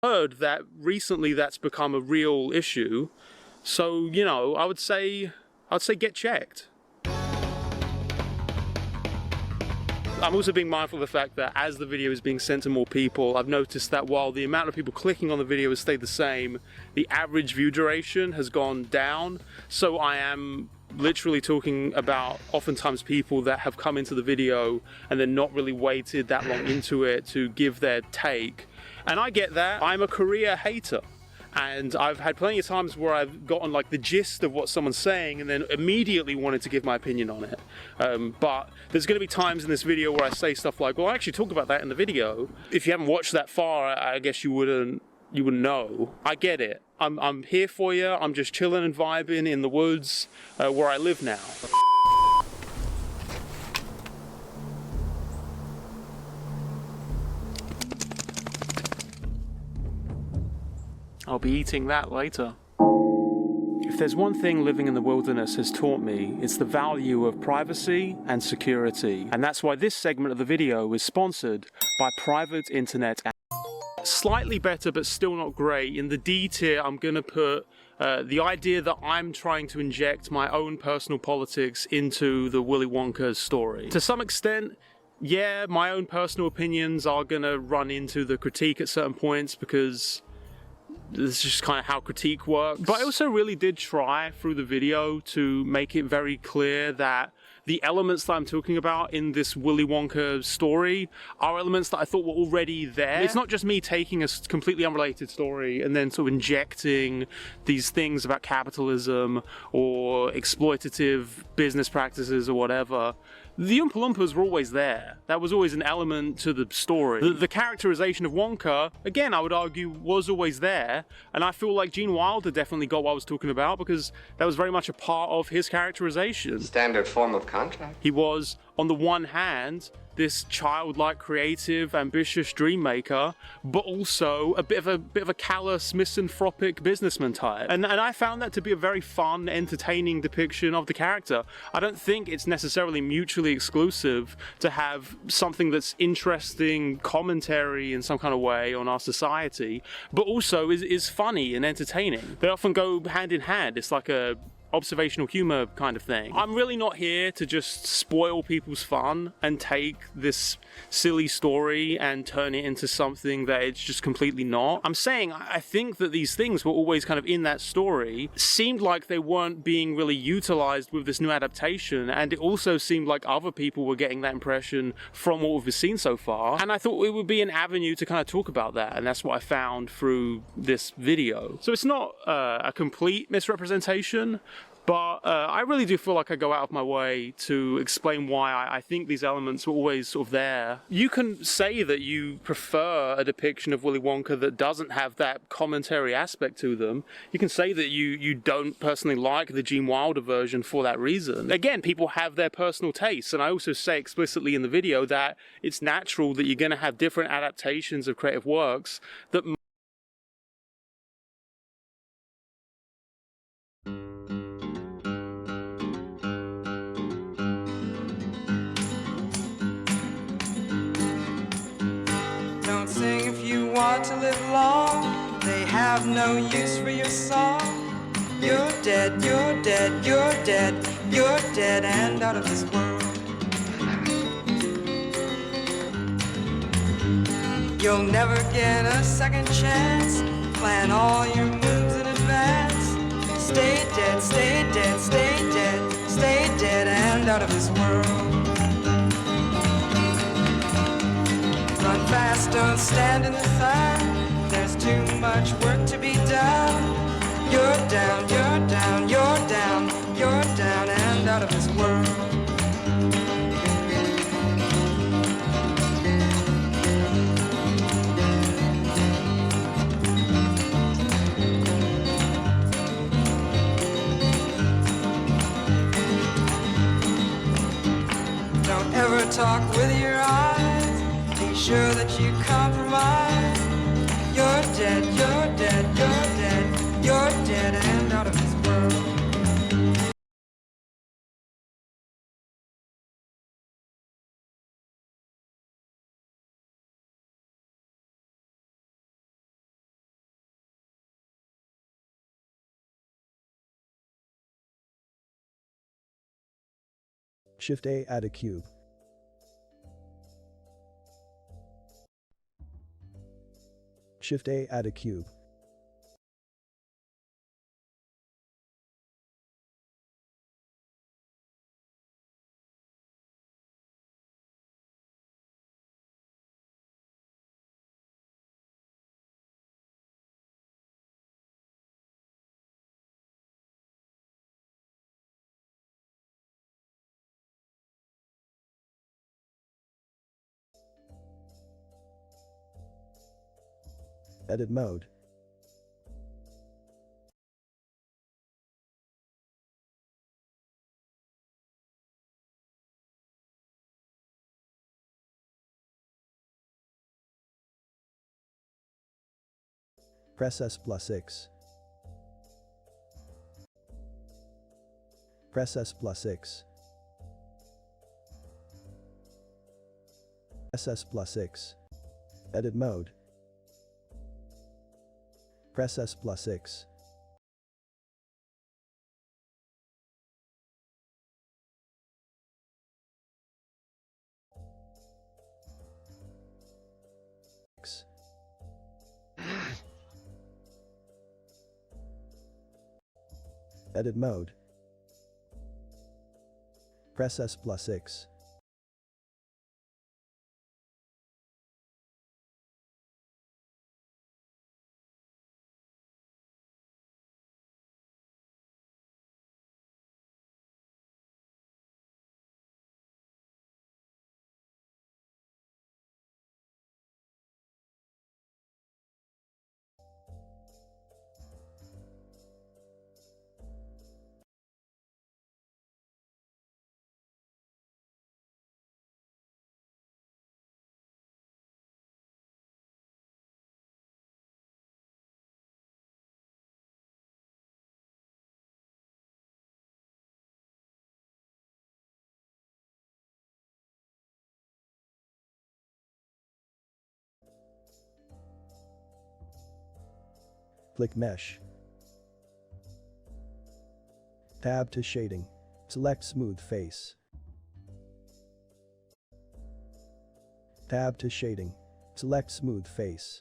Heard that recently that's become a real issue. So, you know, I'd say get checked. I'm also being mindful of the fact that as the video is being sent to more people, I've noticed that while the amount of people clicking on the video has stayed the same, the average view duration has gone down. So I am literally talking about oftentimes people that have come into the video and then not really waited that long into it to give their take. And I get that. I'm a Korea hater. And I've had plenty of times where I've gotten like the gist of what someone's saying and then immediately wanted to give my opinion on it. But there's going to be times in this video where I say stuff like, well, I actually talk about that in the video. If you haven't watched that far, I guess you wouldn't know. I get it. I'm here for you. I'm just chilling and vibing in the woods where I live now. I'll be eating that later. If there's one thing living in the wilderness has taught me, it's the value of privacy and security. And that's why this segment of the video is sponsored by Private Internet. Slightly better, but still not great. In the D tier, I'm gonna put the idea that I'm trying to inject my own personal politics into the Willy Wonka story. To some extent, yeah, my own personal opinions are gonna run into the critique at certain points because this is just kind of how critique works. But I also really did try through the video to make it very clear that the elements that I'm talking about in this Willy Wonka story are elements that I thought were already there. It's not just me taking a completely unrelated story and then sort of injecting these things about capitalism or exploitative business practices or whatever. The Oompa Loompas were always there. That was always an element to the story. The characterization of Wonka, again, I would argue, was always there. And I feel like Gene Wilder definitely got what I was talking about because that was very much a part of his characterization. Standard form of contract. He was, on the one hand, this childlike, creative, ambitious dream maker, but also a bit of a callous, misanthropic businessman type. And I found that to be a very fun, entertaining depiction of the character. I don't think it's necessarily mutually exclusive to have something that's interesting commentary in some kind of way on our society, but also is funny and entertaining. They often go hand in hand. It's like a observational humor kind of thing. I'm really not here to just spoil people's fun and take this silly story and turn it into something that it's just completely not. I'm saying I think that these things were always kind of in that story, seemed like they weren't being really utilized with this new adaptation, and it also seemed like other people were getting that impression from what we've seen so far, and I thought it would be an avenue to kind of talk about that, and that's what I found through this video. So it's not a complete misrepresentation, but I really do feel like I go out of my way to explain why I think these elements were always sort of there. You can say that you prefer a depiction of Willy Wonka that doesn't have that commentary aspect to them. You can say that you don't personally like the Gene Wilder version for that reason. Again, people have their personal tastes, and I also say explicitly in the video that it's natural that you're going to have different adaptations of creative works that sing if you want to live long. They have no use for your song. You're dead, you're dead, you're dead, you're dead and out of this world. You'll never get a second chance. Plan all your moves in advance. Stay dead, stay dead, stay dead, stay dead and out of this world. Run fast, don't stand in the sun. There's too much work to be done. You're down, you're down, you're down, you're down and out of this world. Don't ever talk with your eyes. Be sure that you compromise. You're dead, you're dead, you're dead, you're dead and out of this world. Shift A, add a cube. Shift A, add a cube. Edit mode. Press S+X. Press S+X. Press S+X. Edit mode. Press S+X. X. Edit mode. Press S+X. Click Mesh. Tab to Shading. Select Smooth Face. Tab to Shading. Select Smooth Face.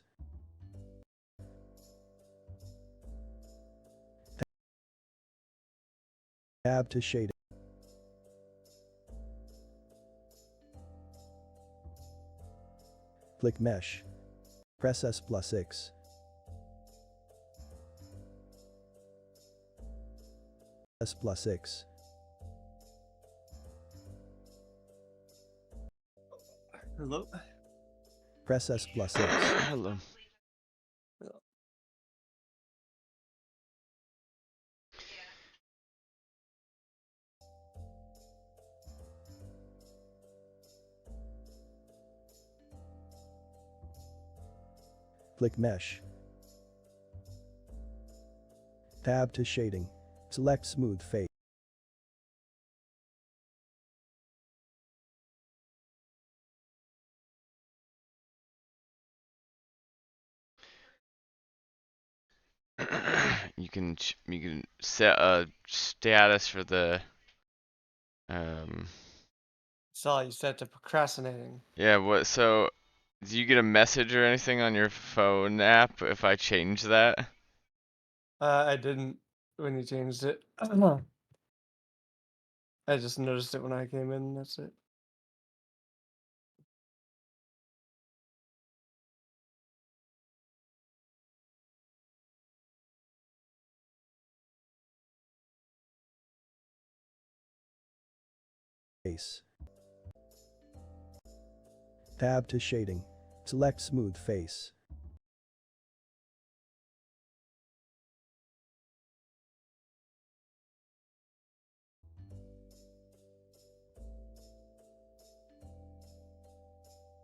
Tab to Shading. Click Mesh. Press S+X. S+X. Hello? Press S+X. Hello. Click Mesh. Tab to Shading. Select Smooth Face. You can set a status for the Saw you set to procrastinating. yeah, what so do you get a message or anything on your phone app if I change that? I didn't when you changed it. I just noticed it when I came in. That's it. Face. Tab to Shading. Select Smooth Face.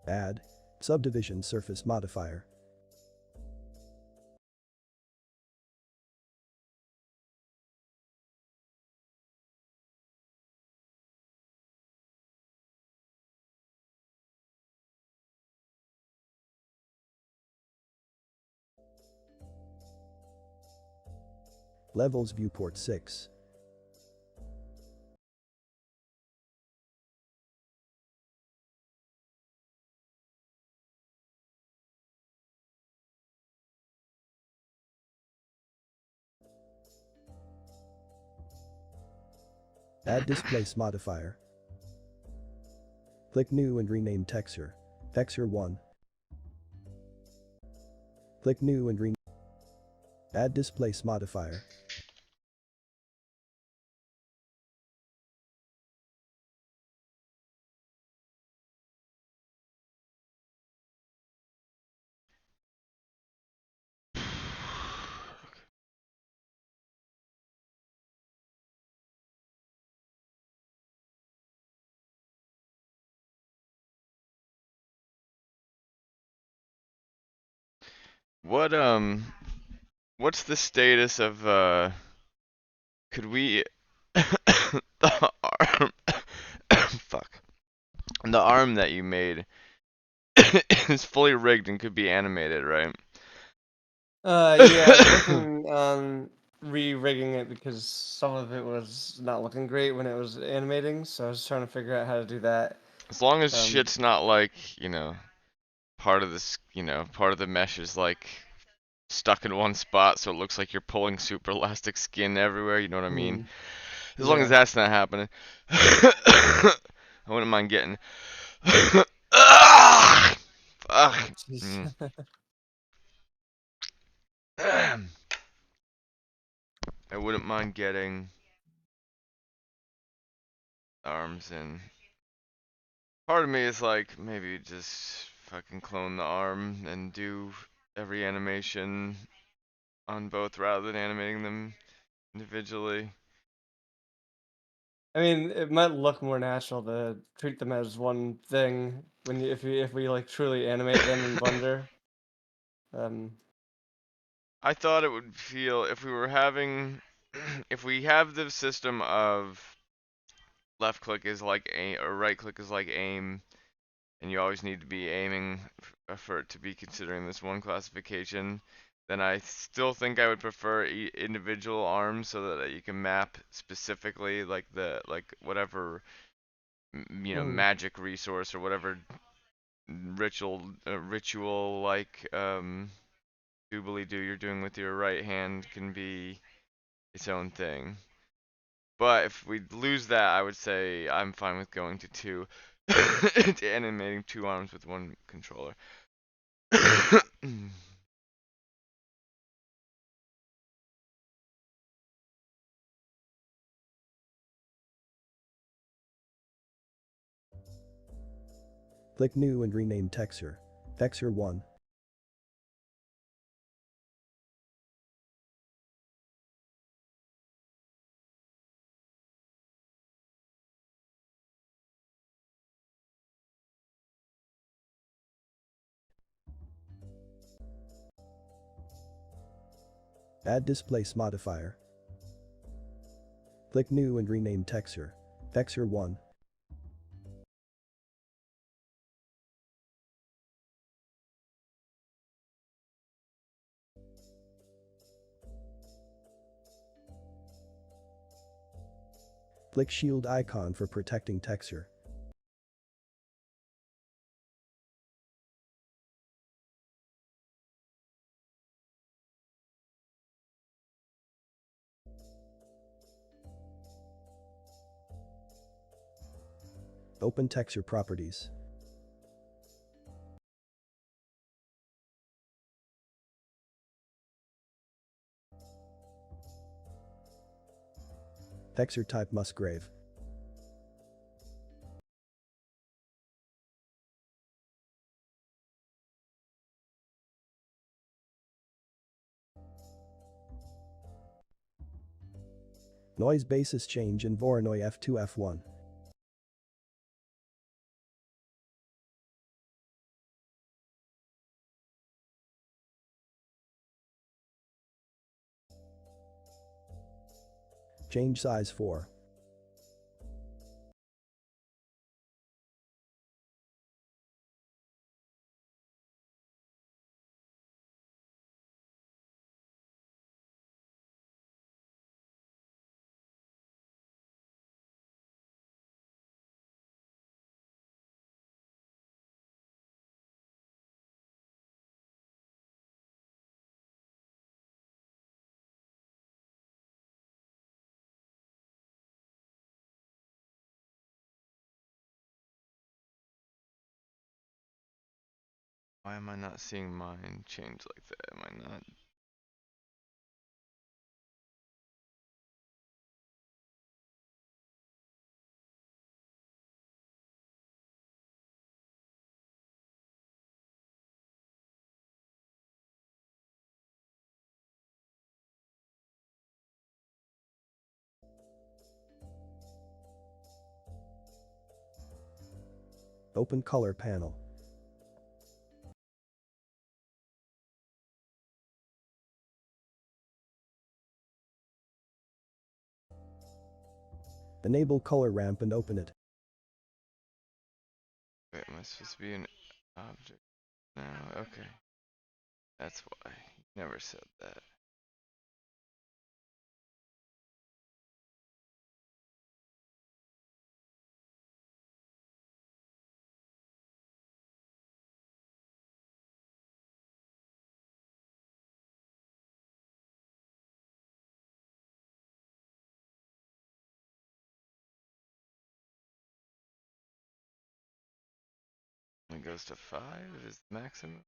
Add Subdivision Surface Modifier. Levels Viewport 6. Add displace modifier. Click New and rename texture. Texture 1. Click New and rename. Add displace modifier. What's the status of could we the arm fuck. The arm that you made is fully rigged and could be animated, right? Yeah, I was working on re-rigging it because some of it was not looking great when it was animating, so I was trying to figure out how to do that. As long as Um, shit's not like, part of this, part of the mesh is like stuck in one spot so it looks like you're pulling super elastic skin everywhere, you know what I mean? hmm, As long as yeah. that's not happening. I wouldn't mind getting ah! Fuck. Jeez. I wouldn't mind getting arms in. Part of me is like, maybe just fucking clone the arm and do every animation on both rather than animating them individually. I mean, it might look more natural to treat them as one thing when if we like truly animate them in Blender. Um, I thought it would feel if we were having, if we have the system of left click is like aim, or right click is like aim, and you always need to be aiming for it to be considering this one classification, then I still think I would prefer individual arms so that you can map specifically like whatever mhm. magic resource or whatever ritual like doobly doo you're doing with your right hand can be its own thing. But if we lose that, I would say I'm fine with going to two, to animating two arms with one controller. Click New and rename texture. Texture 1. Add displace modifier. Click New and rename texture. Texture 1. Click shield icon for protecting texture. Open texture properties. Texture type Musgrave. Noise basis change in Voronoi F2 F1. Change size 4. Why am I not seeing mine change like that? Am I not? Open color panel. Enable color ramp and open it. Wait, am I supposed to be an object now? Okay. That's why. You never said that. It goes to 5 is the maximum.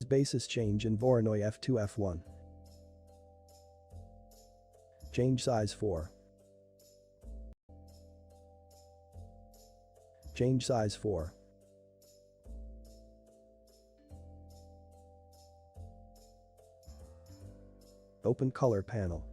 Basis change in Voronoi F2 F1. Change size 4. Change size 4. Open color panel.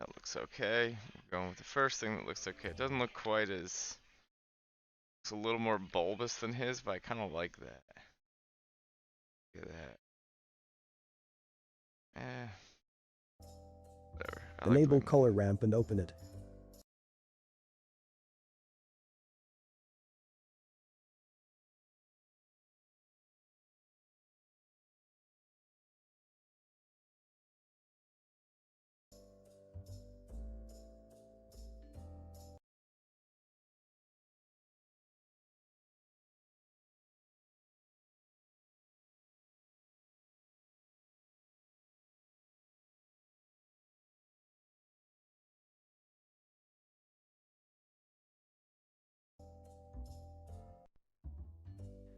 That looks okay. We're going with the first thing that looks okay. It doesn't look quite as. It's a little more bulbous than his, but I kind of like that. Look at that. Whatever. I like the Enable way color ramp and open it.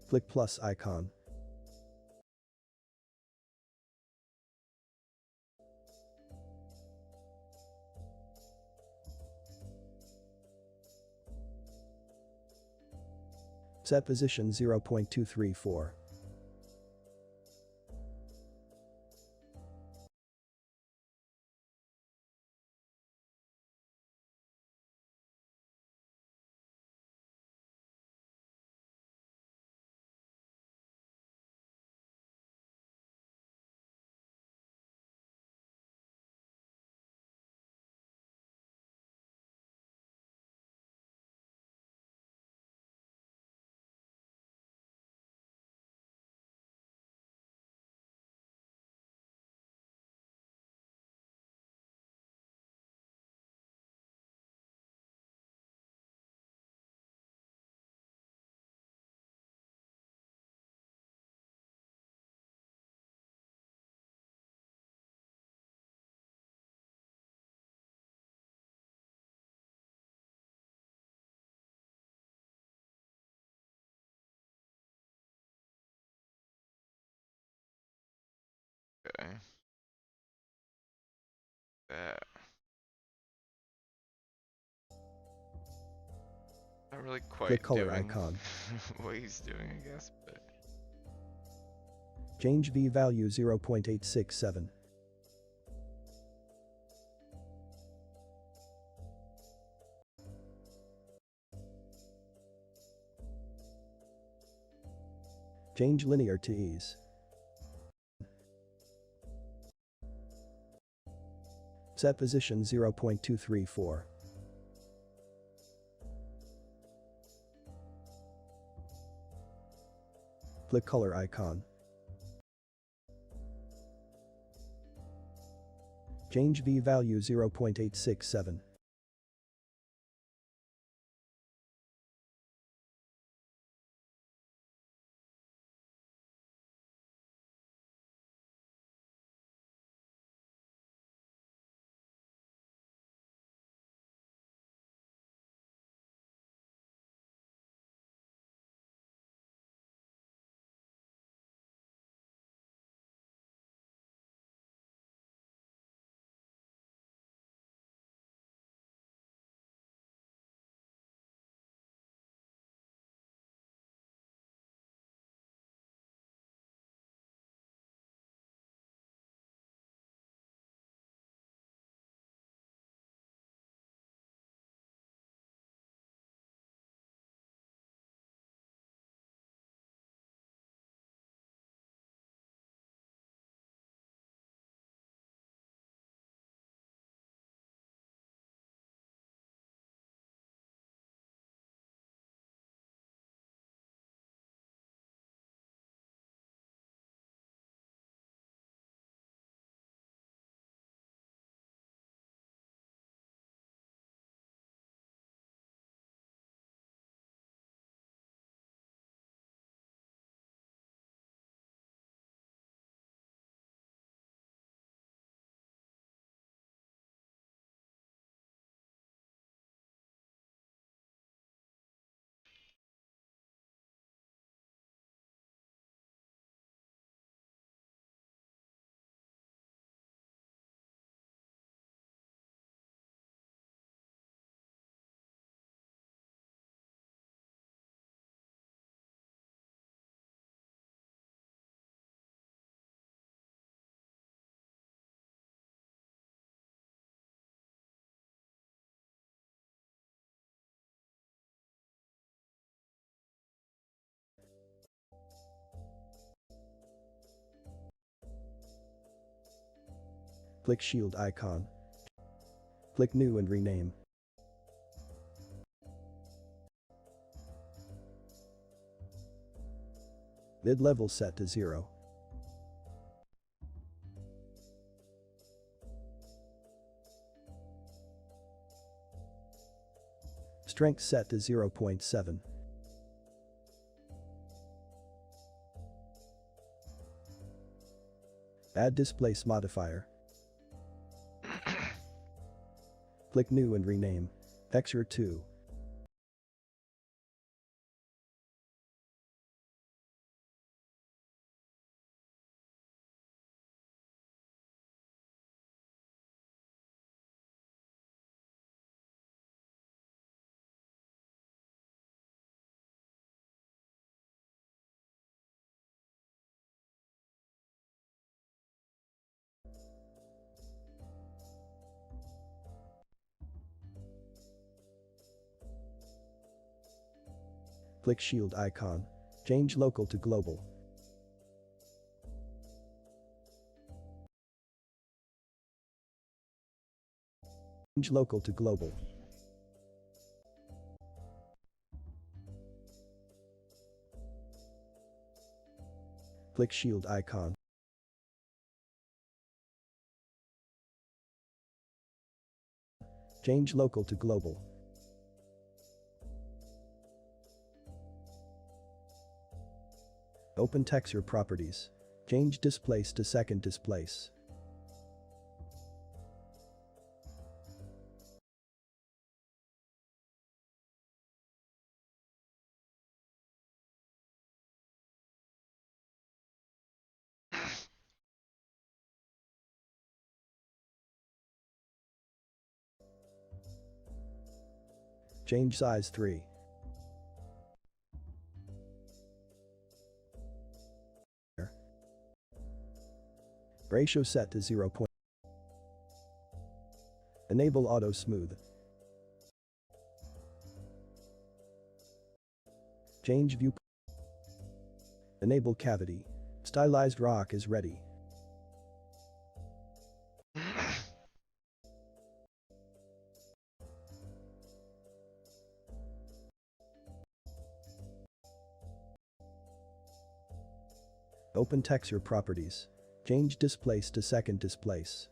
Flick plus icon. Set position 0.234. Not really quite Click color doing icon. what he's doing, I guess, but Change V value 0.867. Change linear to ease. Set position 0.234. Click color icon. Change V value 0.867. Click shield icon. Click new and rename. Vid level set to 0. Strength set to 0.7. Add displace modifier. Click new and rename. Vector 2. Click shield icon. Change local to global. Change local to global. Click shield icon. Change local to global. Open texture properties. Change displace to second displace. Change size 3. Ratio set to 0. Enable auto smooth. Change view. Enable cavity. Stylized rock is ready. Open texture properties. Change displace to second displace.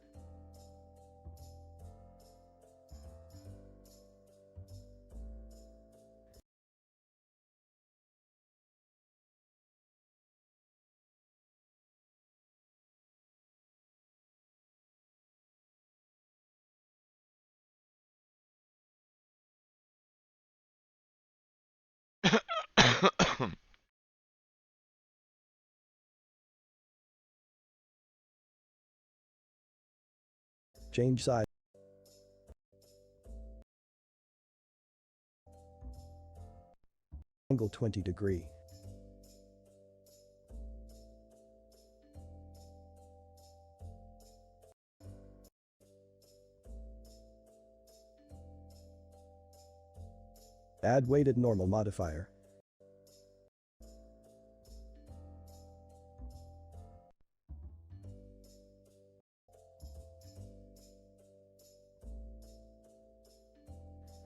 Change size. Angle 20 degree. Add weighted normal modifier.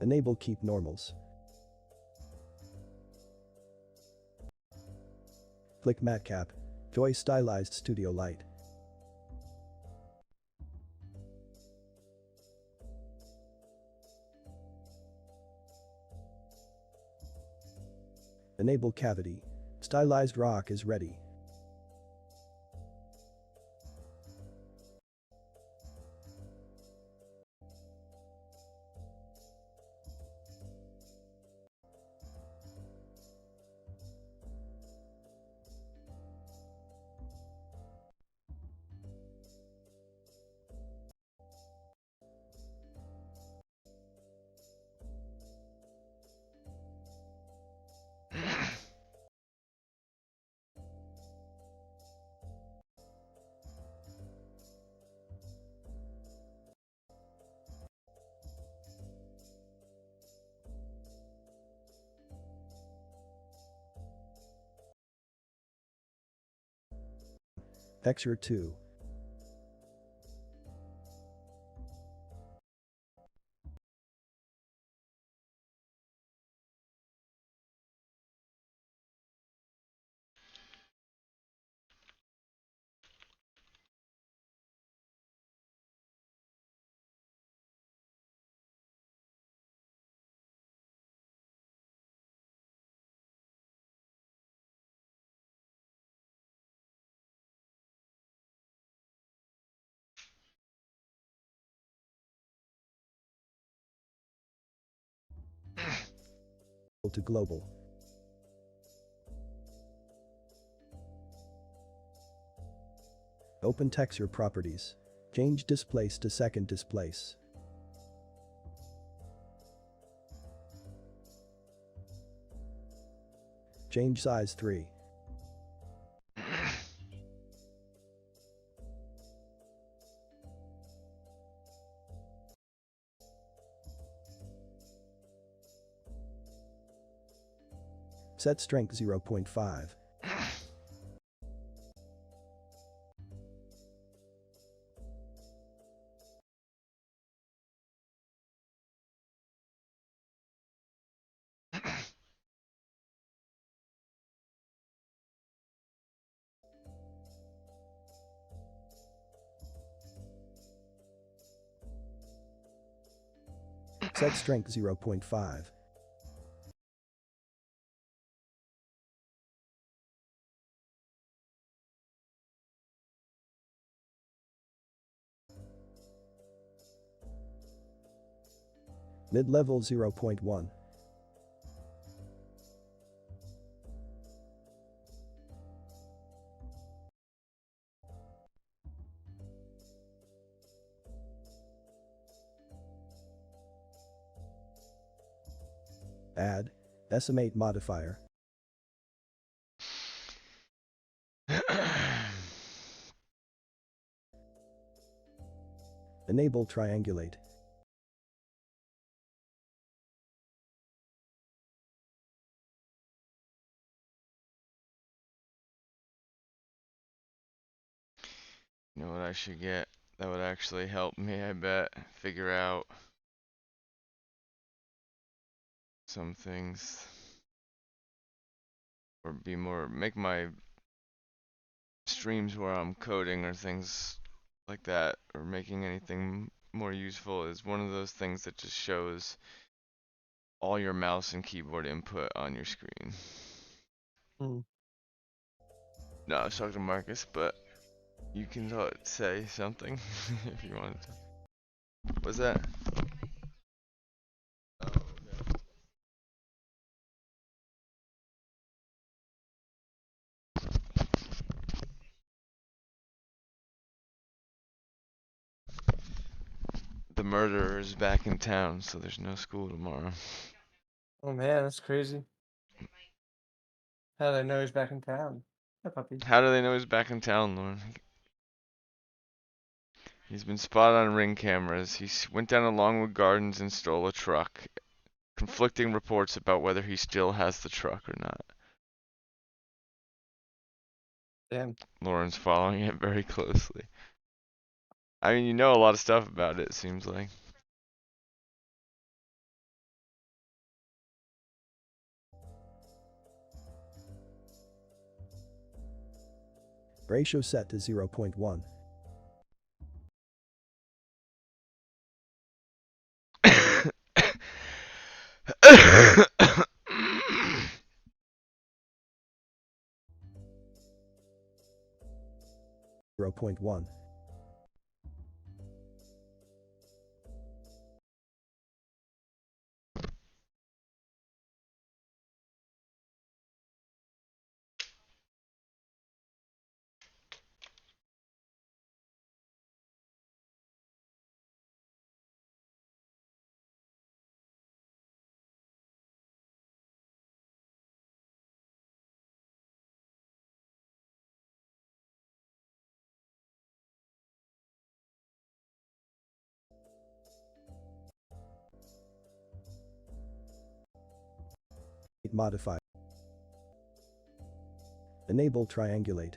Enable keep normals. Flick matte cap. Joy stylized studio light. Enable cavity. Stylized rock is ready. Texture 2. To global. Open texture properties. Change displace to second displace. Change size 3. Set strength 0.5. Set strength 0.5. Mid-level 0.1. Add estimate modifier. Enable triangulate. You know what I should get? That would actually help me, I bet, figure out some things. Or make my streams where I'm coding or things like that, or making anything more useful, is one of those things that just shows all your mouse and keyboard input on your screen. Hmm. No, I was talking to Marcus, but you can say something if you wanted to. What's that? Oh, okay. The murderer is back in town, so there's no school tomorrow. Oh man, that's crazy. How did I know he's back in town? Hi, puppy. How do they know he's back in town, Lauren? He's been spotted on Ring cameras. He went down to Longwood Gardens and stole a truck. Conflicting reports about whether he still has the truck or not. Damn. Lauren's following it very closely. I mean, you know a lot of stuff about it, seems like. Ratio set to 0.1. 0.1. Modify. Enable triangulate.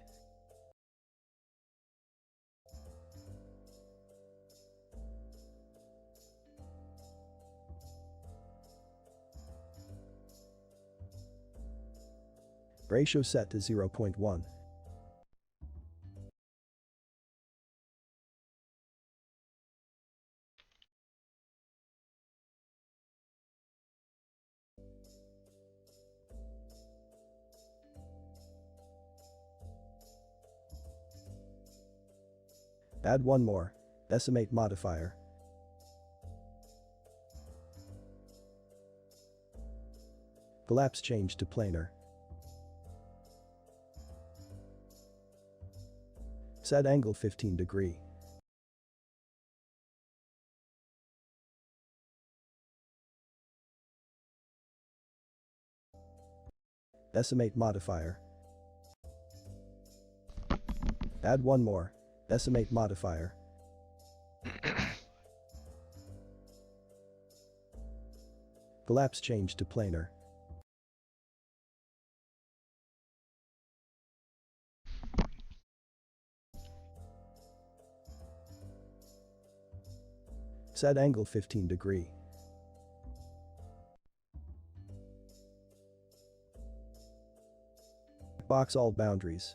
Ratio set to 0.1. Add one more. Decimate modifier. Collapse change to planar. Set angle 15 degree. Decimate modifier. Add one more. Decimate modifier. Collapse change to planar. Set angle 15 degree. Box all boundaries.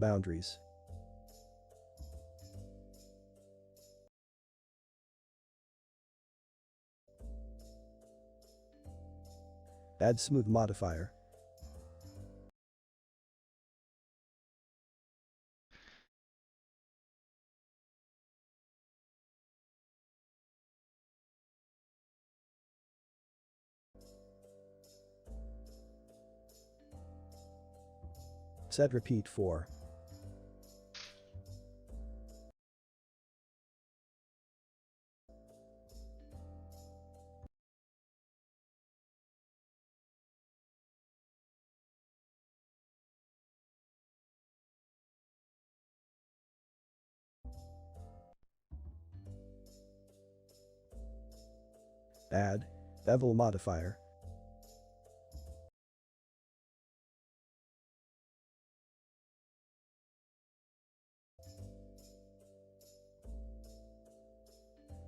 Boundaries. Add smooth modifier. Set repeat 4. Add bevel modifier.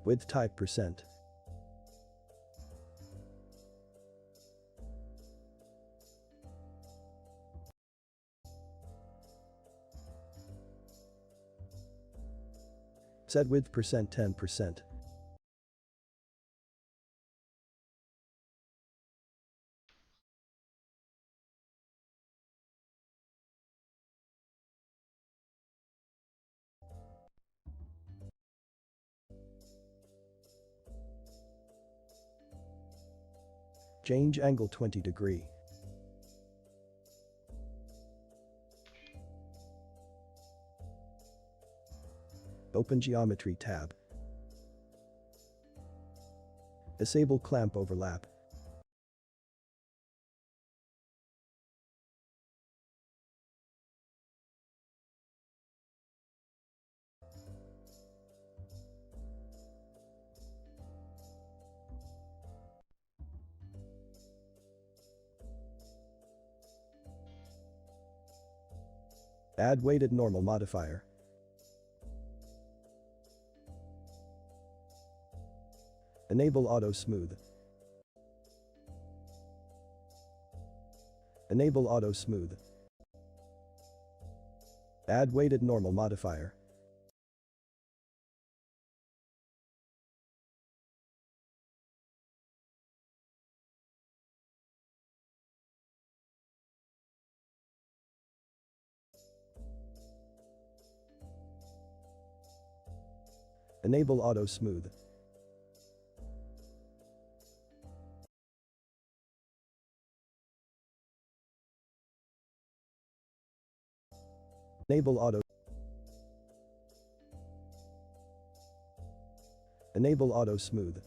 Width type percent. Set width percent 10%. Change angle 20 degree. Open Geometry tab. Disable clamp overlap. Add weighted normal modifier. Enable auto smooth. Enable auto smooth. Add weighted normal modifier. Enable auto smooth. Enable auto. Enable auto smooth.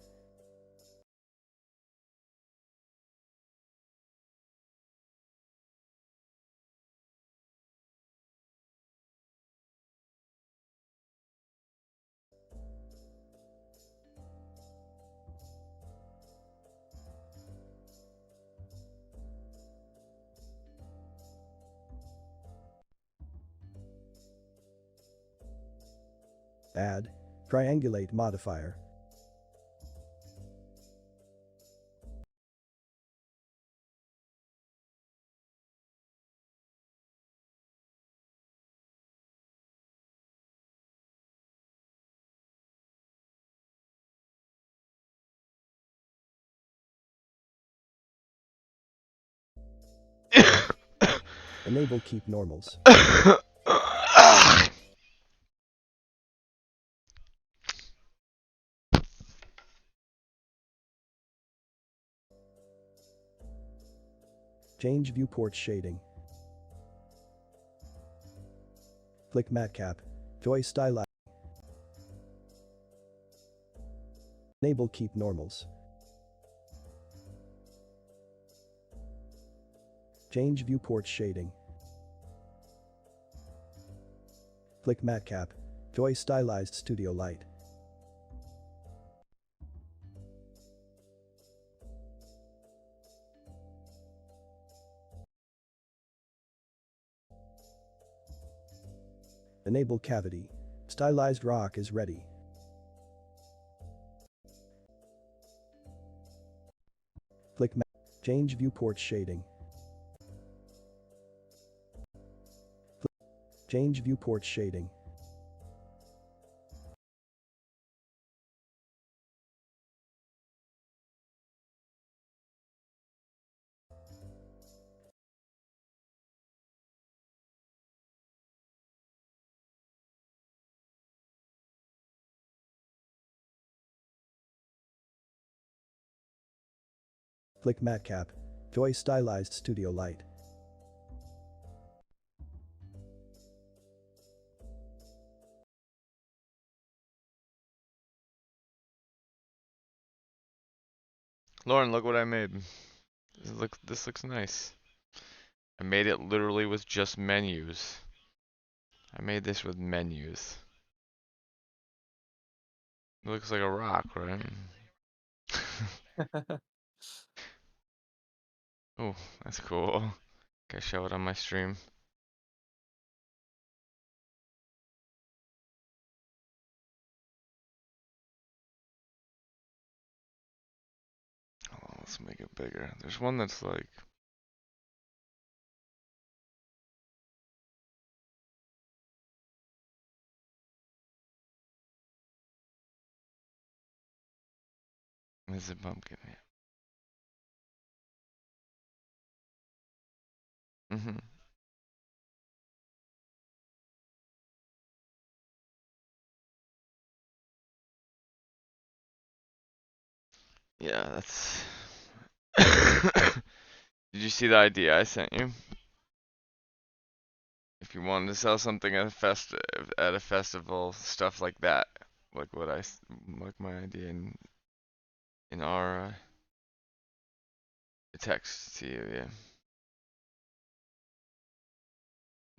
Add triangulate modifier. Enable keep normals. Change viewport shading. Click matcap. Joy stylize. Enable keep normals. Change viewport shading. Click matcap. Joy stylized studio light. Enable cavity. Stylized rock is ready. Click change viewport shading. Change viewport shading. Click matcap. Joy stylized studio light. Lauren, look what I made. This looks nice. I made it literally with just menus. I made this with menus. It looks like a rock, right? Oh, that's cool. Can I show it on my stream? Oh, let's make it bigger. There's one that's like, is a pumpkin. Yeah. Yeah, that's. Did you see the idea I sent you? If you wanted to sell something at a festival, stuff like that, like like my idea in our text to you, yeah.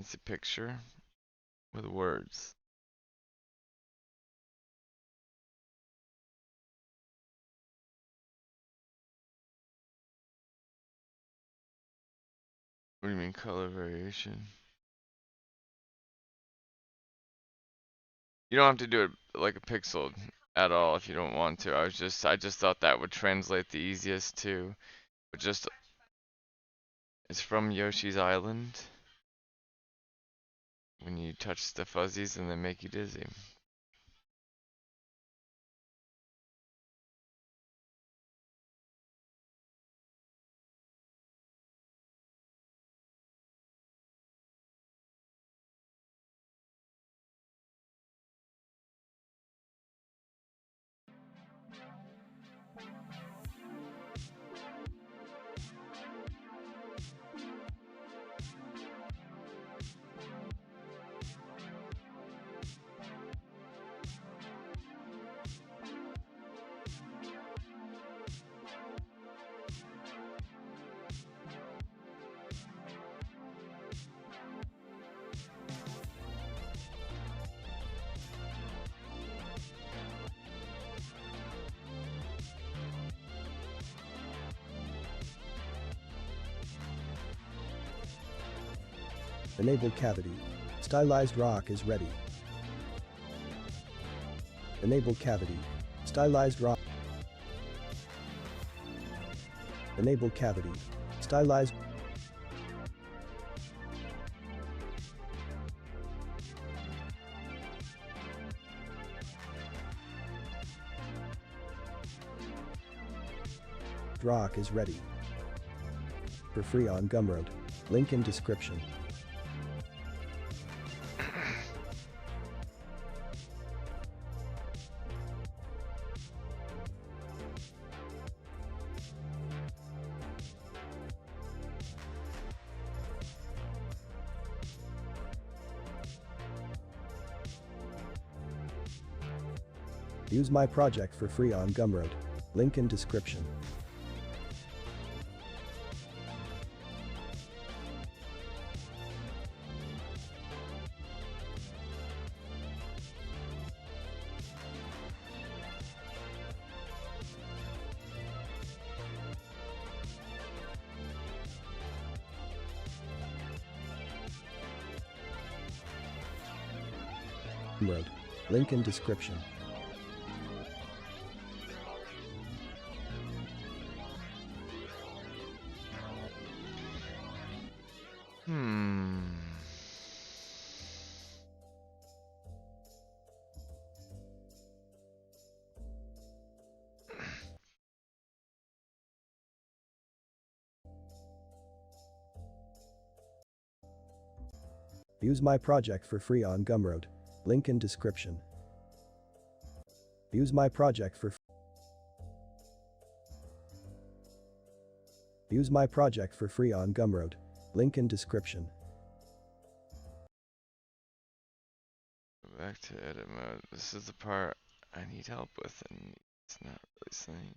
It's a picture with words. What do you mean color variation? You don't have to do it like a pixel at all if you don't want to. I just thought that would translate the easiest to, but just, it's from Yoshi's Island. When you touch the fuzzies and they make you dizzy. Enable cavity. Stylized rock is ready. Enable cavity. Stylized rock. Enable cavity. Stylized. Rock is ready. For free on Gumroad. Link in description. Use my project for free on Gumroad. Link in description. Gumroad. Link in description. Use my project for free on Gumroad. Link in description. Use my project for Use my project for free on Gumroad. Link in description. Go back to edit mode. This is the part I need help with and it's not really saying.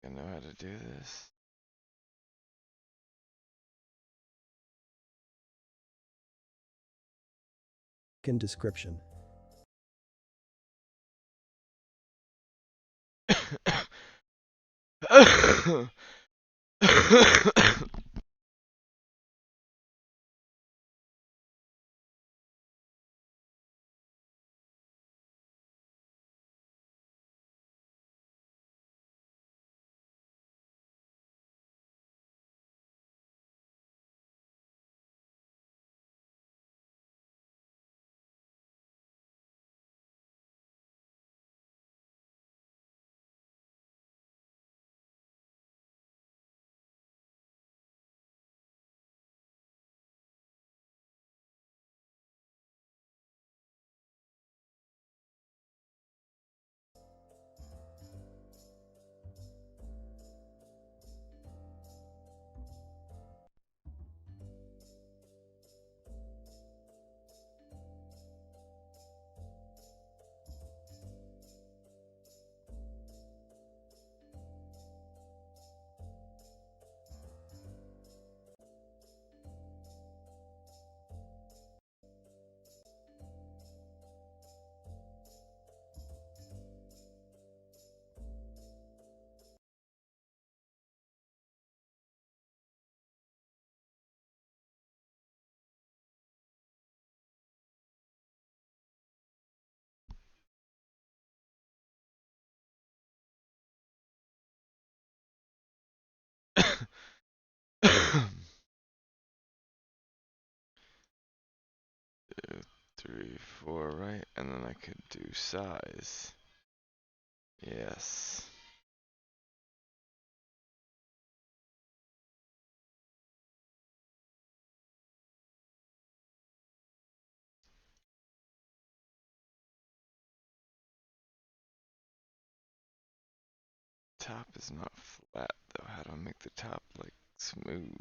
I know how do this. In description. Two, three, four, right? And then I could do size. Yes. Top is not flat though. How do I make the top like smooth?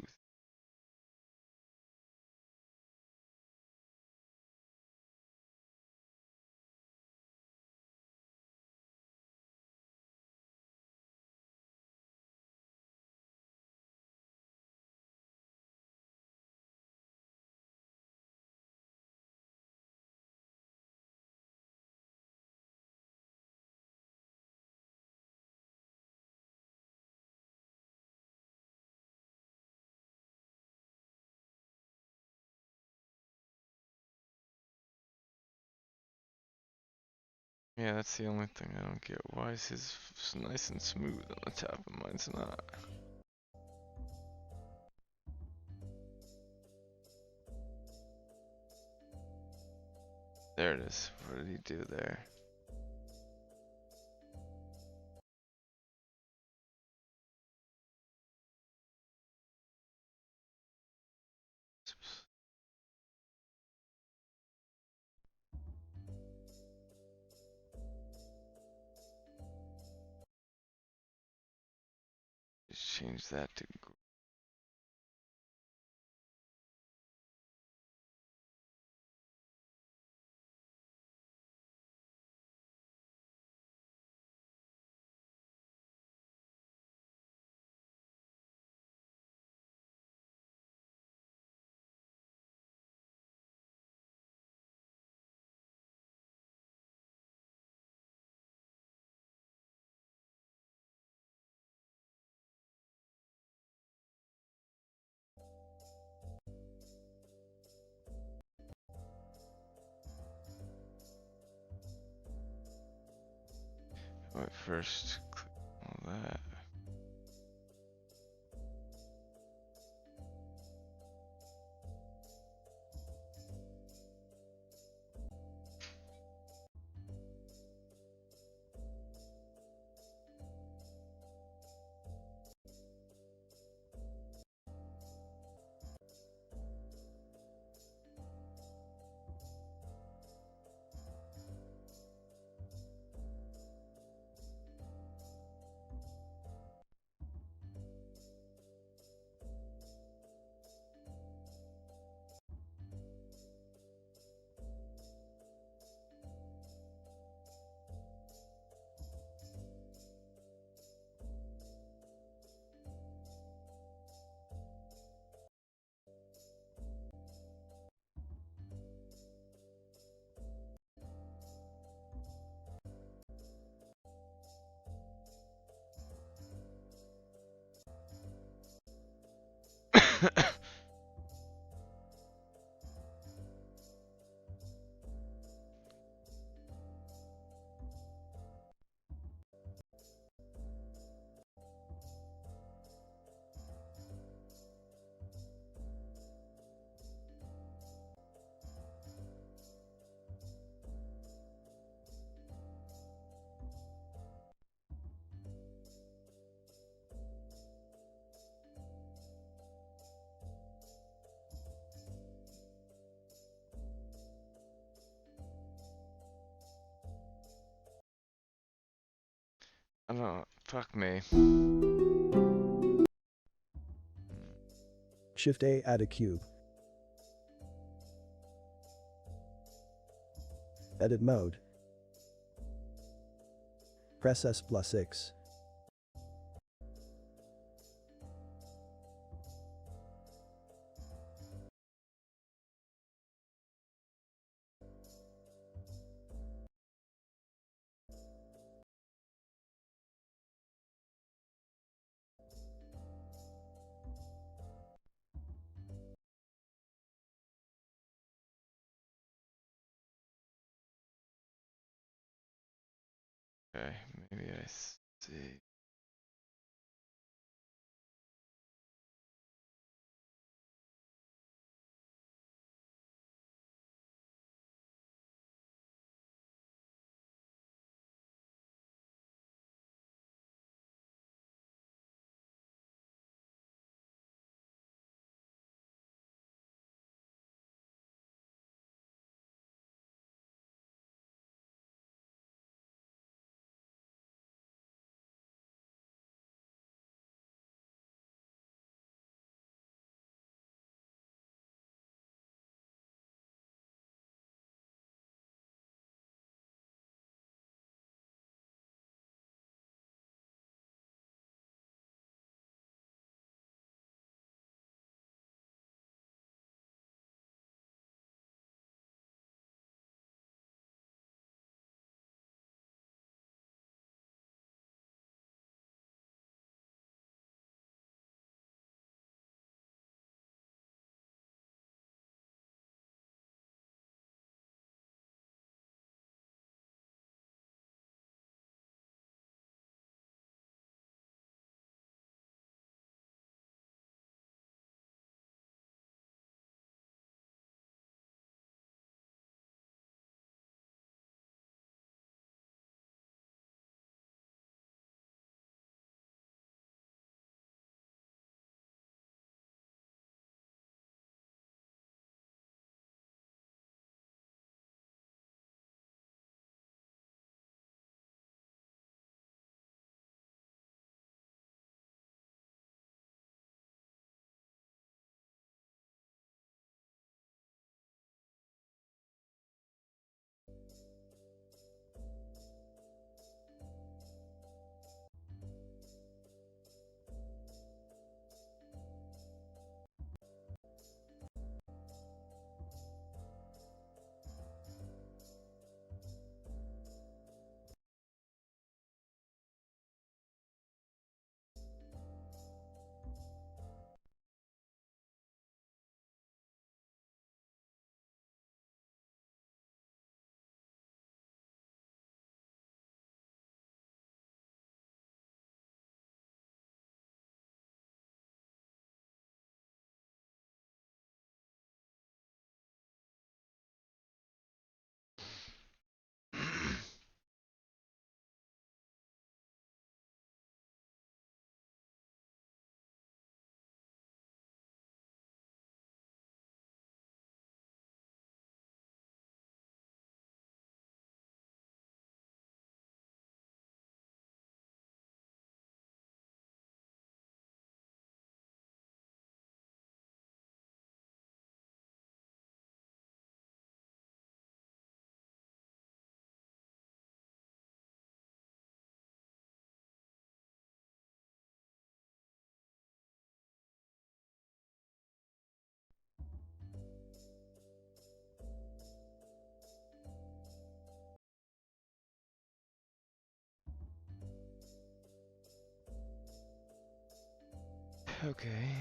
Yeah, that's the only thing I don't get. Why is his nice and smooth on the top and mine's not? There it is. What did he do there? Just change that to wait, first click all that. I don't know. Fuck me. Shift A, add a cube. Edit mode. Press S+X. Okay, maybe I see. Okay.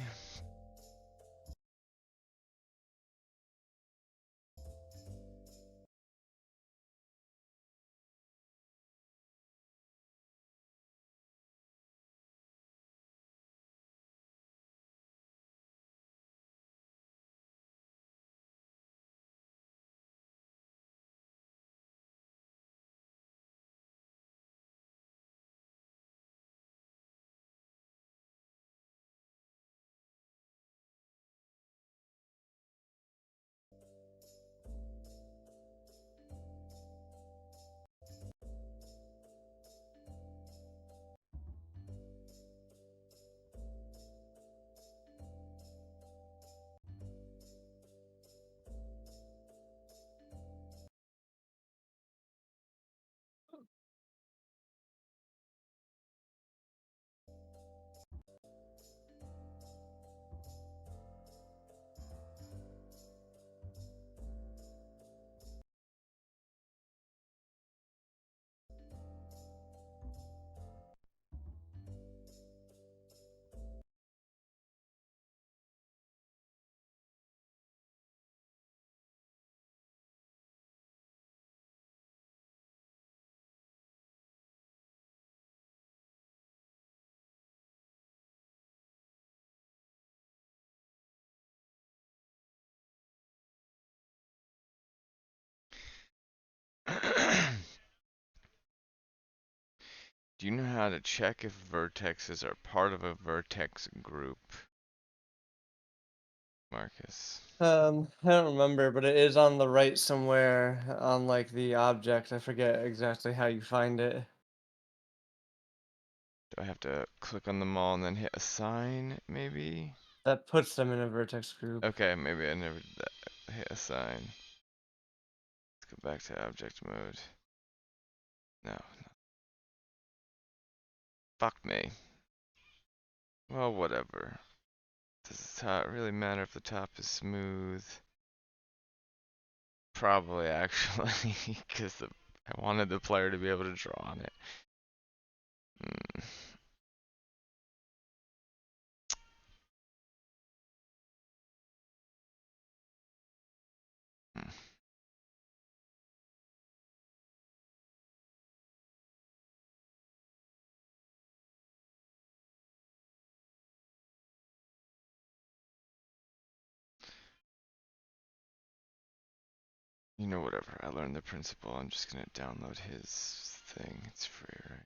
Do you know how to check if vertexes are part of a vertex group? Marcus. I don't remember, but it is on the right somewhere on like the object. I forget exactly how you find it. Do I have to click on them all and then hit assign, maybe? That puts them in a vertex group. Okay, maybe I never did that. Hit assign. Let's go back to object mode. No, no. Fuck me. Well, whatever. Does the top really matter if the top is smooth? Probably, actually, because I wanted the player to be able to draw on it. Hmm. Hmm. You know, whatever. I learned the principle. I'm just gonna download his thing. It's free, right?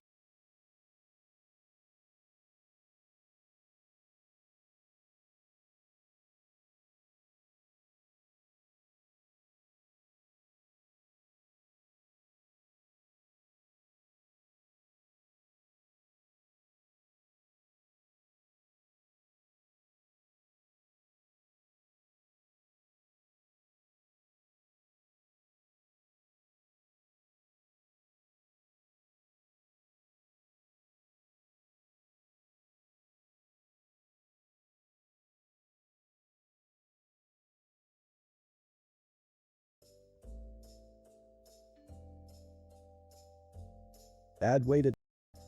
Add weighted.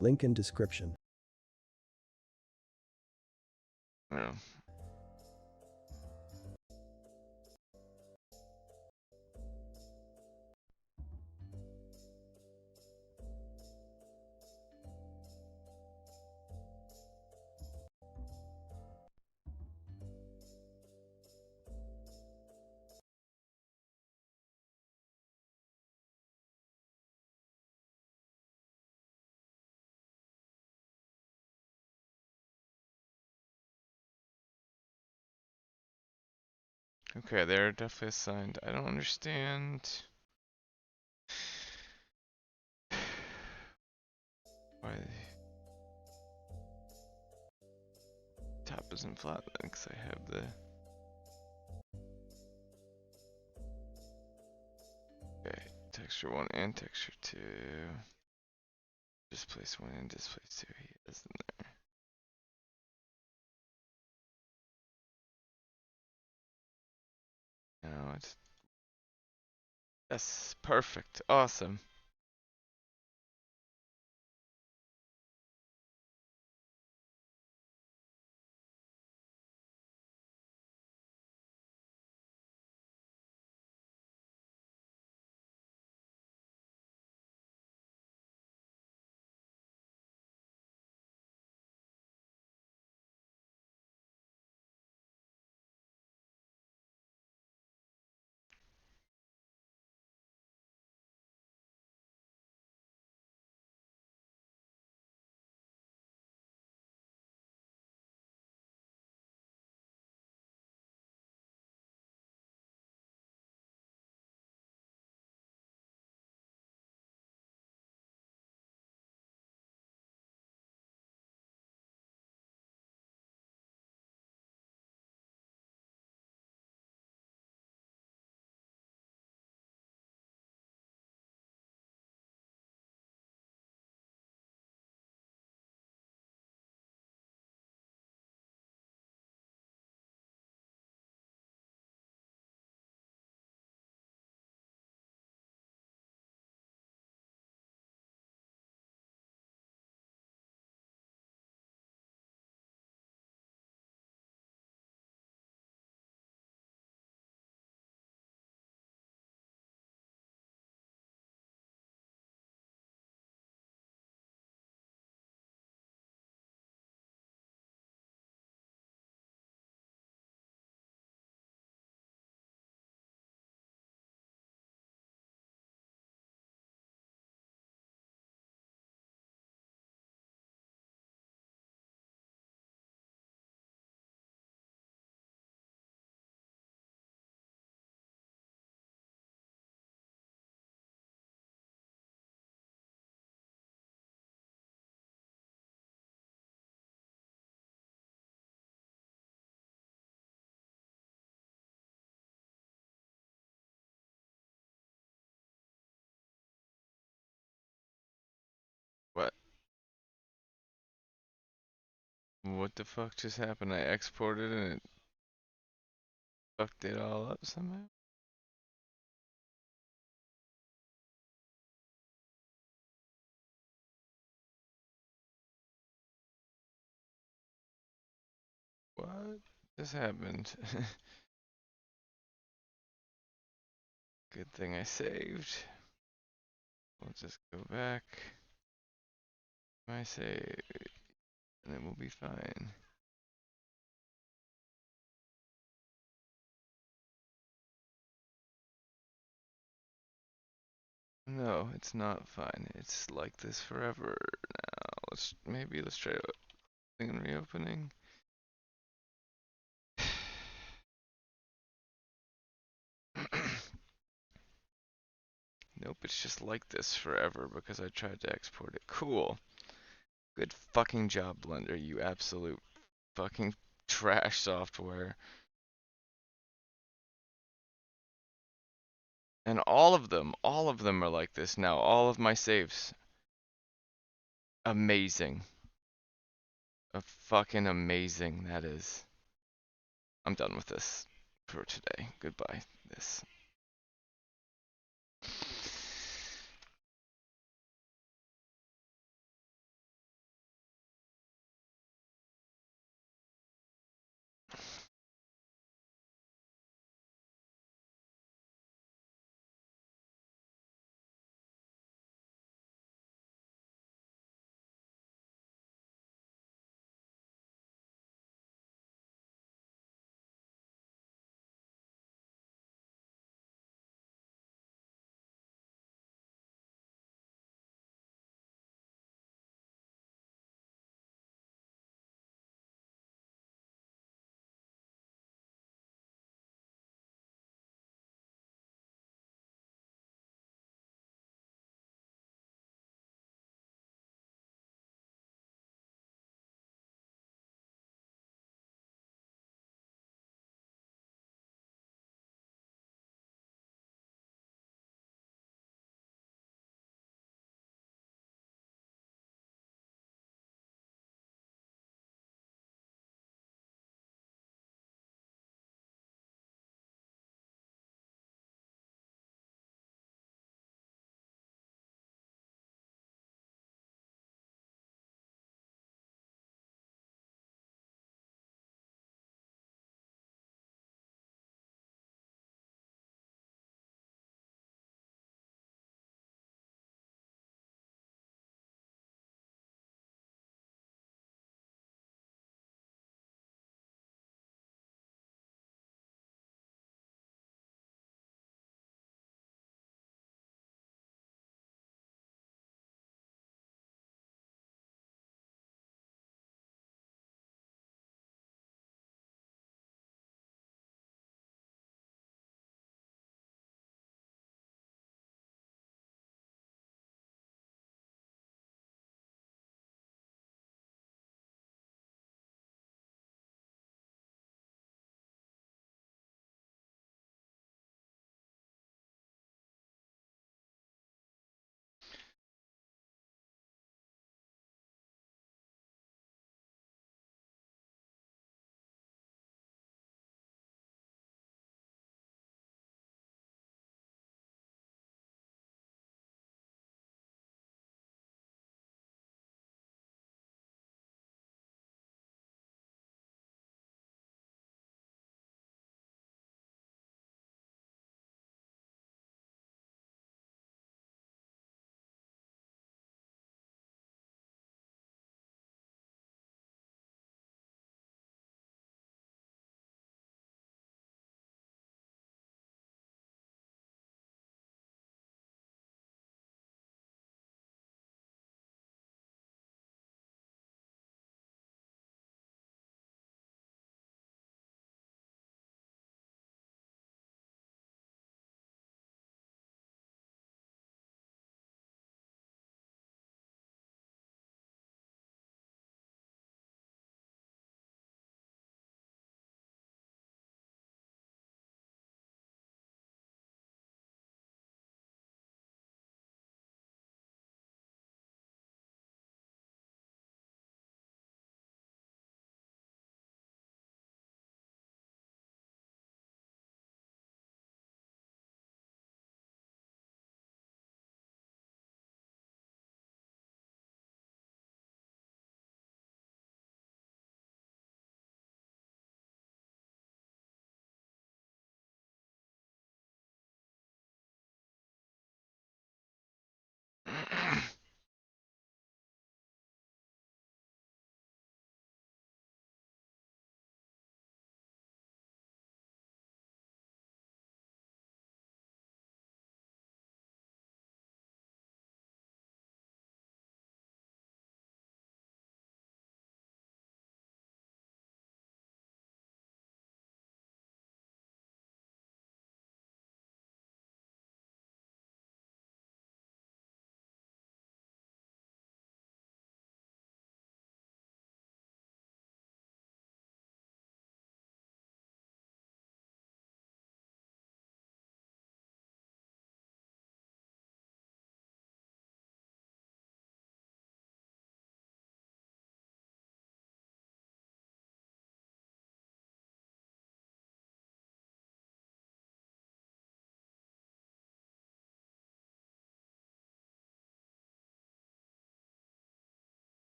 Link in description. No. Okay, they're definitely assigned. I don't understand why the top isn't flat then, because I have the. Okay, texture 1 and texture 2. Displace 1 and displace 2. He is in there. No, it's. Yes, perfect. Awesome. What the fuck just happened? I exported and it fucked it all up somehow? What just happened? Good thing I saved. We'll just go back. My save, and it will be fine. No, it's not fine. It's like this forever now. Let's try opening and reopening. Nope, it's just like this forever because I tried to export it. Cool. Good fucking job, Blender, you absolute fucking trash software. And all of them are like this now. All of my saves. Amazing. Fucking amazing that is. I'm done with this for today. Goodbye. This.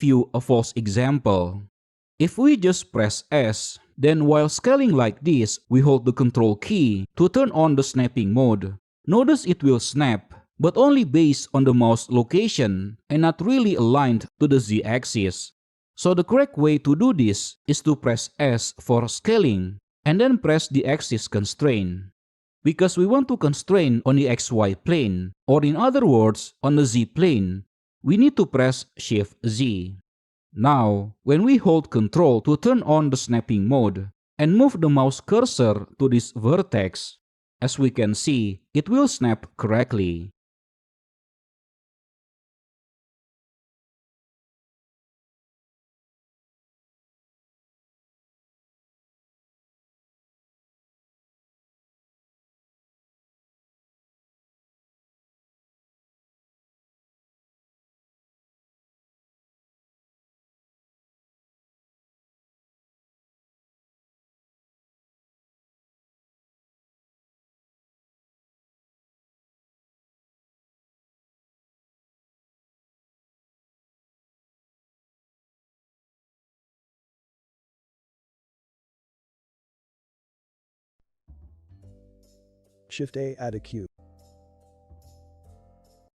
you a false example. If we just press S, then while scaling like this, we hold the control key to turn on the snapping mode. Notice it will snap, but only based on the mouse location and not really aligned to the Z-axis. So the correct way to do this is to press S for scaling and then press the axis constraint. Because we want to constrain on the XY plane, or in other words, on the Z plane, we need to press Shift Z. Now, when we hold Ctrl to turn on the snapping mode and move the mouse cursor to this vertex, as we can see, it will snap correctly. Shift A, add a cube.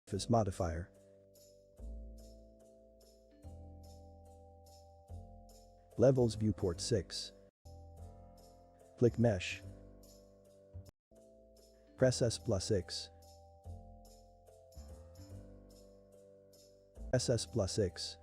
Surface modifier. Levels viewport 6. Click Mesh. Press S+X. Press S+X.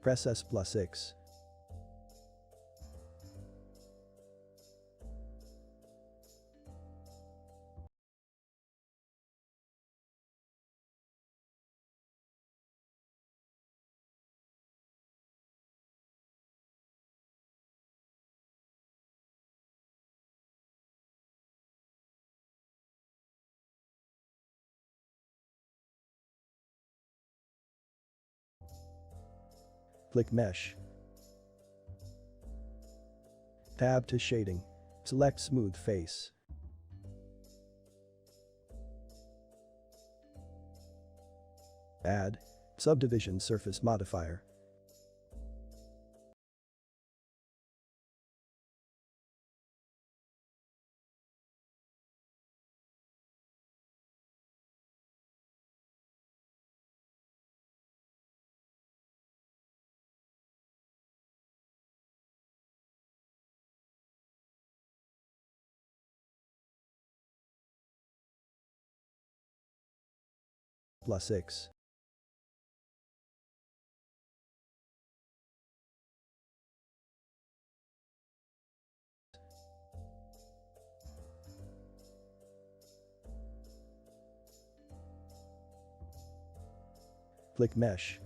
Press S+X. Click Mesh. Tab to Shading. Select Smooth Face. Add Subdivision Surface Modifier. +X. Click Mesh.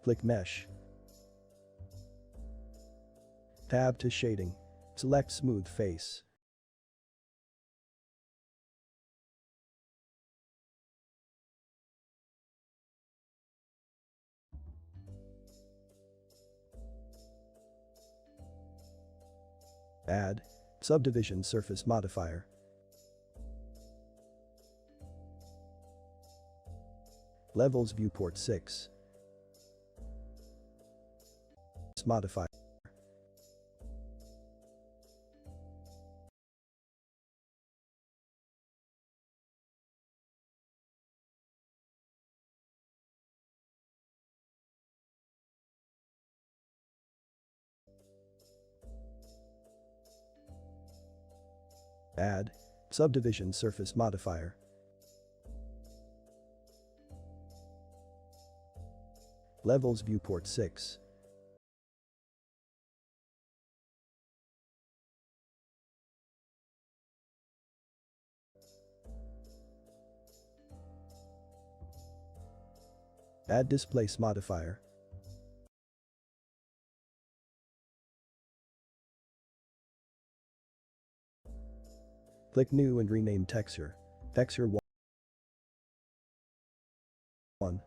Click Mesh. Tab to Shading. Select Smooth Face. Add Subdivision Surface Modifier. Levels Viewport 6. Modifier. Add Subdivision Surface Modifier. Levels Viewport 6. Add Displace Modifier. Click New and rename Texture. Texture 1.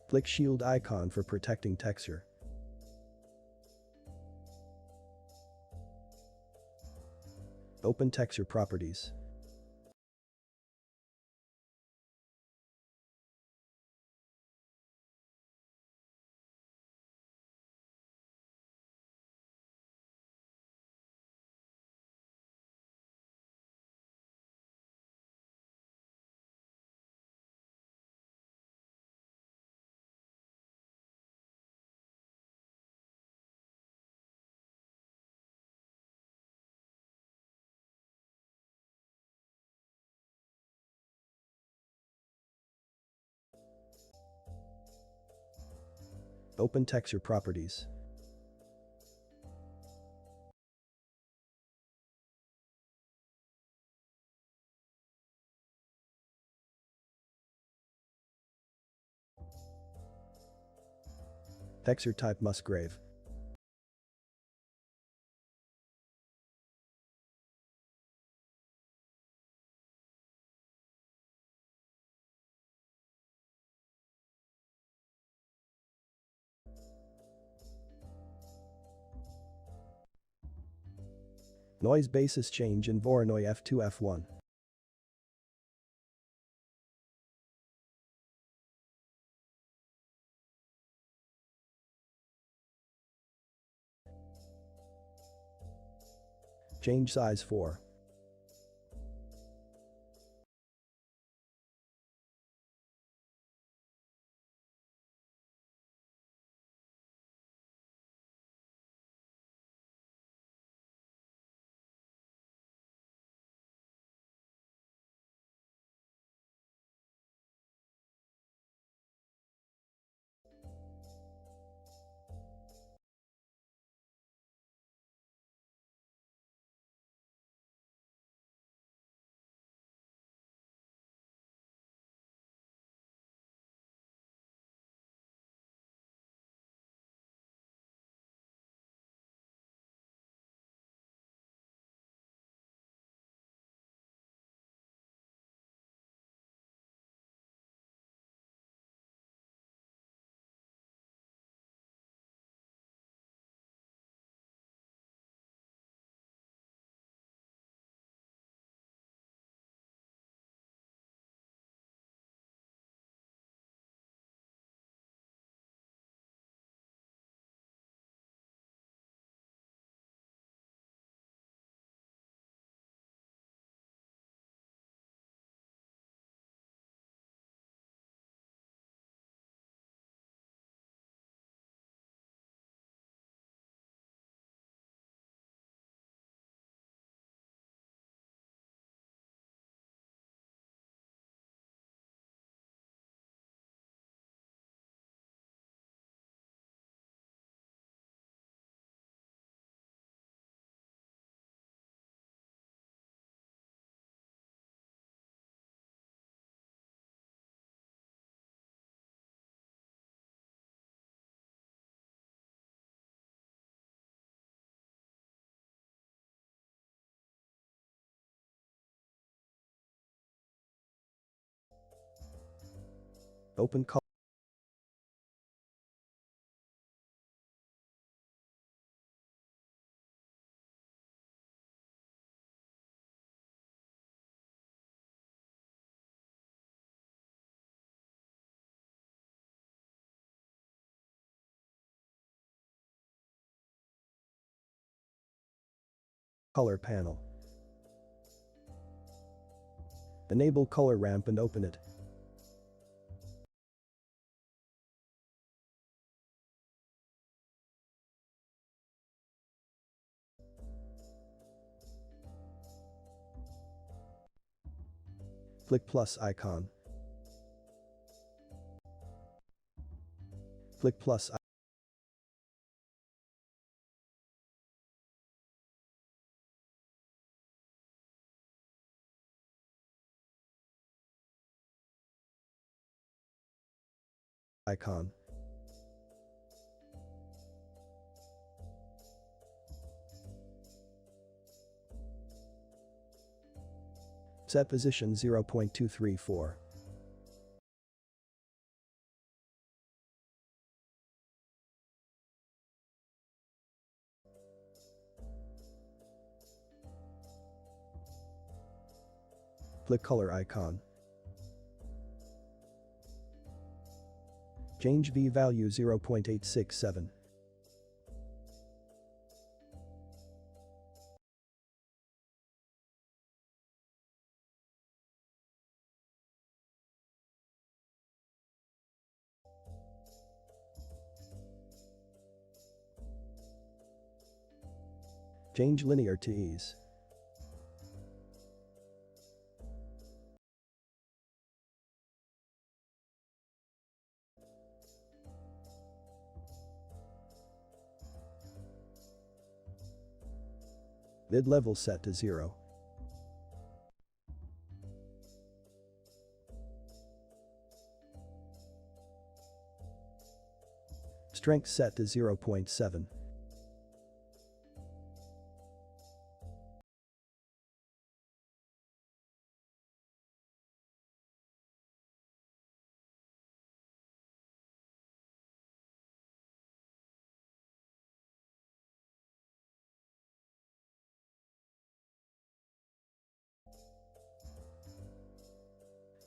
Click Shield icon for protecting texture. Open Texture Properties. Open Texture Properties. Texture type Musgrave. Noise basis change in Voronoi F2 F1. Change size 4. Open color. Color panel. Enable color ramp and open it. Click plus icon. Click plus icon. Set position 0.234. Click color icon. Change V value 0.867. Change linear to ease. Mid level set to 0. Strength set to 0.7.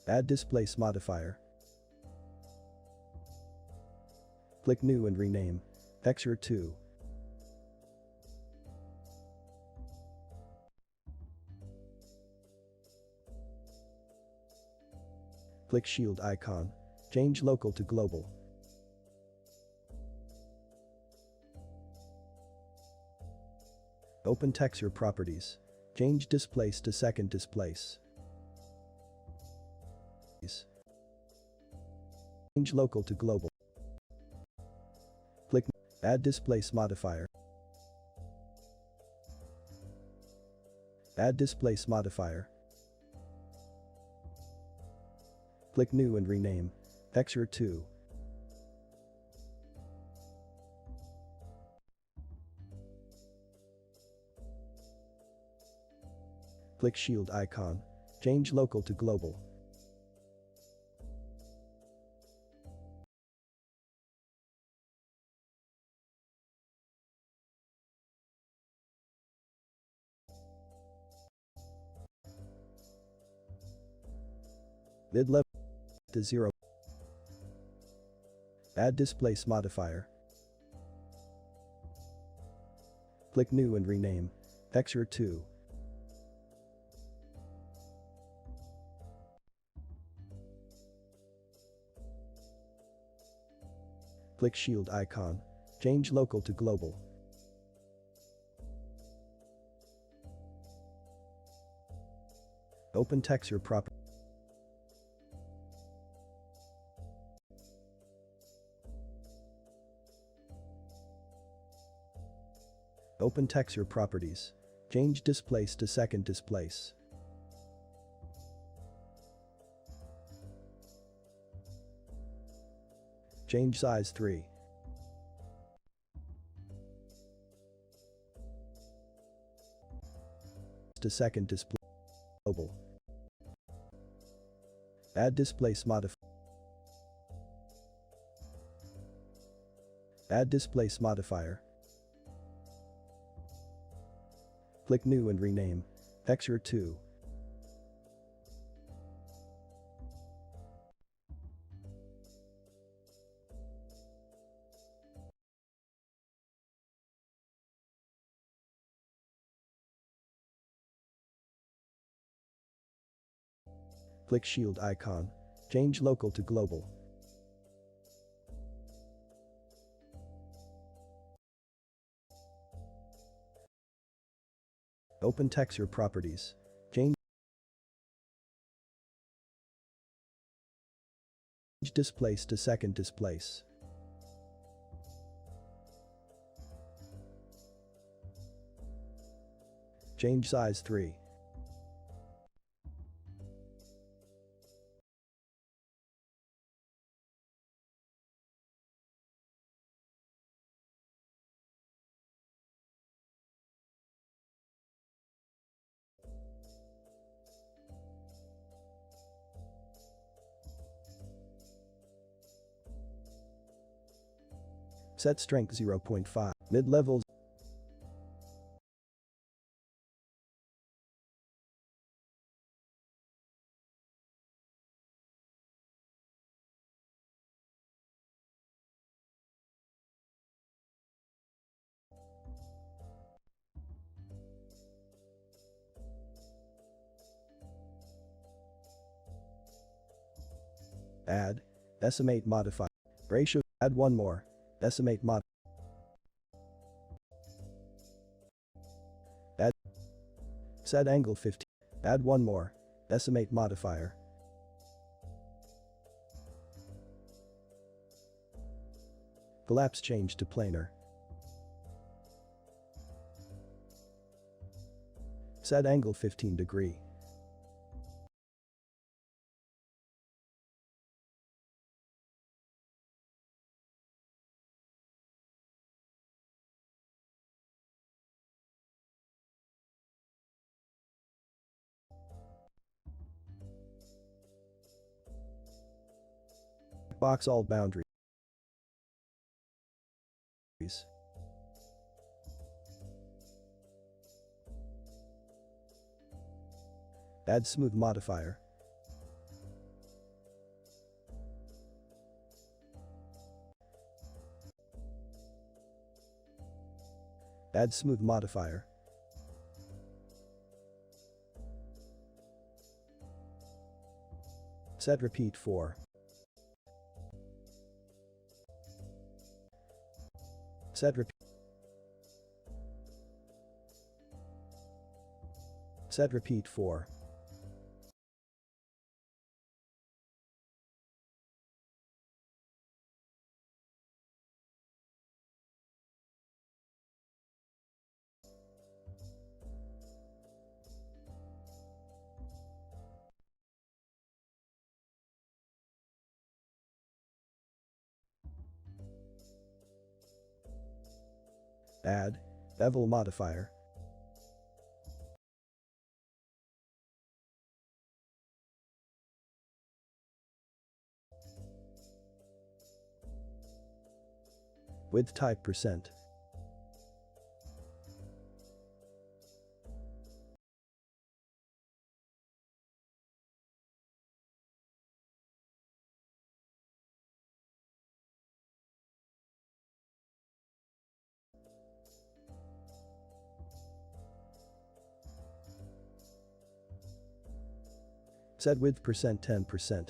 Add displace modifier. Click new and rename. Texture 2. Click shield icon. Change local to global. Open texture properties. Change displace to second displace. Change local to global. Click add displace modifier. Add displace modifier. Click new and rename. Texture 2. Click shield icon. Change local to global. Mid level to 0. Add displace modifier. Click new and rename. Texture 2. Click shield icon. Change local to global. Open texture property. Open texture properties. Change displace to second displace. Change size 3. To second display. Global. Add displace modifier. Add displace modifier. Click New and rename. Texture 2. Click Shield icon. Change local to global. Open texture properties. Change displace to second displace. Change size 3. Set strength 0.5. Mid-levels. Add. Decimate modifier. Ratio. Add one more. Decimate mod. Add. Set angle 15. Add one more. Decimate modifier. Collapse change to planar. Set angle 15 degree. Box all boundaries. Add smooth modifier. Add smooth modifier. Set repeat 4. Set repeat. Set repeat 4. Add bevel modifier. Width type percent. Set width percent 10%.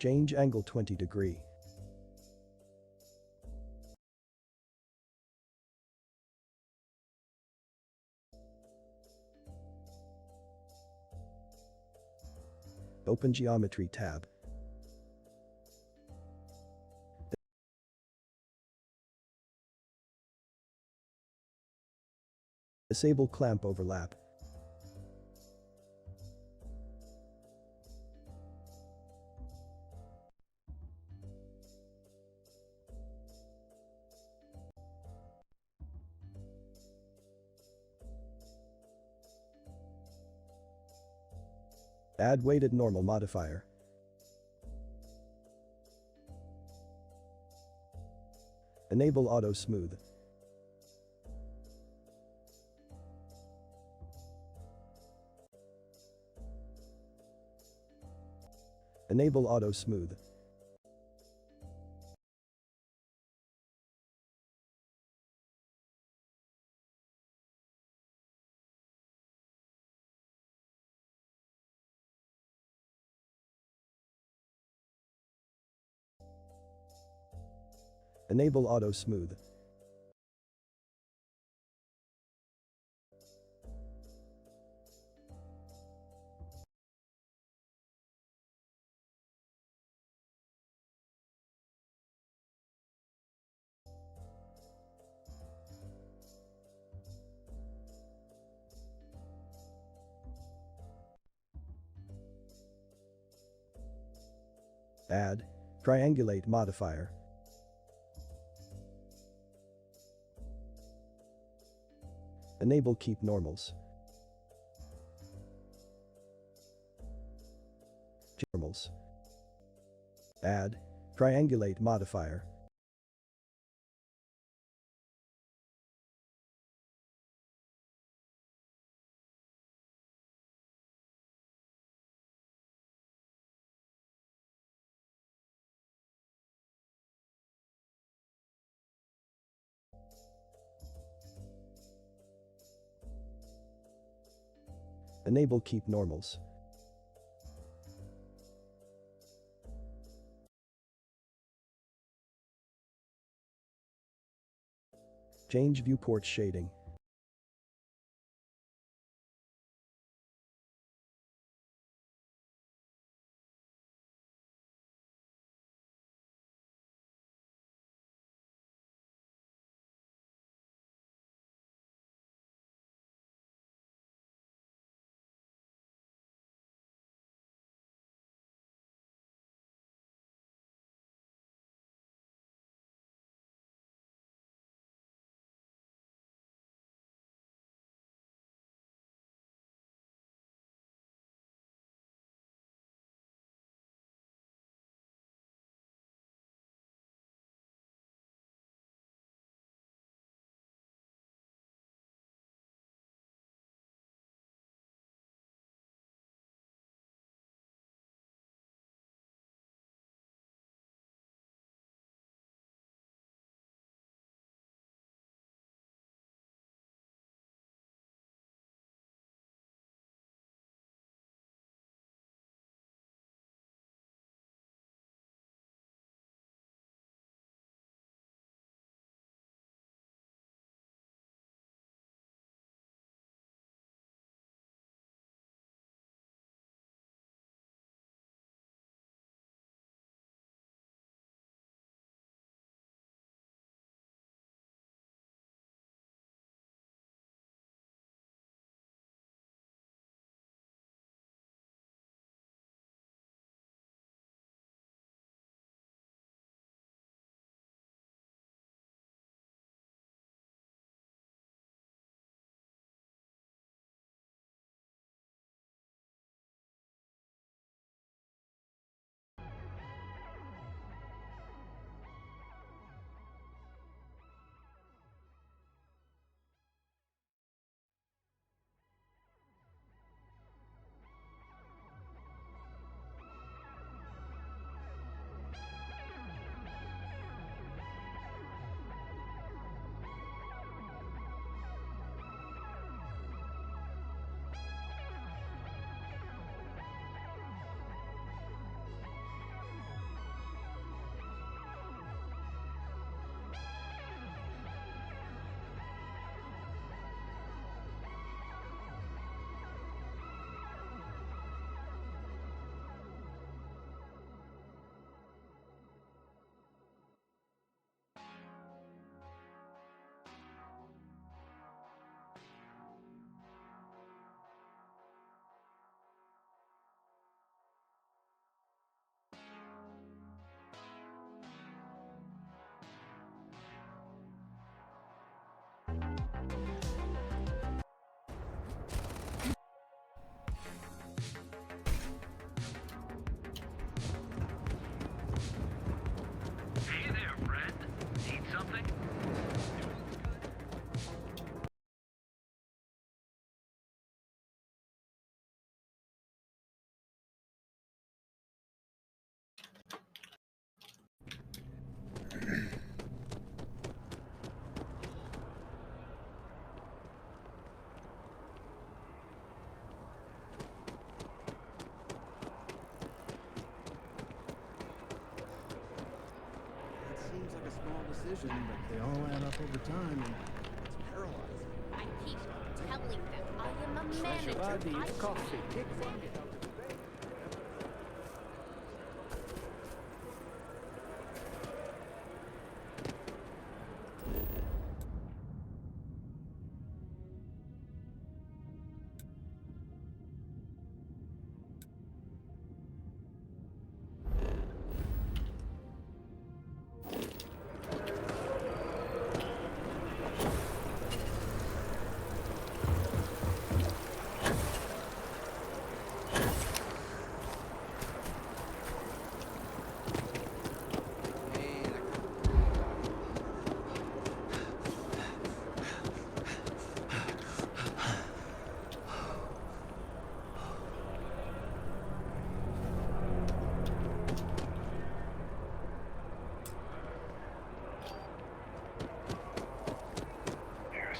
Change angle 20 degree. Open geometry tab. Disable clamp overlap. Add weighted normal modifier. Enable auto smooth. Enable auto smooth. Enable auto smooth. Add triangulate modifier. Enable keep normals. Normals. Add triangulate modifier. Enable keep normals. Change viewport shading. precision, but they all add up over time, and it's paralyzing. I keep telling them I am a manager. I coffee.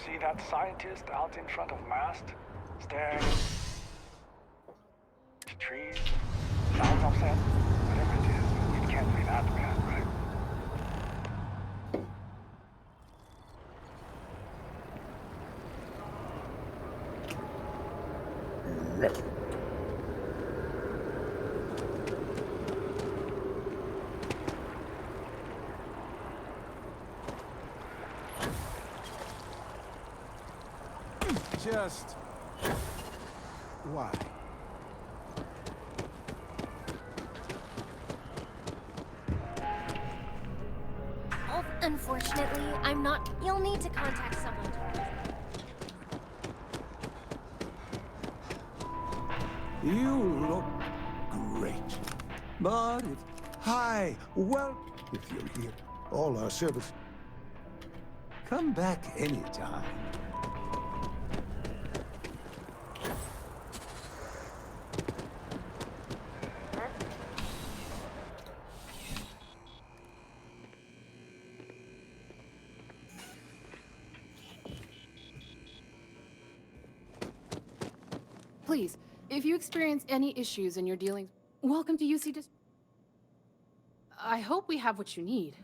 See that scientist out in front of mast, staring at trees, sounds upset, whatever it is, it can't be that bad, right? Just why? Oh, unfortunately, I'm not. You'll need to contact someone. You look great. But if... Hi, well, if you're here, all our service... Come back anytime. Please, if you experience any issues in your dealings, welcome to UC I hope we have what you need.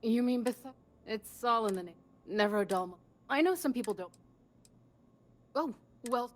You mean Bethesda? It's all in the name. Never a dull. I know some people don't. Oh, well.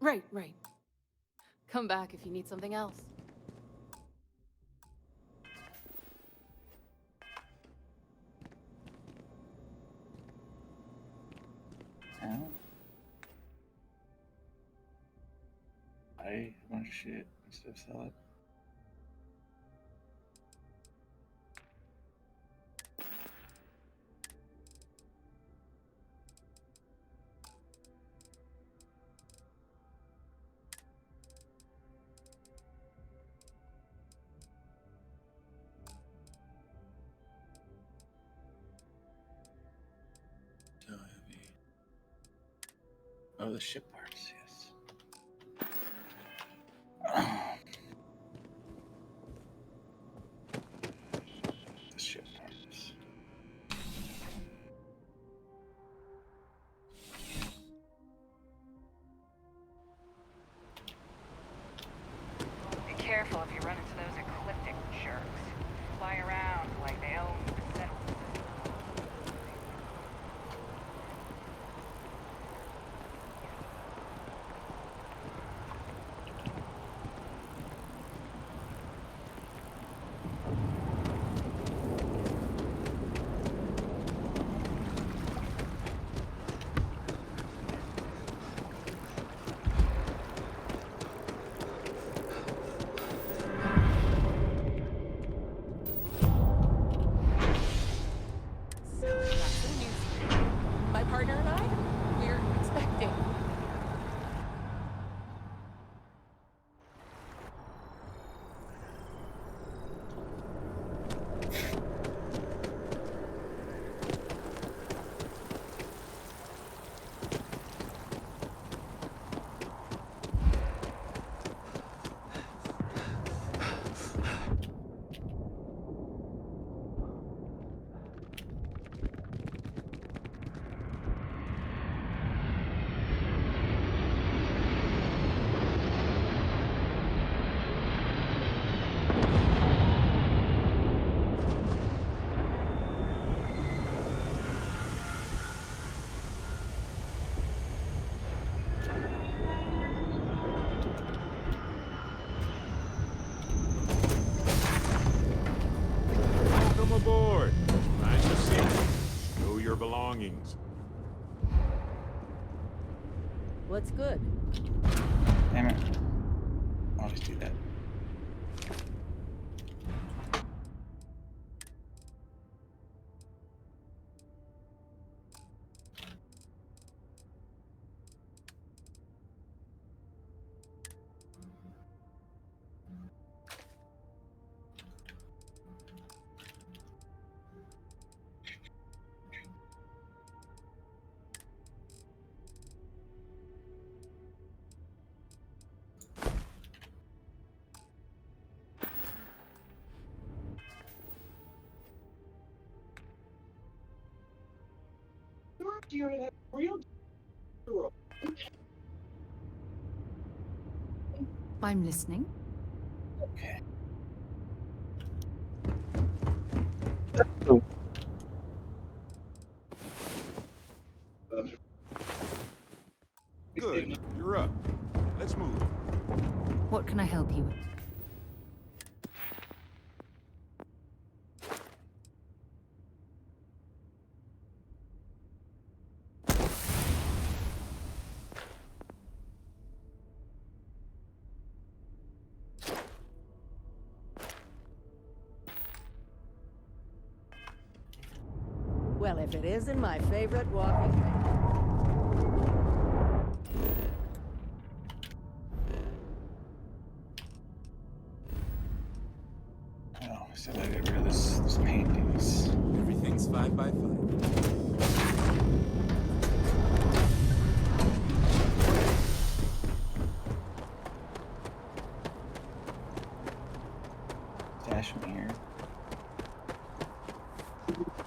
Right, right. Come back if you need something else. I want shit instead of sell it. So heavy. Oh, the ship parts, yes. The ship parts. Be careful if you run into those ecliptic jerks. Fly around like they own the settlement. What's good? Damn it. I'll always do that. I'm listening. Okay. Good. You're up. Let's move. What can I help you with? Well, if it isn't my favorite walking track. Oh, so I gotta get rid of this paintings. Everything's 5 by 5. Stash them here.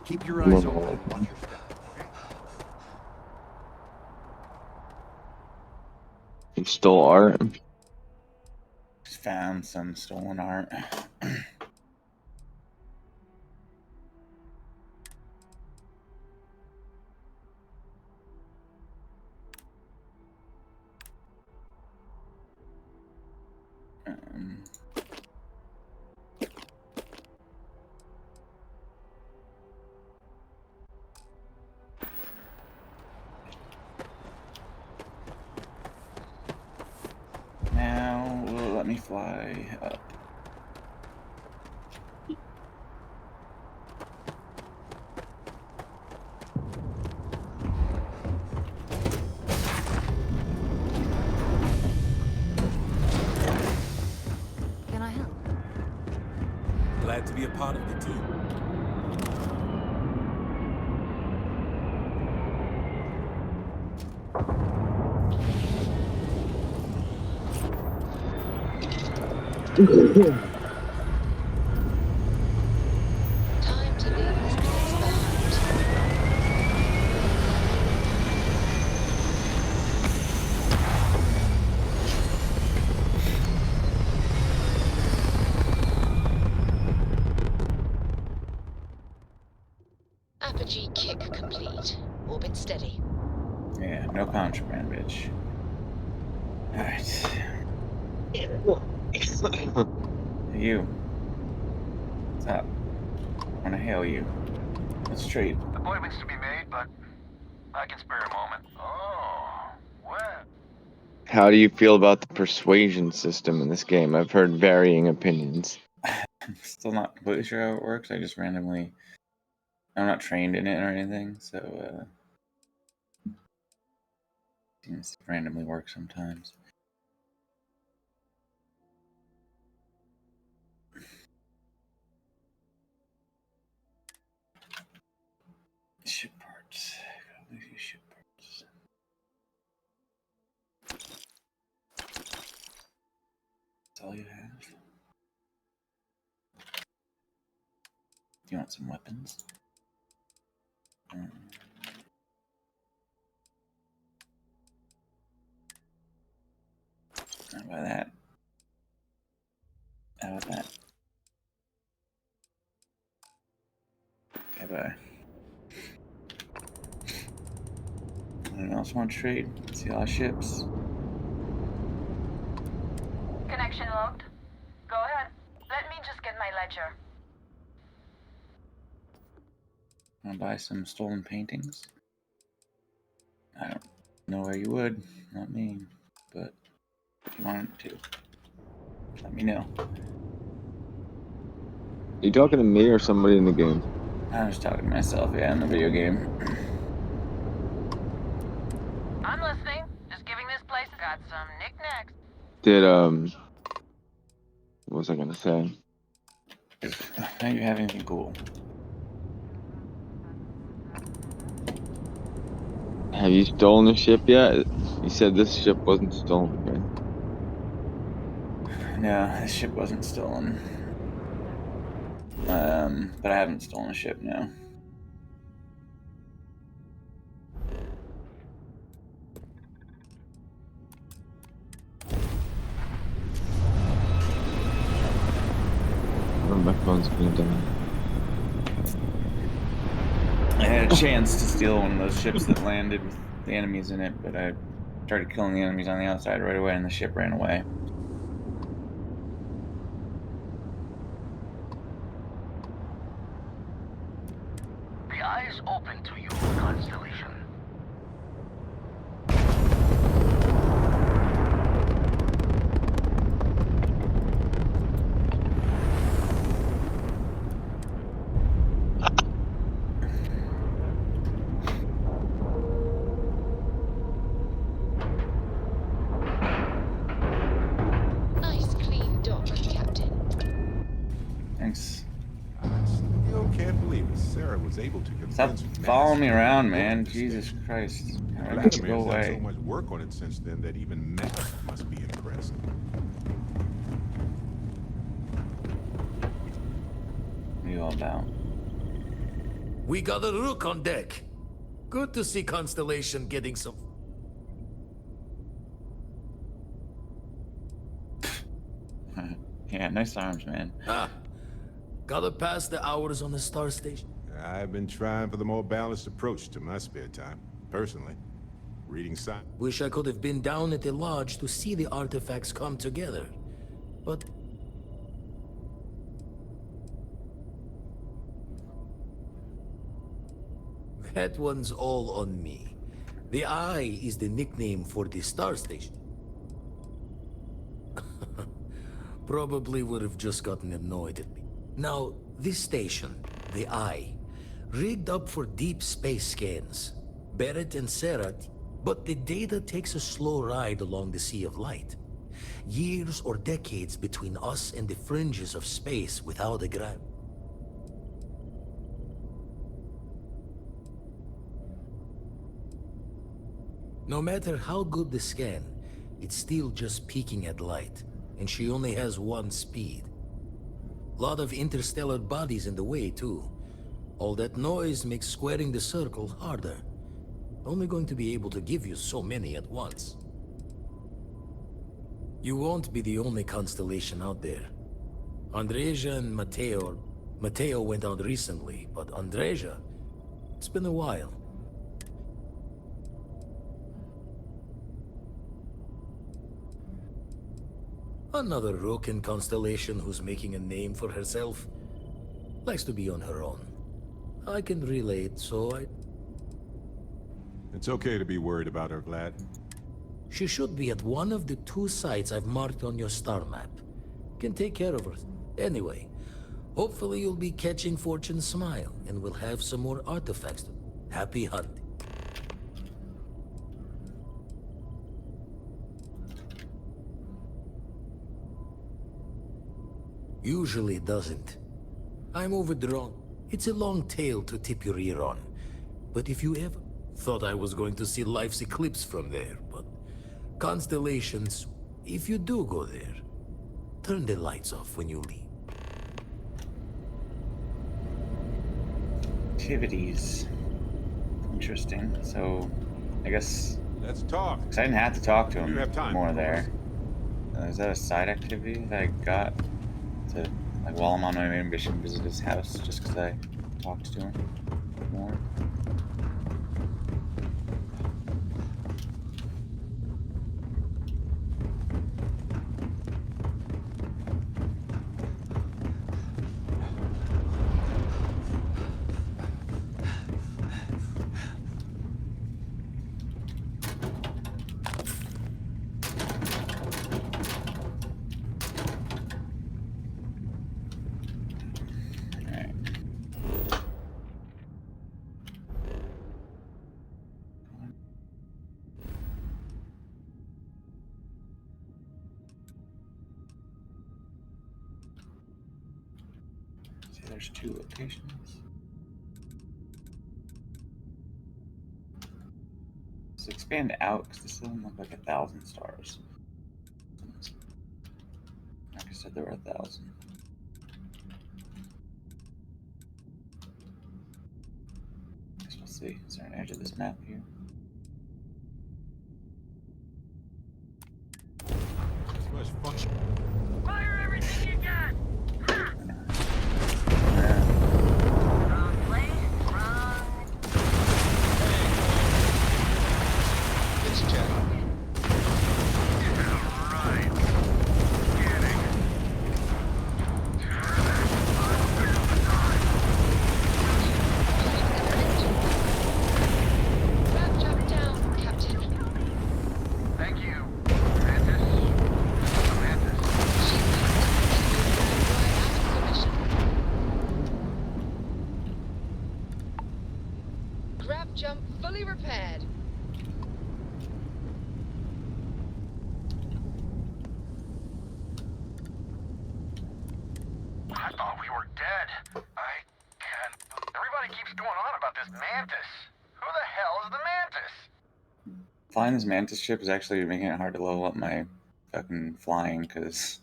Keep your eyes open. Watch your step. You stole art. Just found some stolen art. Now, will it let me fly up? Can I help? Glad to be a part of the team. Time to leave this place behind. Apogee kick complete. Orbit steady. Yeah, no contraband, bitch. Alright. You. What's up? I wanna hail you. Let's trade. Appointments to be made, but I can spare a moment. Oh, well. How do you feel about the persuasion system in this game? I've heard varying opinions. I'm still not completely sure how it works. I just randomly... I'm not trained in it or anything, so, seems to randomly work sometimes. Ship parts. Gotta use ship parts. That's all you have? Do you want some weapons? How about that? How about that? Okay, bye. Anyone else want to trade? See all our ships? Connection logged. Go ahead. Let me just get my ledger. Want to buy some stolen paintings? I don't know where you would, not me. But if you wanted to, let me know. You talking to me or somebody in the game? I was talking to myself, yeah, in the video game. I'm listening. Just giving this place got some knickknacks. Did what was I gonna say? Now you have anything cool? Have you stolen a ship yet? You said this ship wasn't stolen, right? No, this ship wasn't stolen. But I haven't stolen a ship now. Oh, my phone's gonna die. I had a chance to steal one of those ships that landed with the enemies in it, but I started killing the enemies on the outside right away, and the ship ran away. The eye is open to you, Constellation. Nice clean dock, Captain. Thanks. Still can't believe it. Sarah was able to Stop convince following me around, man. Jesus Christ. I need to go Vladimir's done so away. much work on it since then that even Matt must be impressed. What are you all about? We got a rook on deck. Good to see Constellation getting some... Yeah, nice arms, man. Ah, gotta pass the hours on the star station. I've been trying for the more balanced approach to my spare time, personally. Reading science. Wish I could have been down at the lodge to see the artifacts come together. But... that one's all on me. The Eye is the nickname for the star station. Probably would have just gotten annoyed at me. Now, this station, the Eye, rigged up for deep space scans. Barrett and Sarah, but the data takes a slow ride along the Sea of Light. Years or decades between us and the fringes of space without a ground. No matter how good the scan, it's still just peeking at light, and she only has one speed. Lot of interstellar bodies in the way, too. All that noise makes squaring the circle harder. Only going to be able to give you so many at once. You won't be the only constellation out there. Andreja and Mateo went out recently, but Andreja, it's been a while. Another Roken constellation who's making a name for herself. Likes to be on her own. I can relate, so I... It's okay to be worried about her, Vlad. She should be at one of the 2 sites I've marked on your star map. Can take care of her. Anyway, hopefully you'll be catching Fortune's smile, and we'll have some more artifacts. Happy hunting. Usually it doesn't. I'm overdrawn. It's a long tale to tip your ear on. But if you ever thought I was going to see life's eclipse from there, but constellations, if you do go there, turn the lights off when you leave. Activities. Interesting. So, I guess... Let's talk. Because I didn't have to talk to him You have time, more of there. Is that a side activity that I got to, like, while I'm on my main mission, visit his house just because I talked to him more? there's 2 locations. Let's expand out because this doesn't look like 1,000 stars. Like I said, there were 1,000. Guess we'll see. Is there an edge of this map here? Too much fun. Fire everything you got! Wrong place, wrong. It's Jack. Grab jump down, Captain. Thank you, Mantis. Mantis. Grab jump fully repaired. I thought we were dead. I can't. Everybody keeps going on about this Mantis. Who the hell is the Mantis? Flying this Mantis ship is actually making it hard to level up my fucking flying because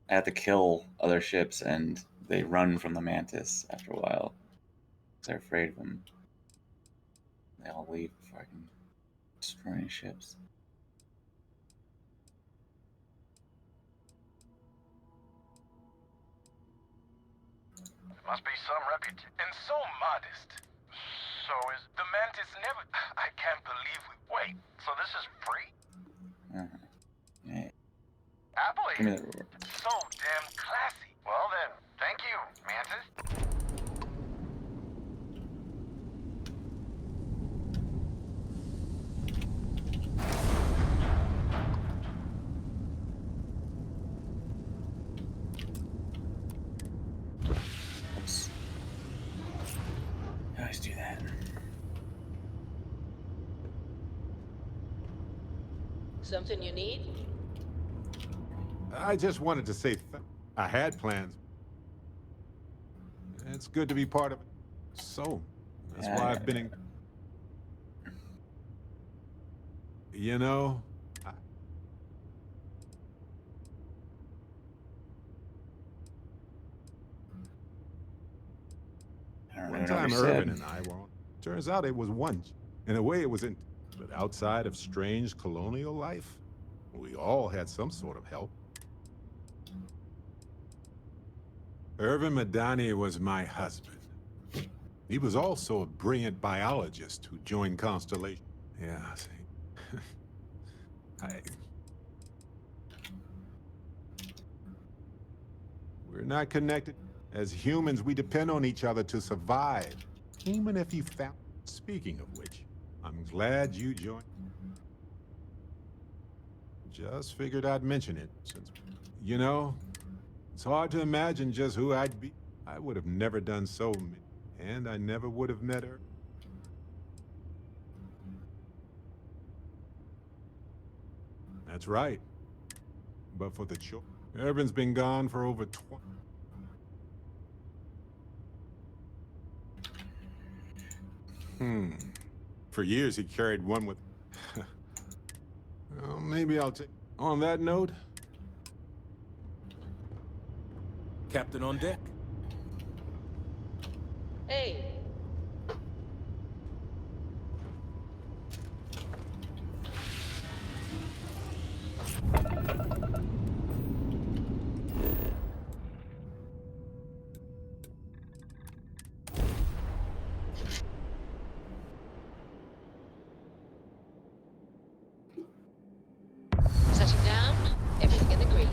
I have to kill other ships and they run from the Mantis after a while. Because they're afraid of them. They all leave before I can destroy any ships. Must be some reputation. And so modest. So is the Mantis never. I can't believe we. Wait, so this is free? Yeah. Happily. Give me that reward. So damn classy. Well then, thank you, Mantis. Oops. I always do that. Something you need? I just wanted to say I had plans. It's good to be part of it. So, that's why I've been in... You know, one time Irvin and I were on. Turns out it was one. In a way it was in... But outside of strange colonial life, we all had some sort of help. Irvin Madani was my husband. He was also a brilliant biologist who joined Constellation. Yeah, see. We're not connected. As humans, we depend on each other to survive. Even if you found... Speaking of which, I'm glad you joined. Just figured I'd mention it, since... You know, it's hard to imagine just who I'd be. I would have never done so many, and I never would have met her. That's right. But for the choice. Irvin's been gone for over 20. For years he carried one with... Well, maybe I'll take... On that note... Captain on deck. Hey, Setting down, everything in the green.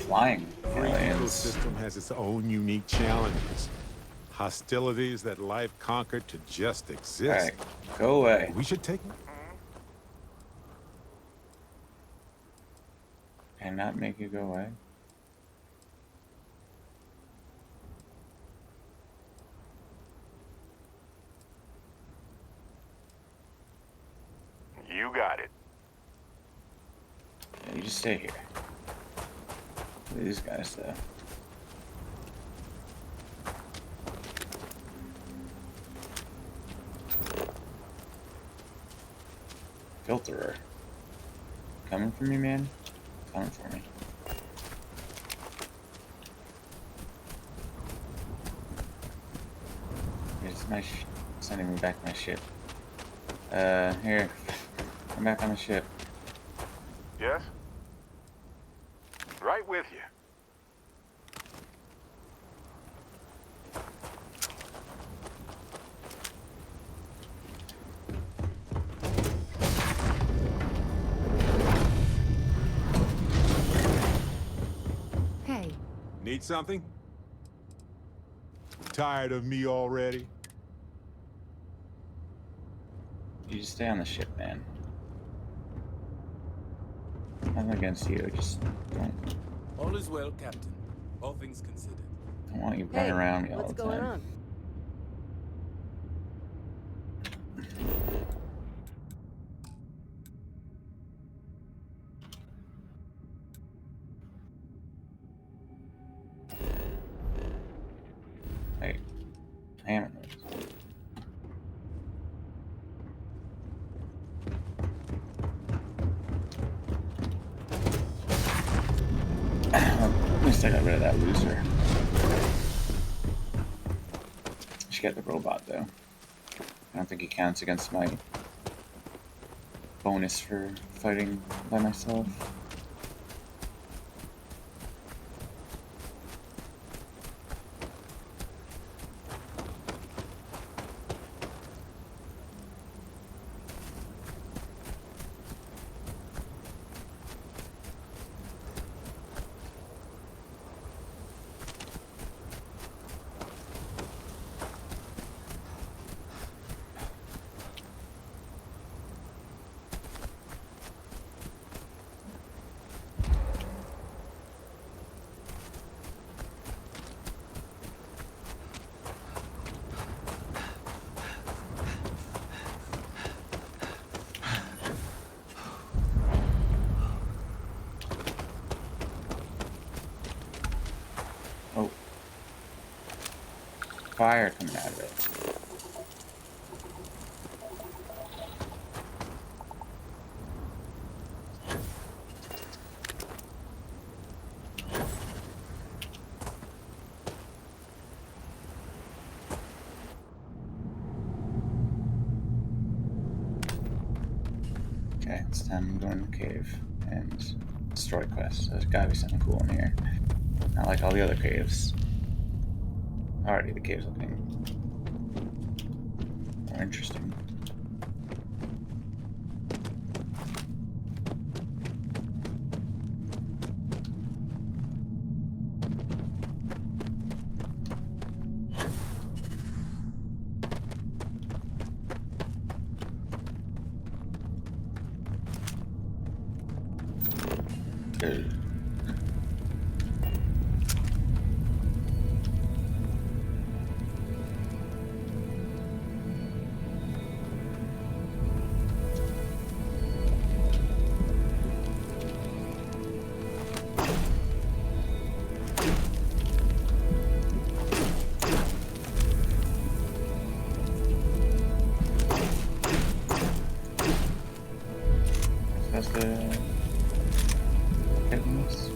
Flying Every aliens. ecosystem has its own unique challenges. Hostilities that life conquered to just exist. Alright, go away. We should take... Can not make you go away? Yeah, you just stay here. These guys, though. Filterer. Coming for me, man? Coming for me. Here's my sending me back my ship. Here. Come back on the ship. Yes? Right with you. Hey. Need something? Tired of me already? You just stay on the ship, man. Nothing against you, just don't. All is well, Captain. All things considered. I don't want you running around me all What's the going time. on? Hey, I am in this. At least I got rid of that loser. Should get the robot though. I don't think he counts against my bonus for fighting by myself. Oh. Fire coming out of it. Okay, it's time to go in the cave and destroy quest. There's gotta be something cool in here. Not like all the other caves. Already the cave's looking more interesting. Good. That's the goodness.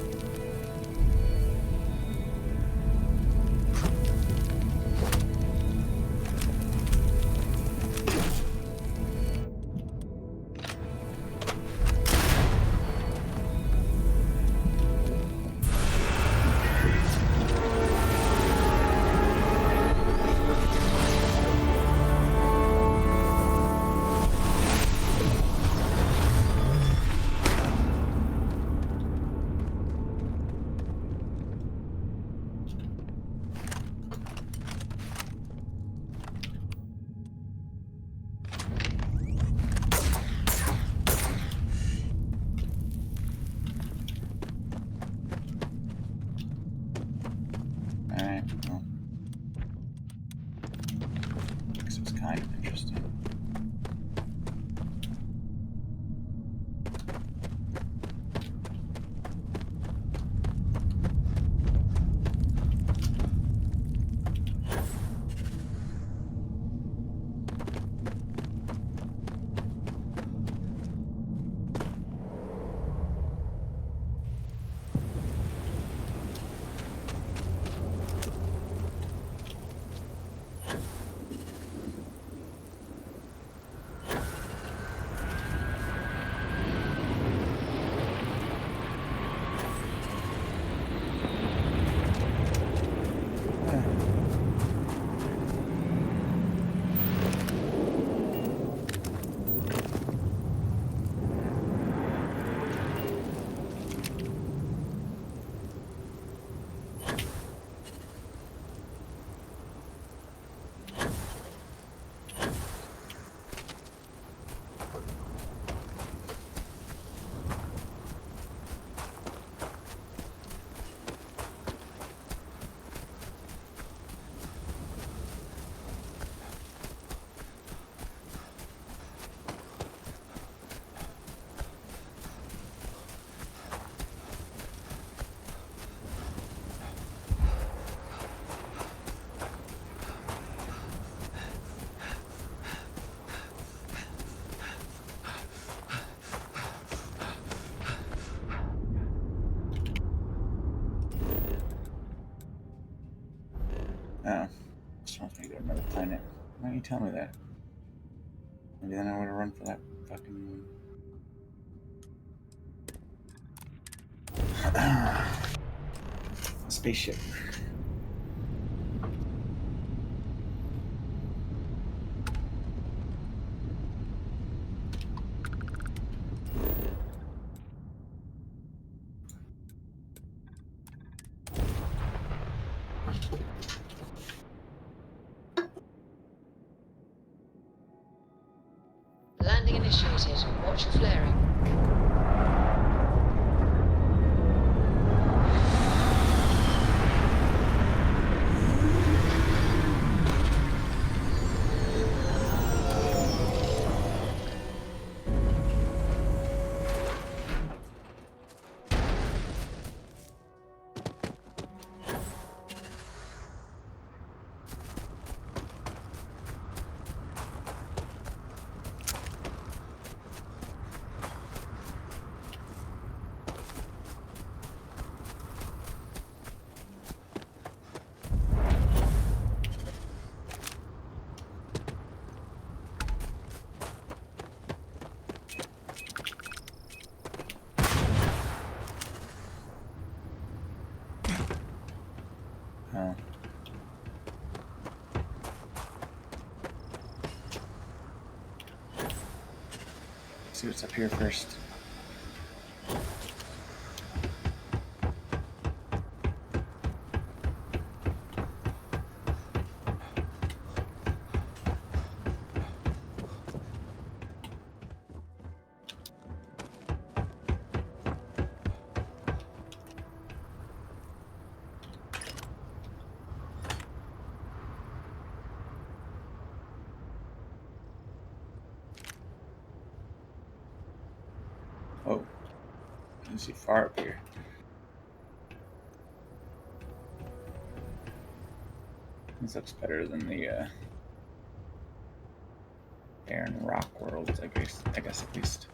Oh. Just wants me to go to another planet. Why don't you tell me that? Maybe then I would have run for that fucking... spaceship. Landing initiated. Watch your flaring. Oh. See what's up here first. Oh, you can see far up here. This looks better than the barren rock world, I guess at least.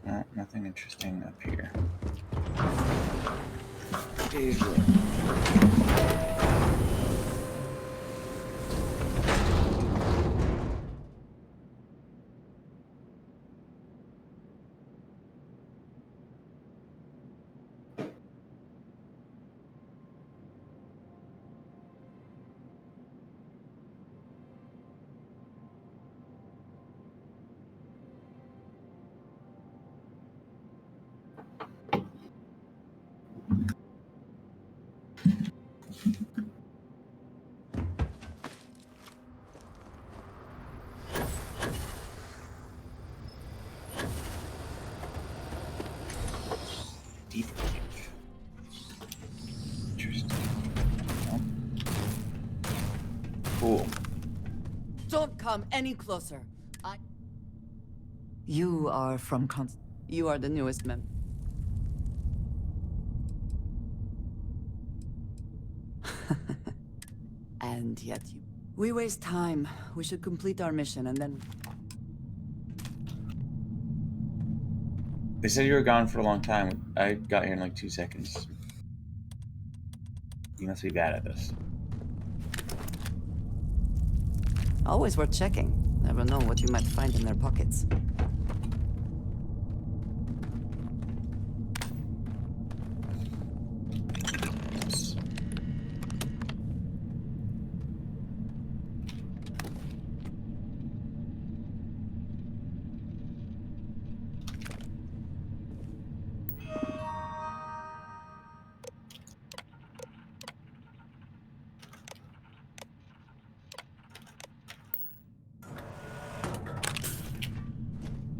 No, nothing interesting up here. Deep cave. Interesting. Oh. Cool. Don't come any closer. You are from You are the newest member. And yet you... We waste time. We should complete our mission and then... They said you were gone for a long time. I got here in like 2 seconds. You must be bad at this. Always worth checking. Never know what you might find in their pockets.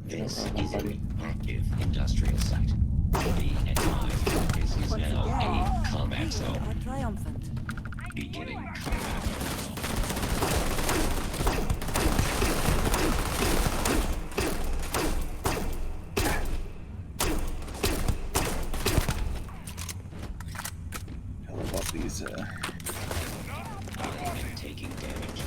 This is an active industrial site. The enemy focus is now a combat zone. Triumphant. Beginning combat. Hell about these is I am taking damage.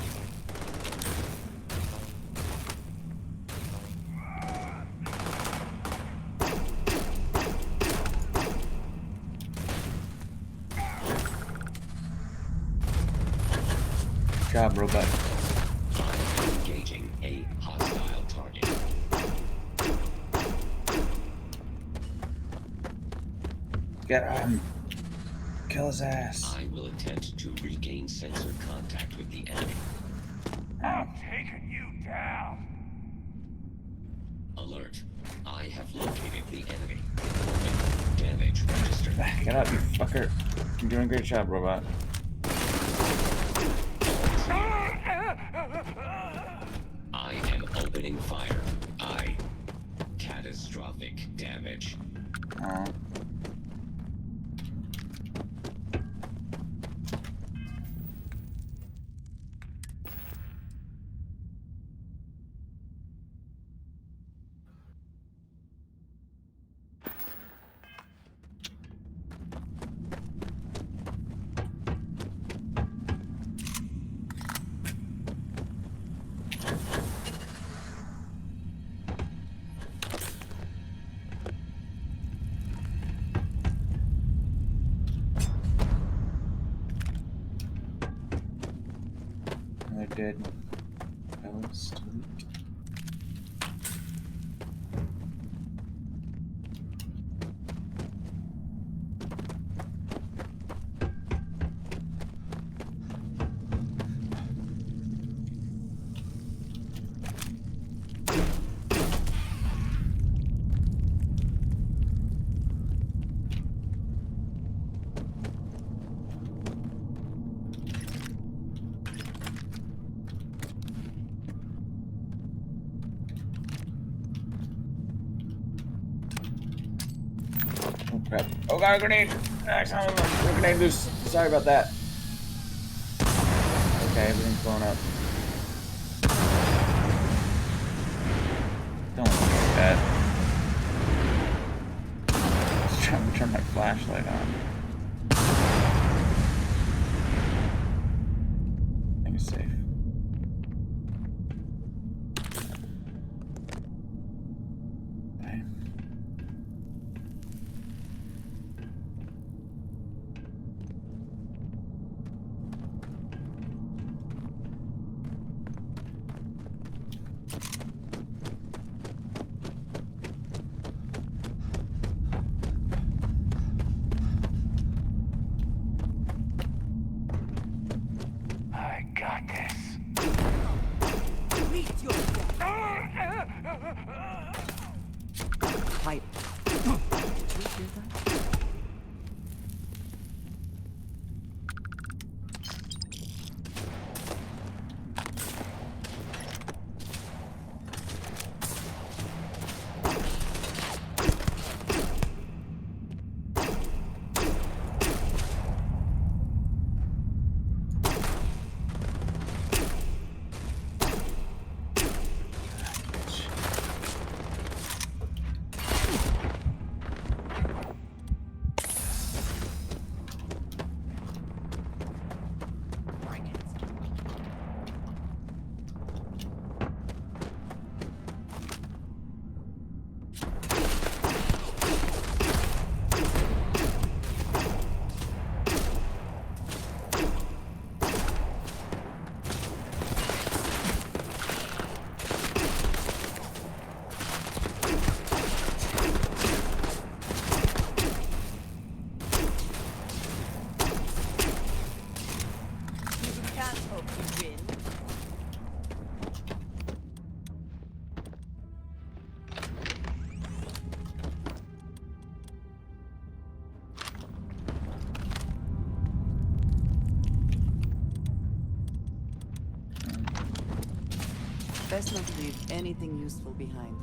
Good job, robot. I am engaging a hostile target. Get him. Kill his ass. I will attempt to regain sensor contact with the enemy. I'm taking you down. Alert. I have located the enemy. Damage registered. Get up, you fucker. You're doing a great job, robot. I am opening fire. Catastrophic damage. Aw. Another dead ghost. Oh crap. Oh god, a grenade! Ah, son of a grenade loose. Sorry about that. Okay, everything's blown up. Don't look like that. Just trying to turn my flashlight on. I think it's safe. I got this. Pipe. Did you hear that? Best not to leave anything useful behind.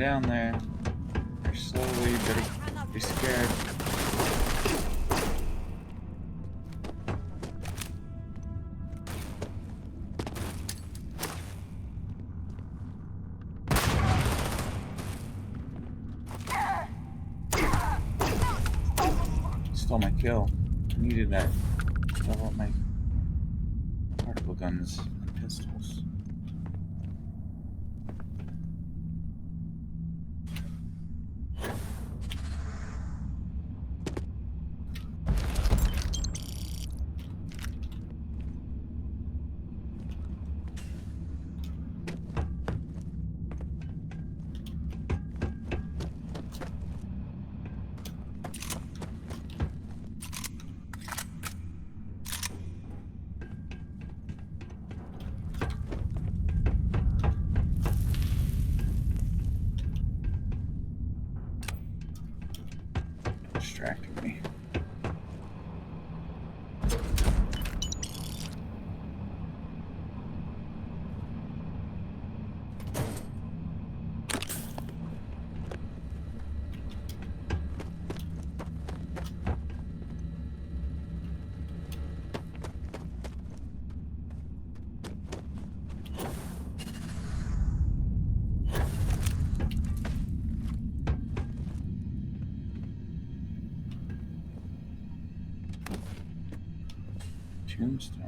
down there. They're slowly, better be scared. Stole my kill. I needed that. Level up my particle guns and pistols. Distracting me. Tombstone.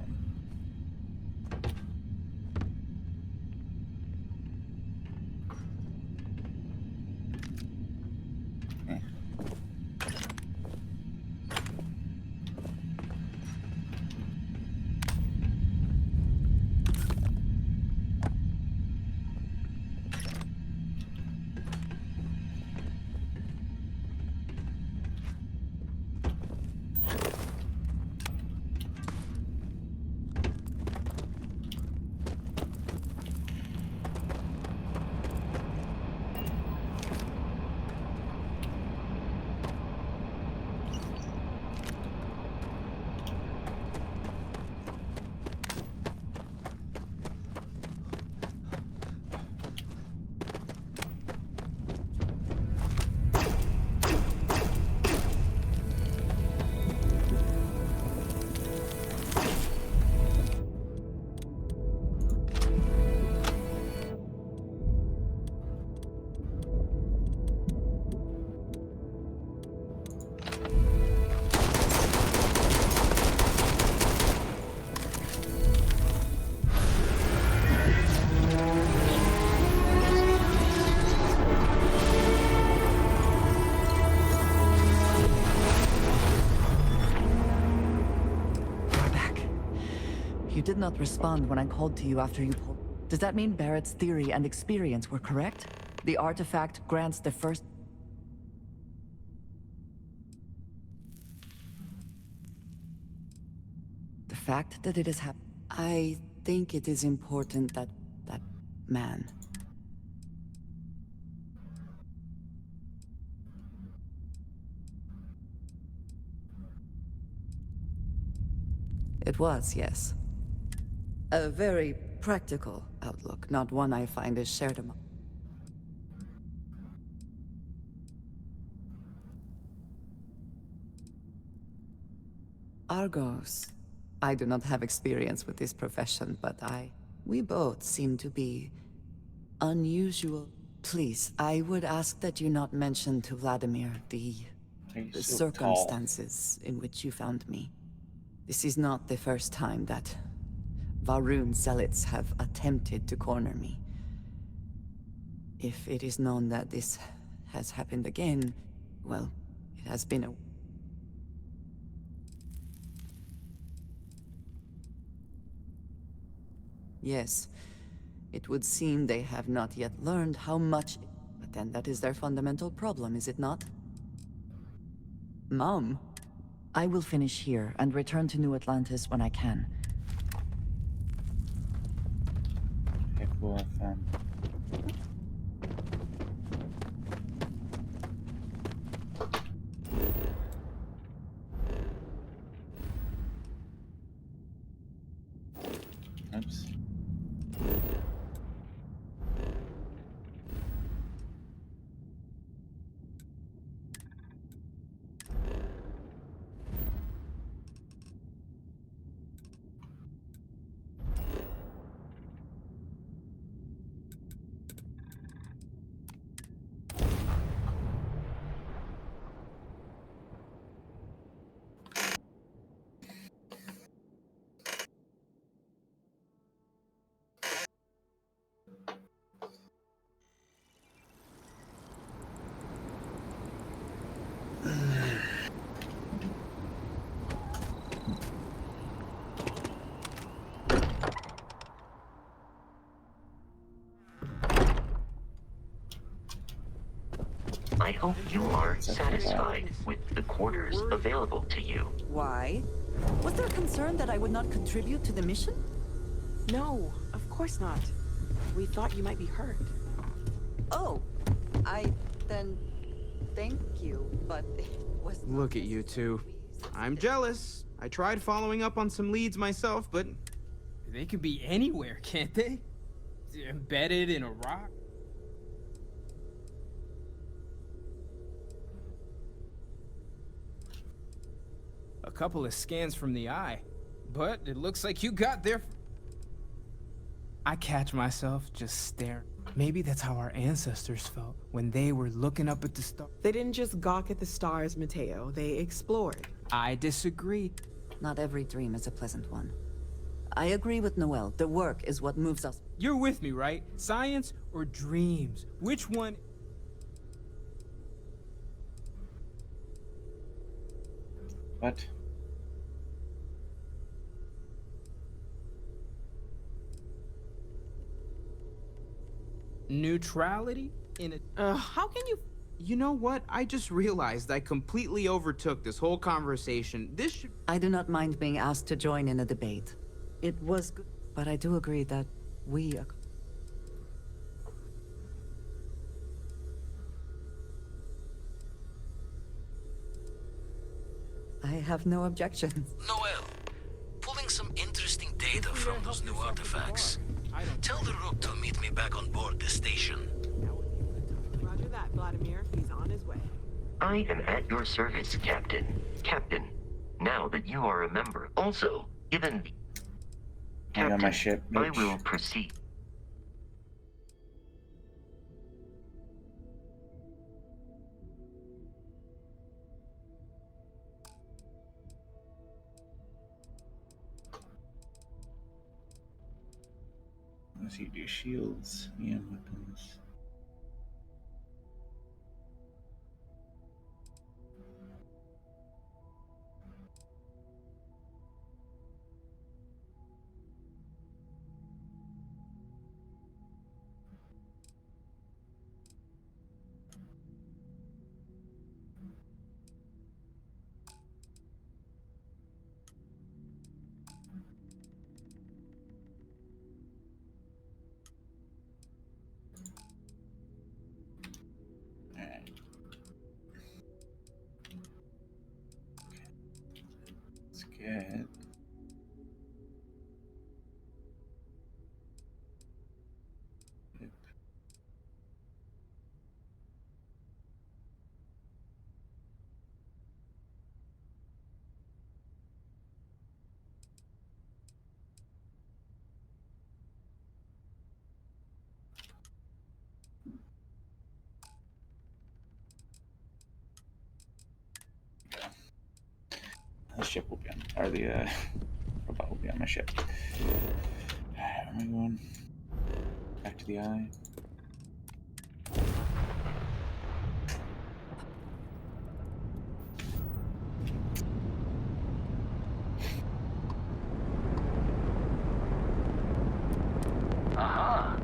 You did not respond when I called to you after you pulled. Does that mean Barrett's theory and experience were correct? The artifact grants the first... The fact that it is I think it is important that man... It was, yes. A very practical outlook, not one I find is shared among... Argos. I do not have experience with this profession, but we both seem to be unusual. Please, I would ask that you not mention to Vladimir the circumstances in which you found me. This is not the first time that Va'ruun zealots have attempted to corner me. If it is known that this has happened again, well, it has been a... Yes, it would seem they have not yet learned how much... But then that is their fundamental problem, is it not? Mom, I will finish here and return to New Atlantis when I can. Okay, cool. Oops. hope you are satisfied with the quarters available to you. Why? Was there a concern that I would not contribute to the mission? No, of course not. We thought you might be hurt. Oh, then thank you, but it was not. Look at you two. I'm jealous. I tried following up on some leads myself, but They can be anywhere, can't they? Embedded in a rock. A couple of scans from the eye, but it looks like you got there. I catch myself just staring. Maybe that's how our ancestors felt when they were looking up at the stars. They didn't just gawk at the stars, Mateo. They explored. I disagree. Not every dream is a pleasant one. I agree with Noel. The work is what moves us. You're with me, right? Science or dreams? Which one? What? Neutrality in a... How can you... you know what? I just realized I completely overtook this whole conversation. This should... I do not mind being asked to join in a debate. It was good, but I do agree that we are... I have no objections. Noel, pulling some interesting data from those new artifacts. Tell the Rook to meet me back on board the station. Roger that, Vladimir. He's on his way. I am at your service, Captain. Captain, now that you are a member, also, given the... I got my ship, I bitch. will proceed. Let's see, do shields and weapons. Get the ship will be on, or the robot will be on my ship. Where am I going? Back to the eye. Aha!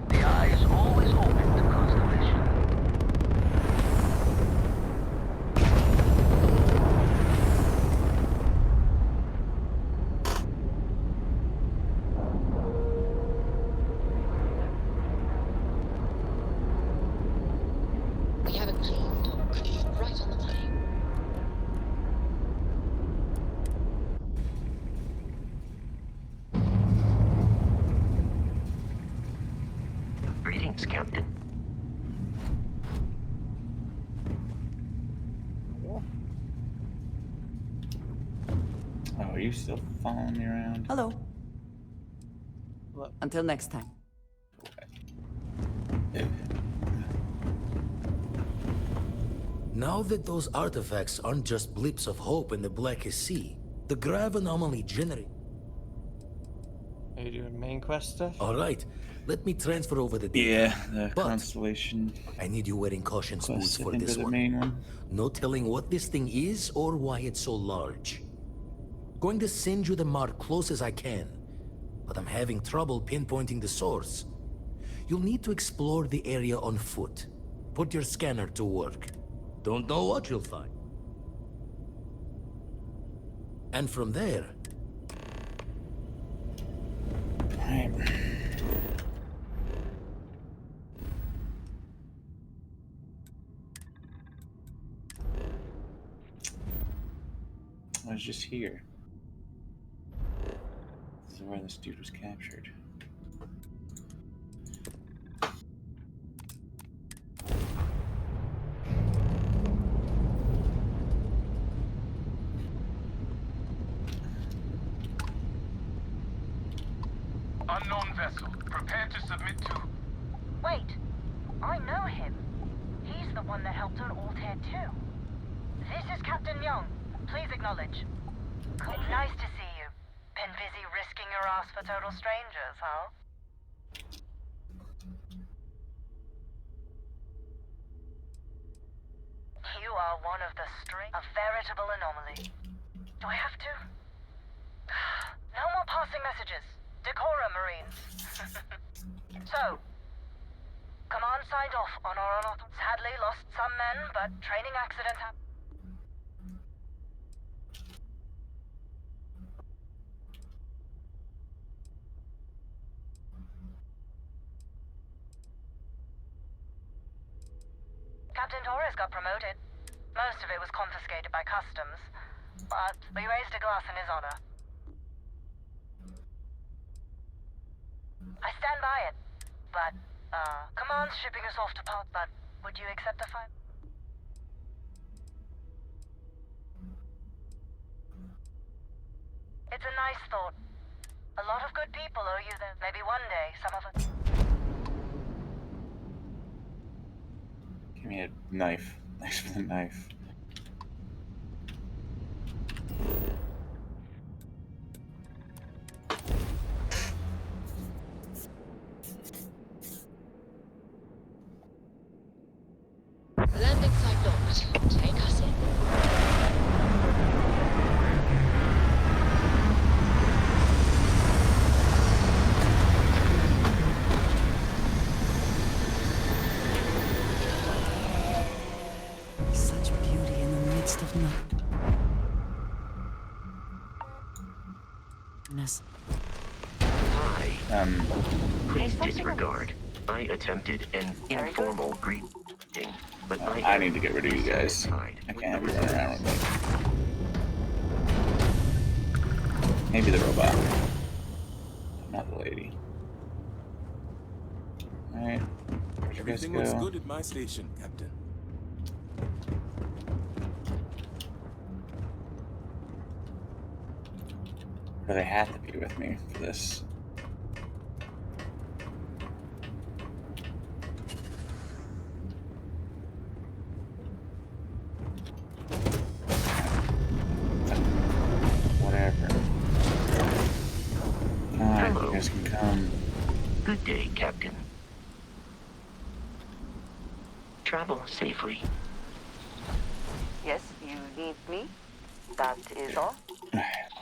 The eye is always open to constellation. We have a clean dock, right on the money. Greetings, Captain. Oh, are you still following me around? Hello. Until next time. Now that those artifacts aren't just blips of hope in the Blackest Sea, the Grav anomaly generate... Are you doing main quest stuff? Alright, let me transfer over the data. Yeah, the But constellation. I need you wearing caution's boots Quest, I for think, this are the one. main one. No telling what this thing is or why it's so large. Going to send you the mark close as I can, but I'm having trouble pinpointing the source. You'll need to explore the area on foot. Put your scanner to work. Don't know what you'll find. And from there, Alright. I was just here. This is where this dude was captured. Unknown vessel. Prepare to submit to... Wait, I know him. He's the one that helped on Altair 2. This is Captain Young. Please acknowledge. It's nice to see you. Been busy risking your ass for total strangers, huh? You are one of the string, a veritable anomaly. Do I have to? No more passing messages. Decorum, Marines. So, Command signed off on our unauthorized. Sadly lost some men, but training accident happened. Captain Torres got promoted. Most of it was confiscated by customs, but we raised a glass in his honor. I stand by it, but, Command's shipping us off to Port, but would you accept the fight? It's a nice thought. A lot of good people owe you this. Maybe one day, some of us... Give me a knife. Thanks for the knife. Landing site docked. Take us in. Such beauty in the midst of night. Hi. Please disregard. I attempted an informal greeting, but I need to get rid of you guys. I can't be running around with me. Maybe the robot. Not the lady. Alright. Where'd you guys Everything looks go? good at my station, Captain. Or they have to be with me for this. Whatever. Fine, you guys can come. Good day, Captain. Travel safely. Yes, you need me? That is all?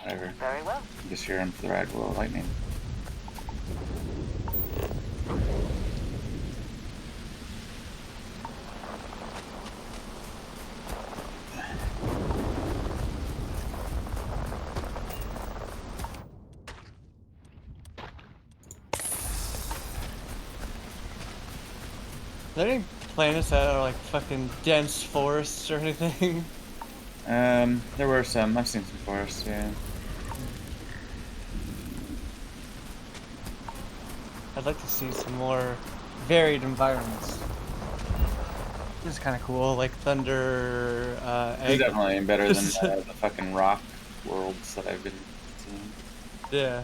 Whatever. Very well. I'm just here on for the ride with lightning. Are there any planets that are like fucking dense forests or anything? There were some. I've seen some forests, yeah. I'd like to see some more varied environments. This is kind of cool, like Thunder, It's Egg. definitely better than the fucking rock worlds that I've been seeing. Yeah.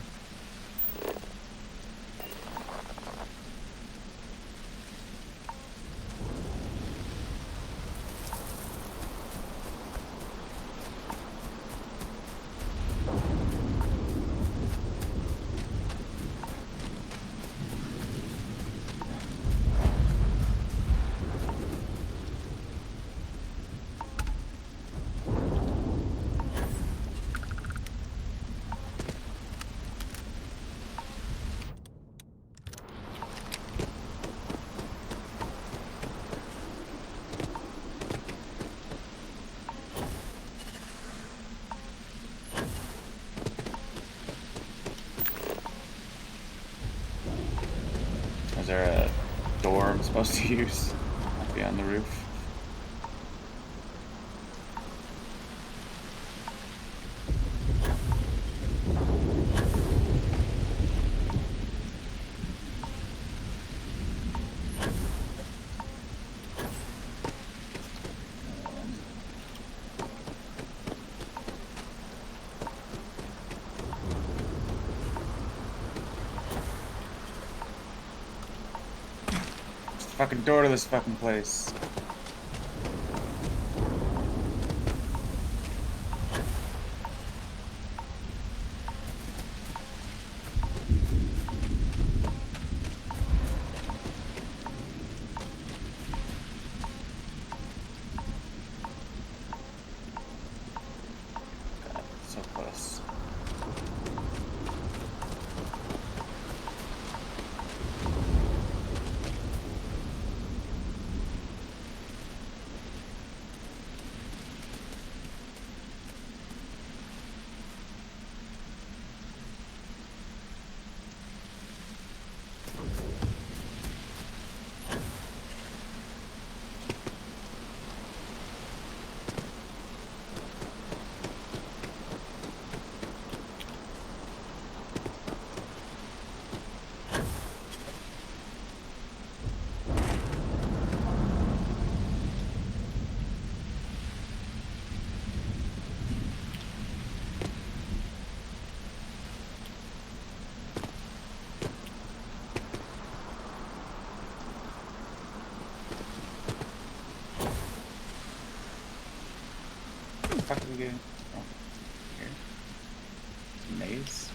there a door I'm supposed to use? Might be on the roof. Fucking door to this fucking place. God, so close. Fuck are we getting? Oh, here. Maze.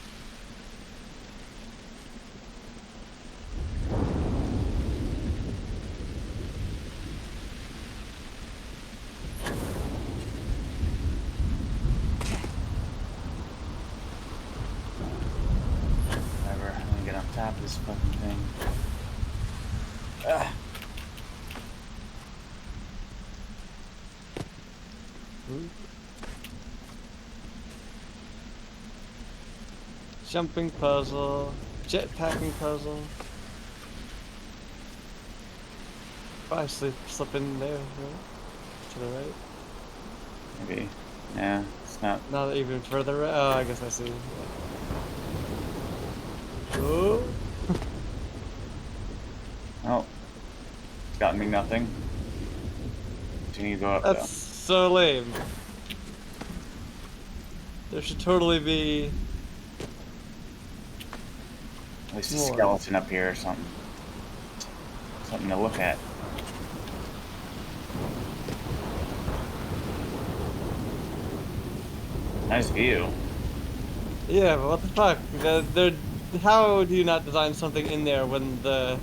Whatever. I'm gonna get on top of this fucking thing. Ah. Jumping puzzle, jetpacking puzzle. Probably slip in there, right? To the right. Maybe. Yeah, it's not. Not even further right. Oh, I guess I see. Yeah. Oh. Oh. It's gotten me nothing. Do you need to go up though? That's so lame. There should totally be At least a more. skeleton up here or something. Something to look at. Nice view. Yeah, but what the fuck? How do you not design something in there when the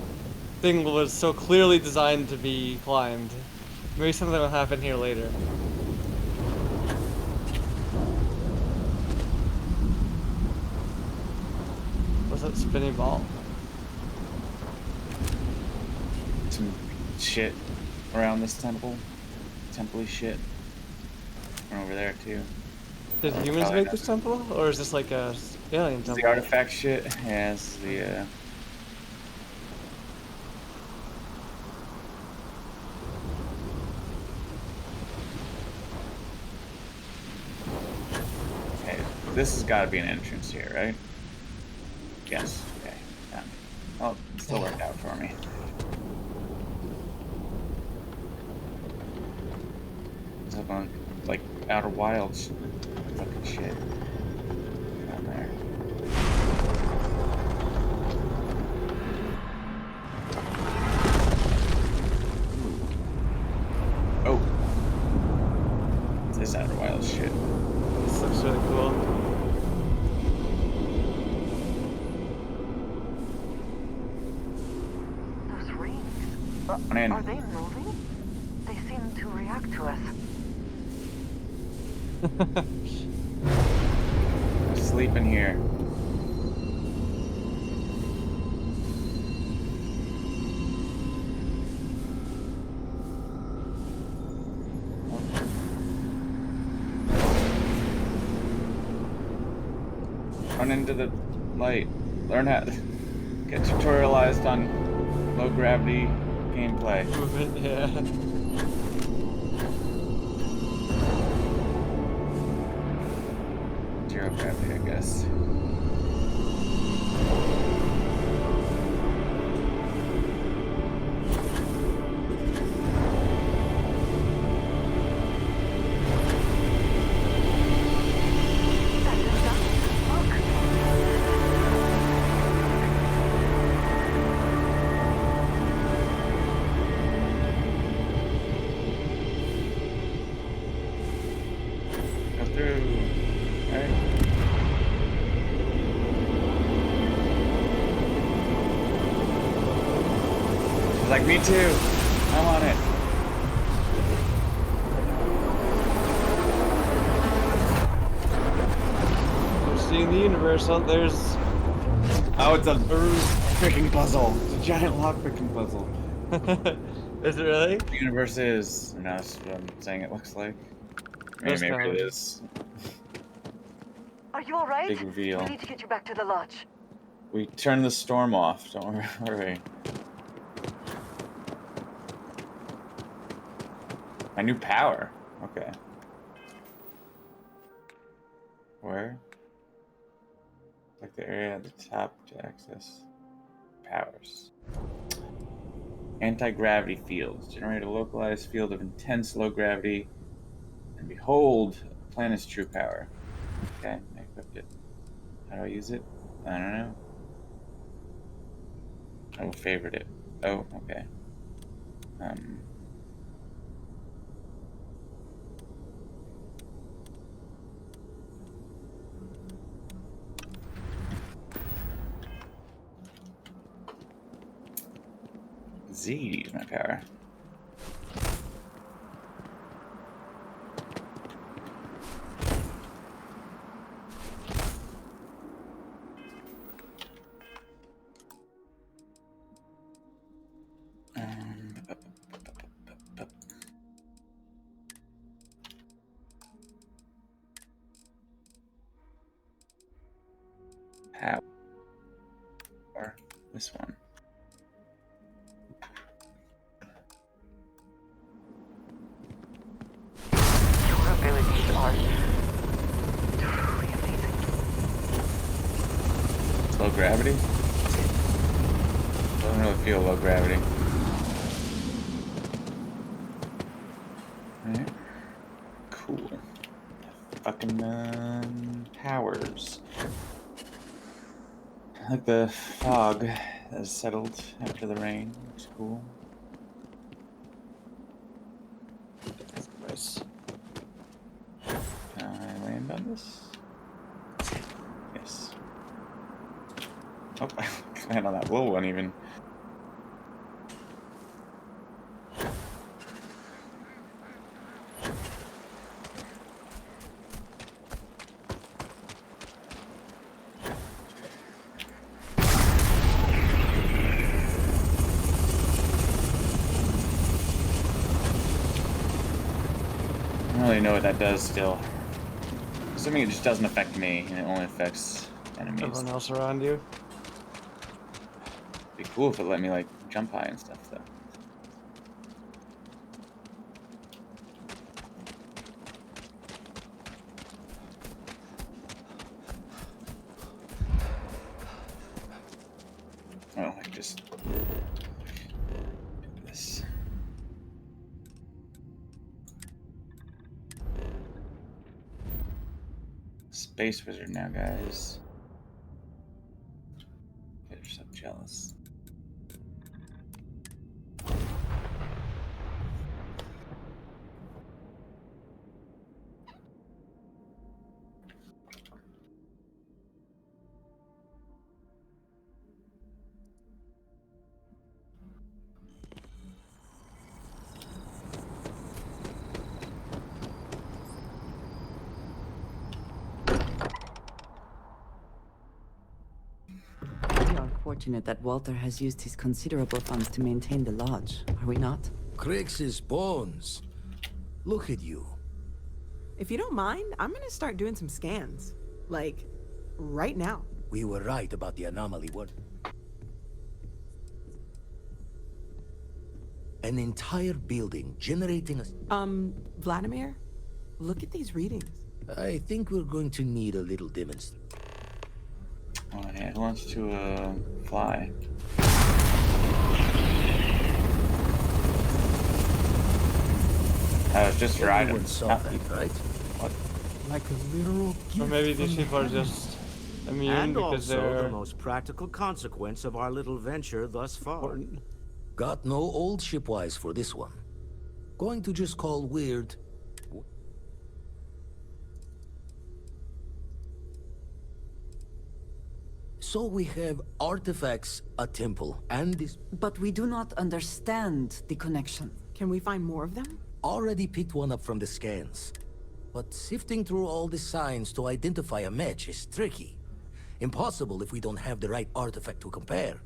thing was so clearly designed to be climbed? Maybe something will happen here later. What's that spinning ball? Some shit around this temple. Temple-y shit. And over there too. Did humans make this temple? Or is this like a alien It's temple? the artifact shit. Yeah, it's the Okay, this has got to be an entrance here, right? Yes. Okay. Yeah. Oh, it still worked out for me. It's up on like Outer Wilds. Fucking shit. Down there. Oh. This Outer Wilds shit. This looks really cool. Those rings. Come in. Are they moving? They seem to react to us. Sleep in here. Run into the light. Learn how to get tutorialized on Low gravity gameplay. Movement, yeah. Zero gravity, I guess. Go through. Alright. She's like, me too. I'm on it. We're seeing the universe. Oh, there's. Oh, it's a freaking puzzle. It's a giant lock picking puzzle. Is it really? The universe is. And that's what I'm saying it looks like. Maybe it is. Are you alright? Big reveal. We need to get you back to the lodge. We turned the storm off. Don't worry. My new power. Okay. Where? Like the area at the top to access powers. Anti-gravity fields. Generate a localized field of intense low gravity. And behold, a planet's true power. Okay, I equipped it. How do I use it? I don't know. I will favorite it. Oh, okay. Z to use my power. Power. Or this one. Your abilities are truly amazing. Low gravity? Doesn't really feel low gravity. Alright. Cool. Fucking powers. I like the fog that has settled after the rain. Looks cool. Nice. Can I land on this? Yes. Oh, I can land on that low one even. I don't really know what that does still. Assuming it just doesn't affect me and it only affects enemies. Everyone else around you. It'd be cool if it let me like jump high and stuff though. Oh, I just do this. Space wizard now, guys. Get yourself jealous. We are fortunate that Walter has used his considerable funds to maintain the lodge, are we not? Crix's bones. Look at you. If you don't mind, I'm gonna start doing some scans. Like, right now. We were right about the anomaly. What? An entire building generating a... Vladimir? Look at these readings. I think we're going to need a little demonstration. Oh yeah, who wants to fly? I was just riding. Everyone saw that, right? What? Like a literal Or maybe these people are just immune And because also they're the most practical consequence of our little venture thus far. important. Got no old shipwise for this one. Going to just call weird. So we have artifacts, a temple, and this... But we do not understand the connection. Can we find more of them? Already picked one up from the scans. But sifting through all the signs to identify a match is tricky. Impossible if we don't have the right artifact to compare.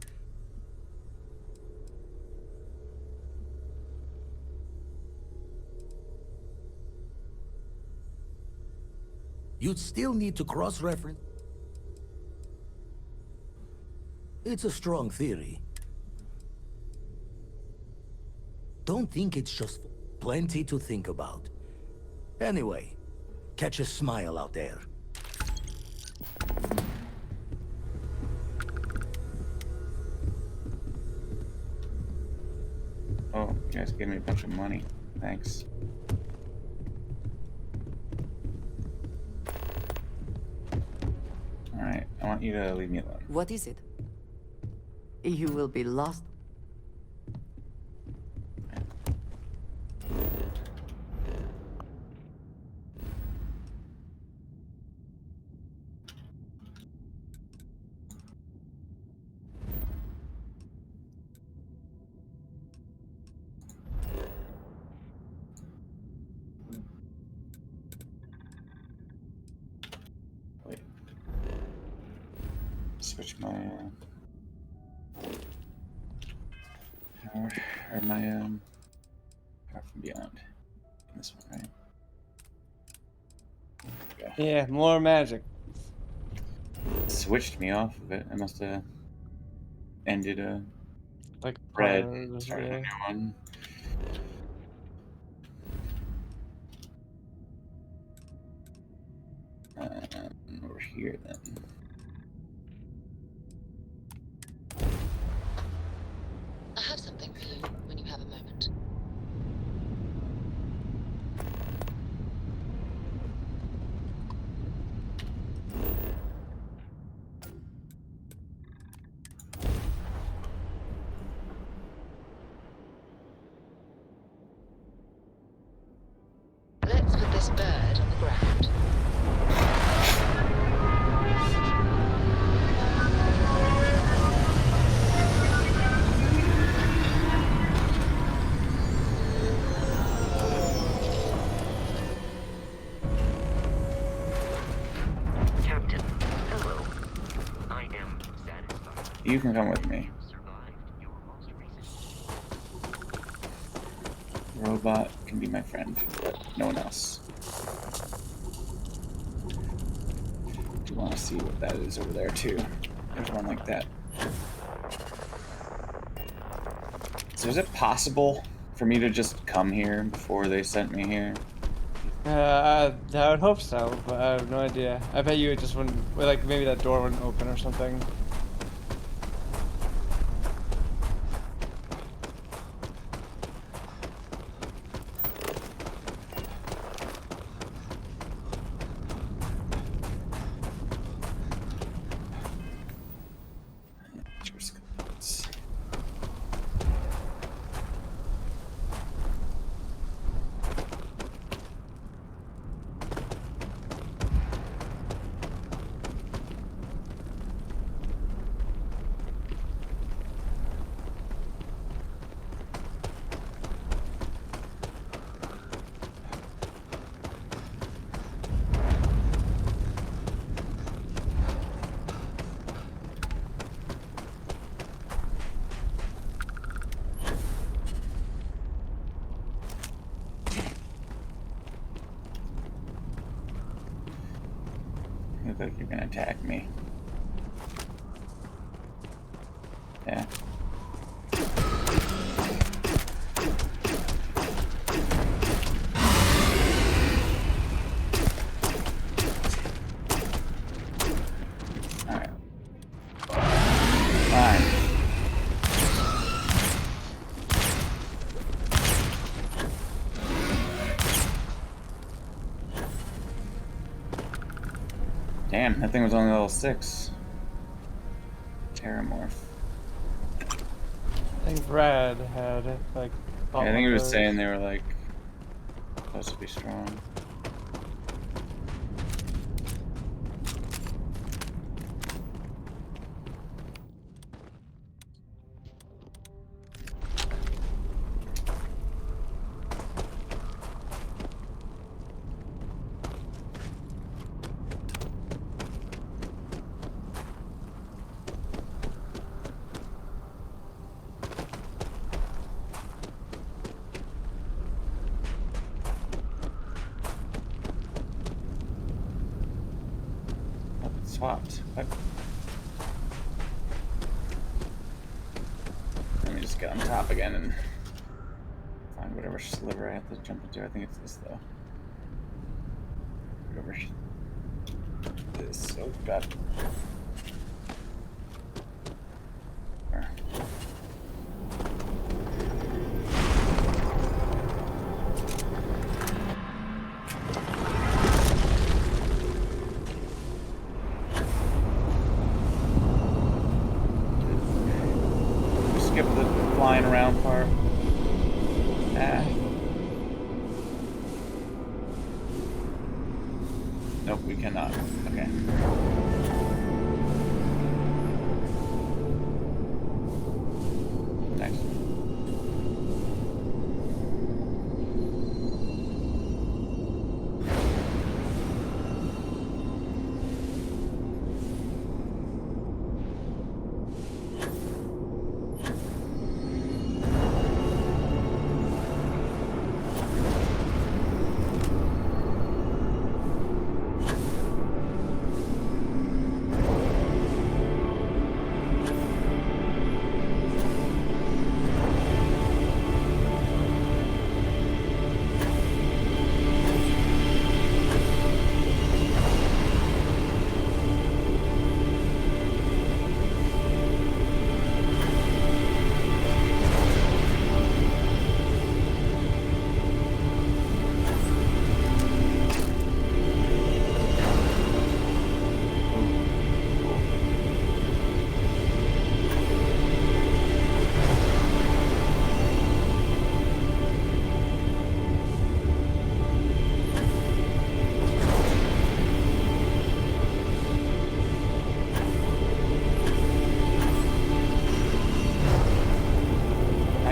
You'd still need to cross-reference. It's a strong theory. Don't think it's just plenty to think about. Anyway, catch a smile out there. Oh, you guys gave me a bunch of money. Thanks. Alright, I want you to leave me alone. What is it? You will be lost. Wait. Switch my power, or my power from beyond. This one, right? There we go. Yeah, more magic. It switched me off of it. I must have ended a Like red, powers, started a yeah. new one. Over here then. I have something for you when you have a moment. Let's put this bird on the ground. Captain, hello. I am satisfied. You can come with me. You survived your most recent. Robot can be my friend, but no one else. Do want to see what that is over there too. There's one like that. So is it possible for me to just come here before they sent me here? I would hope so, but I have no idea. I bet you it just wouldn't, like maybe that door wouldn't open or something. You look like you're gonna attack me. Yeah. Damn, that thing was only level 6. Terramorph. I think Brad had like. Yeah, I think he was saying they were like supposed to be strong. Swapped. What? Let me just get on top again and find whatever sliver I have to jump into. I think it's this though. Whatever. This. Oh god. Skip the flying around part. Ah. Nope, we cannot. Okay. Nice.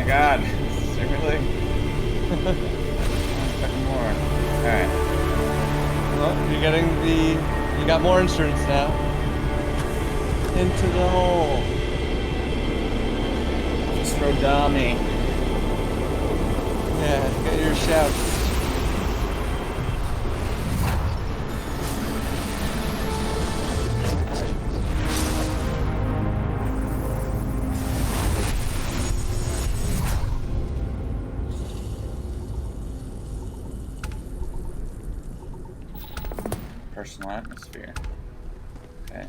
God, really? Fucking more. Alright. Well, you're getting you got more insurance now. Into the hole. Just throw dummy. Yeah, get your shouts. Personal atmosphere. Okay.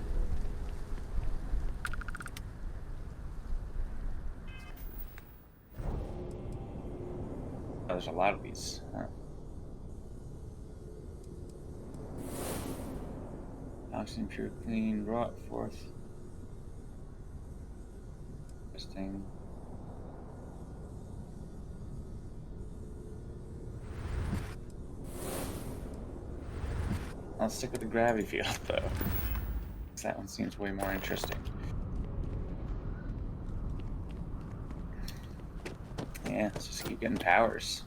Oh, there's a lot of these. Huh? Oxygen pure clean brought forth. Interesting. I'll stick with the gravity field though. That one seems way more interesting. Yeah, let's just keep getting powers.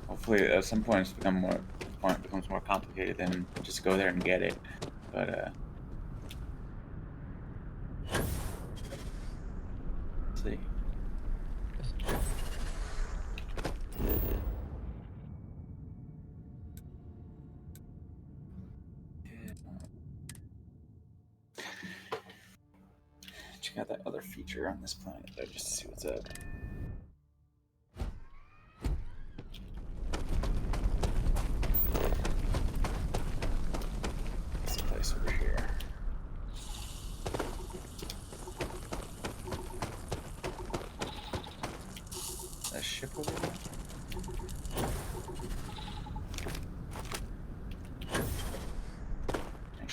Hopefully at some point it becomes more complicated than just go there and get it. But let's see. Check out that other feature on this planet though, just to see what's up. This place over here. That ship over there?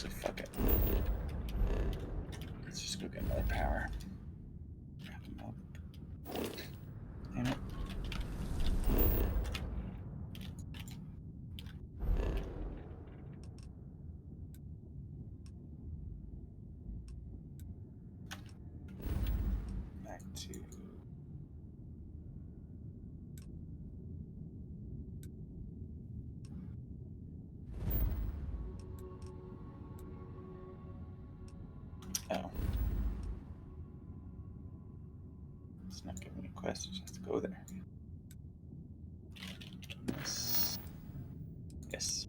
Actually, fuck it. Let's just go get another power. Nope. Damn it. Back to... Oh. It's not giving me a quest, I just have to go there. Yes. Yes.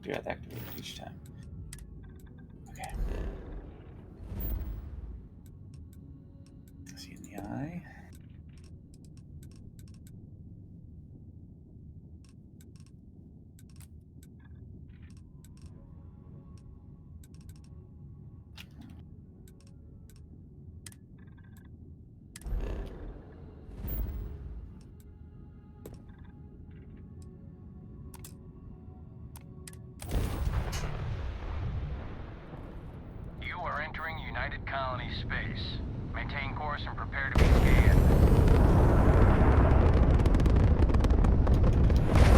Do have to activate it each time. Okay. See in the eye. You are entering United Colony space. Maintain course and prepare to be scanned.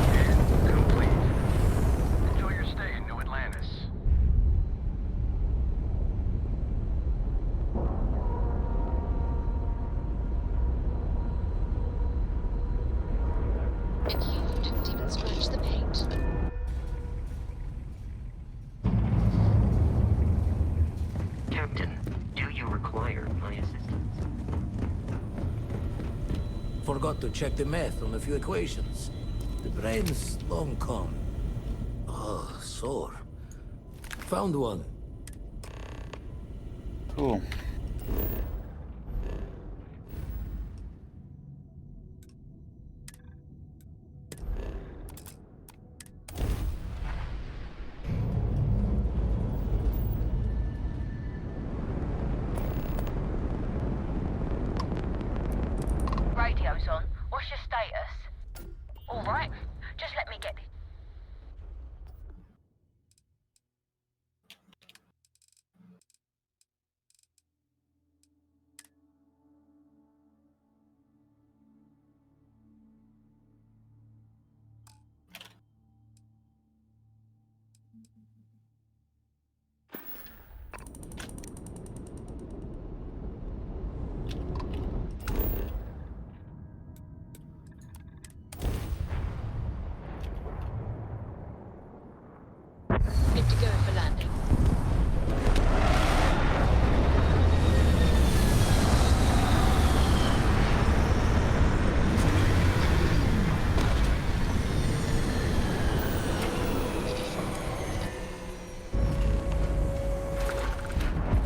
Scan complete. Enjoy your stay in New Atlantis. If you didn't even scratch the paint. Captain, do you require my assistance? Forgot to check the math on a few equations. The brain's long gone. Oh, sore. Found one. Cool. Radio's on. What's your status? All right. Just let me get it. Good to go for landing.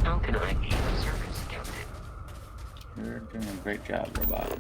How can I be of service, Captain? You're doing a great job, robot.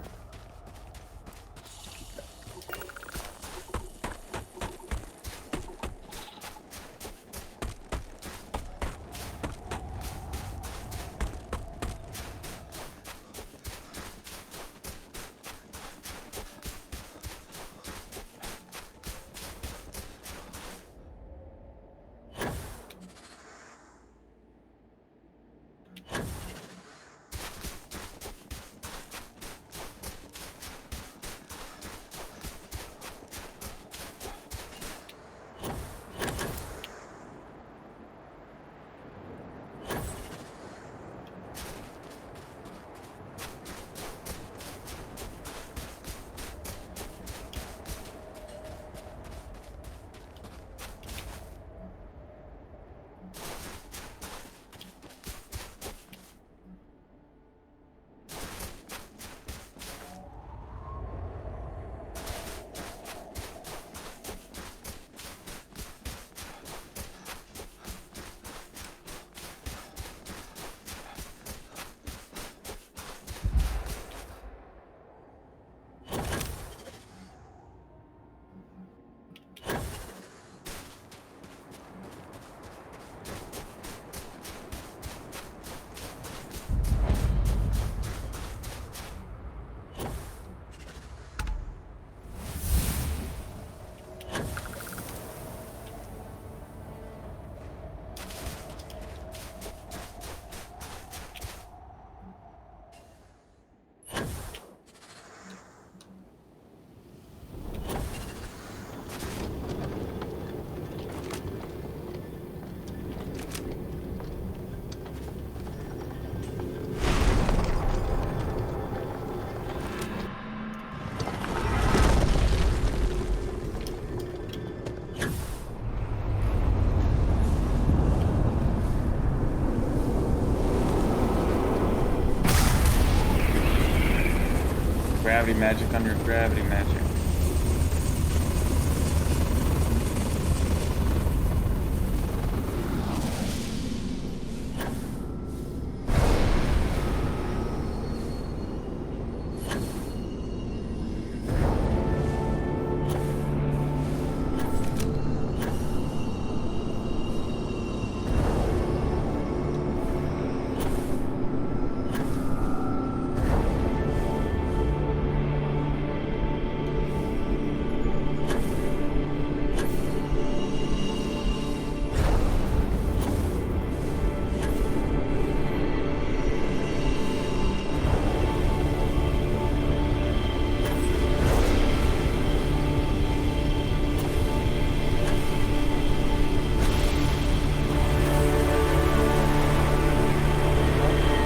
Gravity magic on your gravity magic.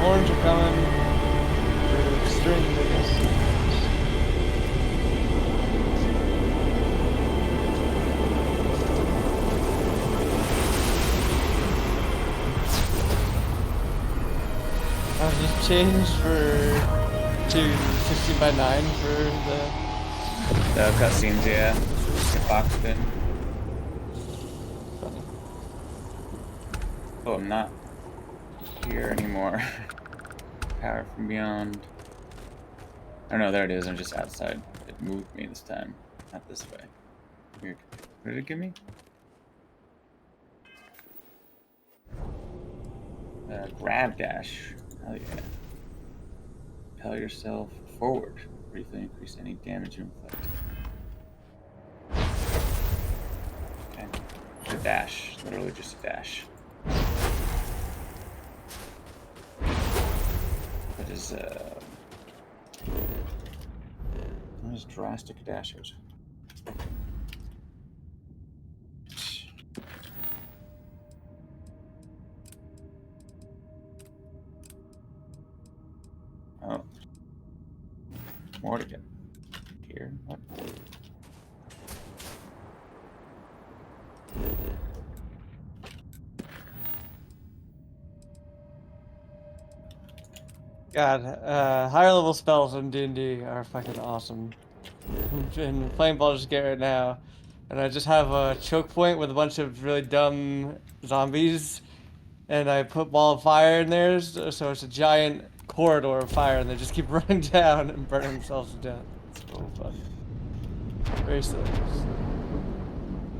Orange are coming. For string, I guess. I've just changed to 16 by 9 for The cutscenes, yeah. Get boxed in. Oh, I'm not here anymore. Power from beyond. Oh no, there it is. I'm just outside. It moved me this time. Not this way. Weird. What did it give me? Grab dash. Hell yeah. Propel yourself forward. Briefly increase any damage you inflict. Okay. A dash. Literally just a dash. That is, what is drastic dashes? Oh. More to get here. What? God, higher level spells in D&D are fucking awesome. I'm been playing Baldur's Gate right now, and I just have a choke point with a bunch of really dumb zombies, and I put Ball of Fire in there, so it's a giant corridor of fire, and they just keep running down and burning themselves to death. It's so fun. Very silly.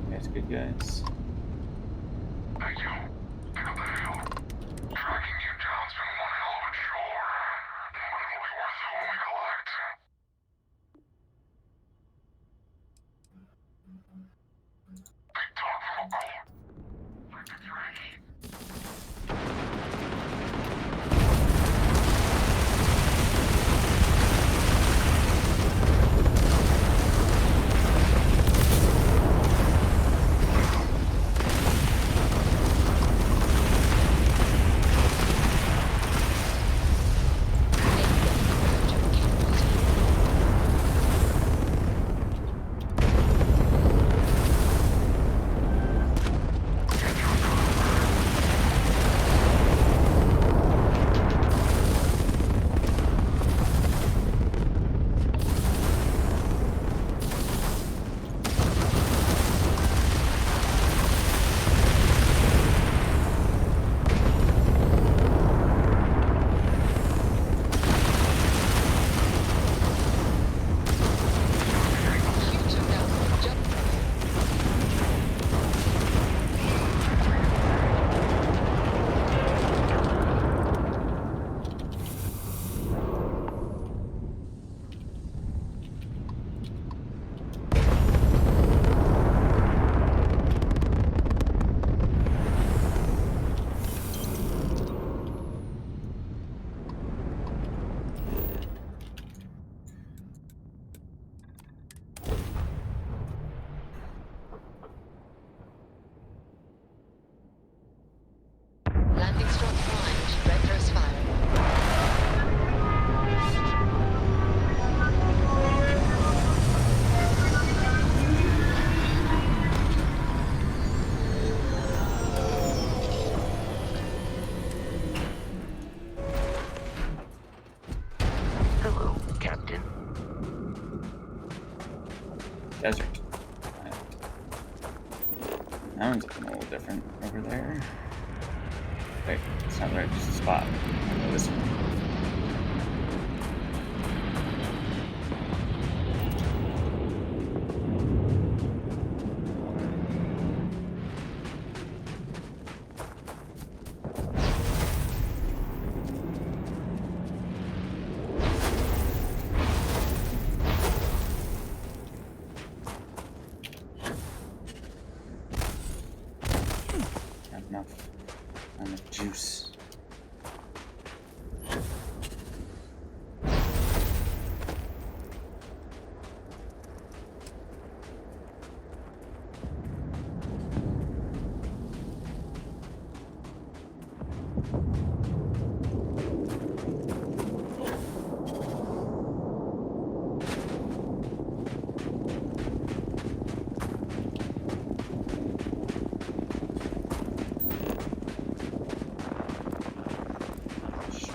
That's good, guys. Thank you. Pick up the hill. Tracking you down's been one hell of a chore. But it'll be worth it when we collect. Big talk from a core. Like the trash. Wait, it's not right, just a spot. This one. Not enough. Not enough juice.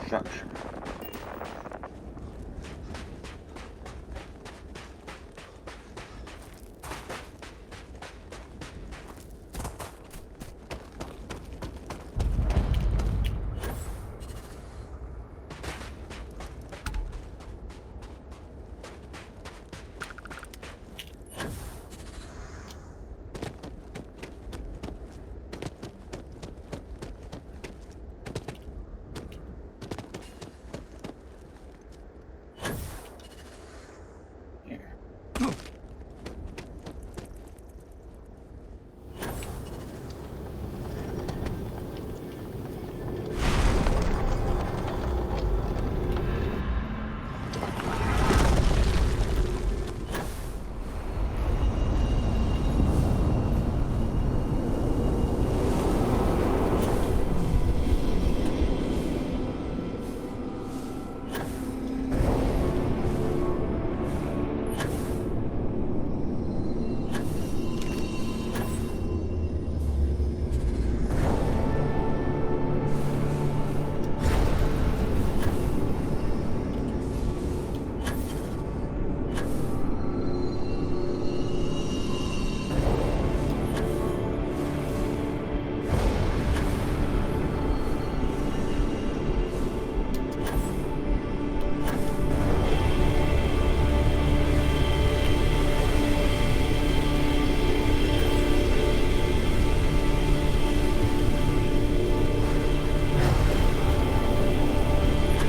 Structure.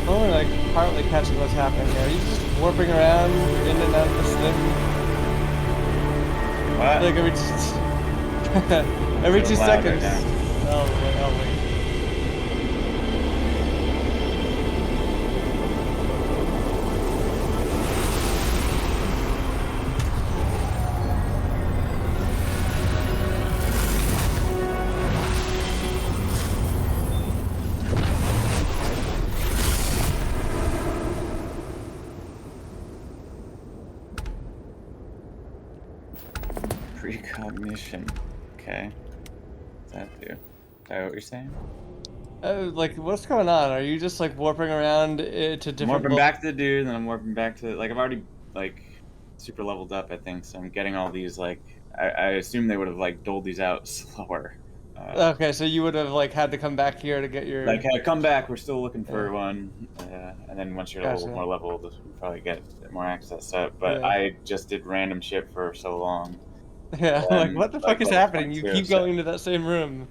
Only like partly catching what's happening here. Are you just warping around in and out of this thing? What? Like every 2 seconds. Now. Oh wait, oh wait. Precognition. Okay. What's that do? Is that what you're saying? Like, what's going on? Are you just like warping around to I'm different? warping back to the dude, and then I'm warping back to like I've already like super leveled up, I think. So I'm getting all these like I assume they would have like doled these out slower. Okay, so you would have like had to come back here to get your. Like come back, we're still looking for one, and then once you're a little Gotcha. more leveled, we'll probably get more access to it. But Yeah. I just did random shit for so long. Yeah, like what the fuck is level happening? You 22, keep so- going to that same room.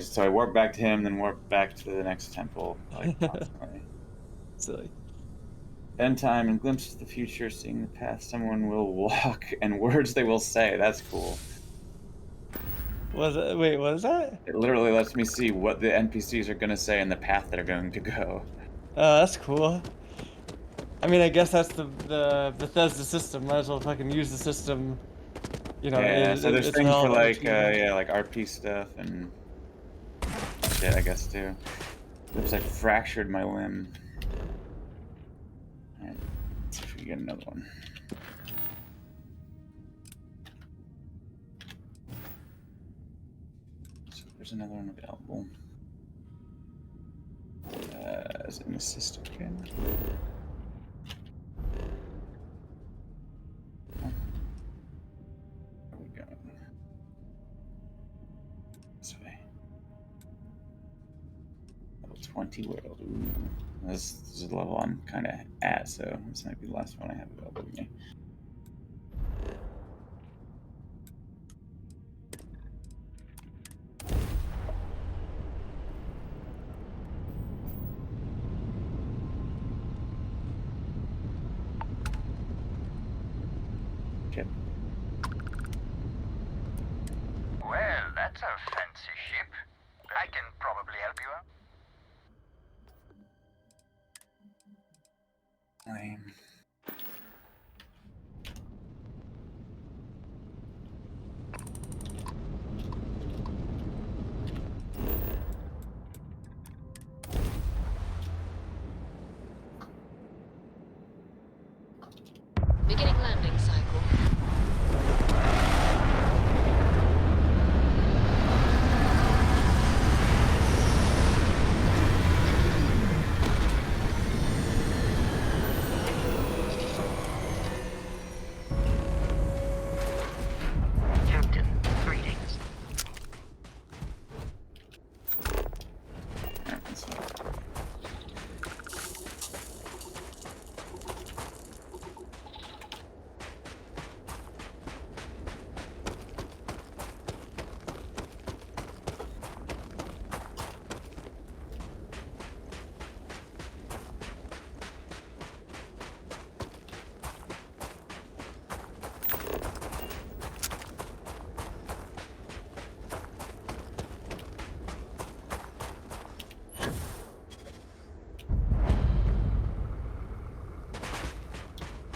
So I warped back to him, then warped back to the next temple, like constantly. Silly. End time and glimpse of the future, seeing the path someone will walk and words they will say. That's cool. Was it? Wait, what is that? It literally lets me see what the NPCs are gonna say and the path they're going to go. Oh, that's cool. I mean, I guess that's the Bethesda system. Might as well fucking use the system. You know. Yeah, so there's it's things for relevant like to- yeah, like RP stuff and shit, I guess too. Looks like fractured my limb. Alright, let's see if we can get another one. So there's another one available. Is it an assist again? Oh. Where are we going? This way. 20 world. Ooh. This is a level I'm kind of at, so this might be the last one I have available to me. Ship. Well, that's a fancy ship. I can probably help you out. Lame. Beginning landing cycle. Captain, greetings.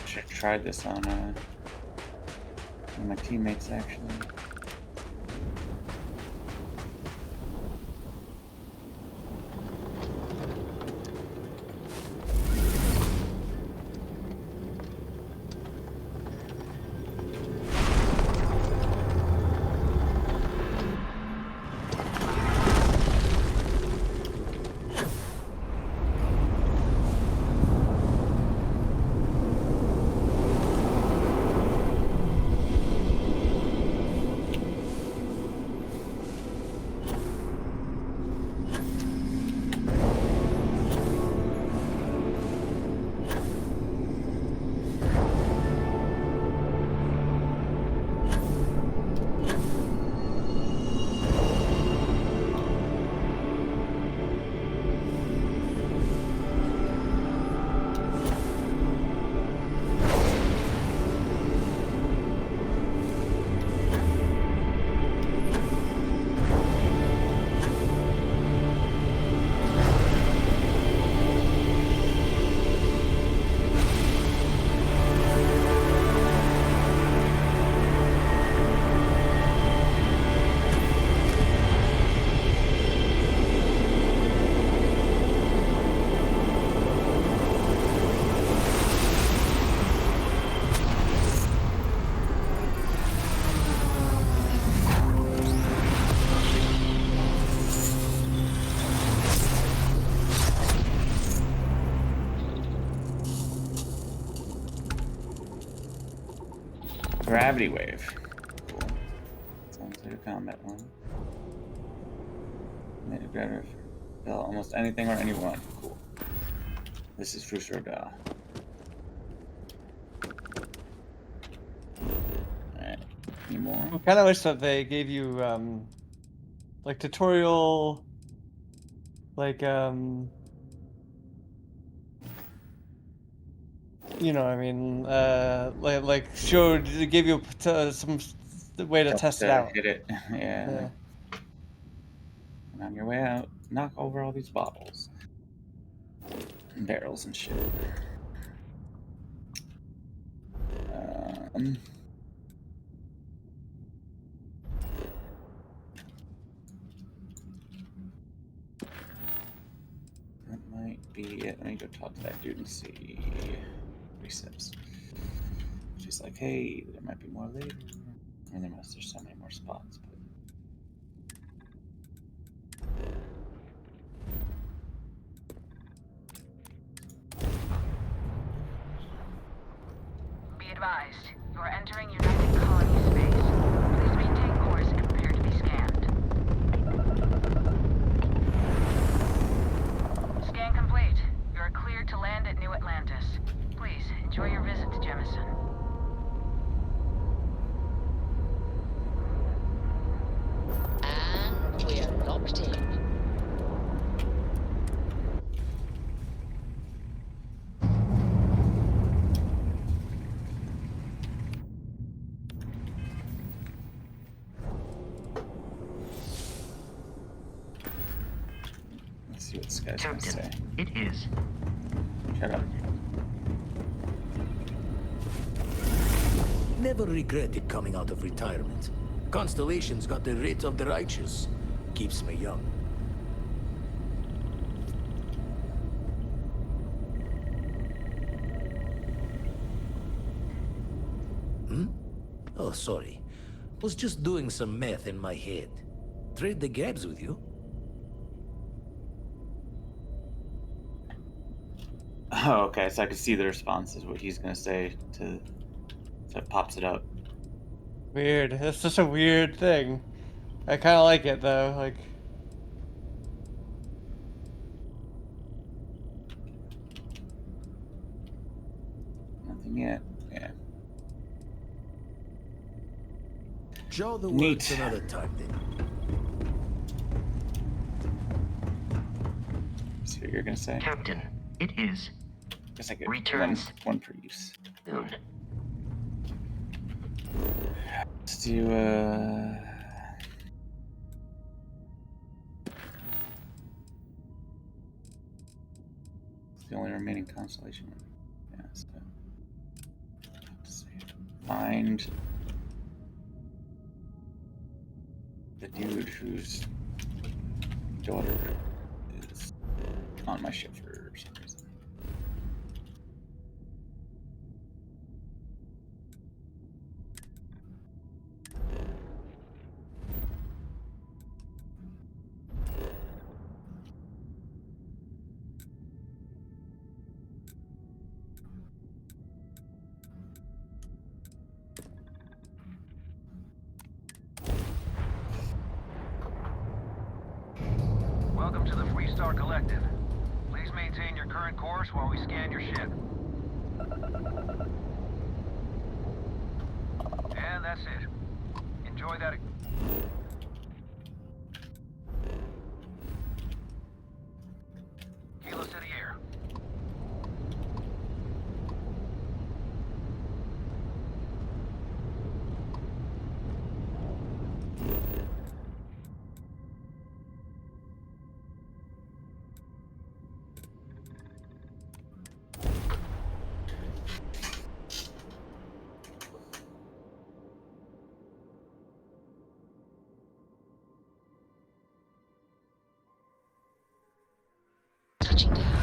Should have tried this on one of my teammates actually. Gravity wave. Cool. Sounds like a combat one. Made a gravity repel almost anything or anyone. Cool. This is Fusroda. Alright. Any more? I kind of wish that they gave you like tutorial, like you know, I mean, like showed, give you some way to test it out. Hit it. Yeah. And on your way out, knock over all these bottles and barrels and shit. That might be it. Let me go talk to that dude and see what he says. She's like, hey, there might be more later. I mean, there's so many more spots, but. Be advised, you are entering United Colony space. Please maintain course and prepare to be scanned. see what this guy's gonna say. Captain, it is. Shut up. Never regretted coming out of retirement. Constellation's got the writ of the righteous. Keeps me young. Oh, sorry. Was just doing some math in my head. Trade the gabs with you? Oh, okay, so I can see the responses, what he's gonna say to... So it pops it up. Weird. It's just a weird thing. I kind of like it though. Like. Nothing yet. Yeah. Show the Neat. words another time then. See what you're gonna say. Captain, it is. Guess I get Returns. one per use. Soon. Let's do it's the only remaining constellation. Yeah, so let's see. Find the dude whose daughter is on my ship for some reason. Welcome to the Freestar Collective. Please maintain your current course while we scan your ship. And that's it. Enjoy that. Kilos to the air. Touching down.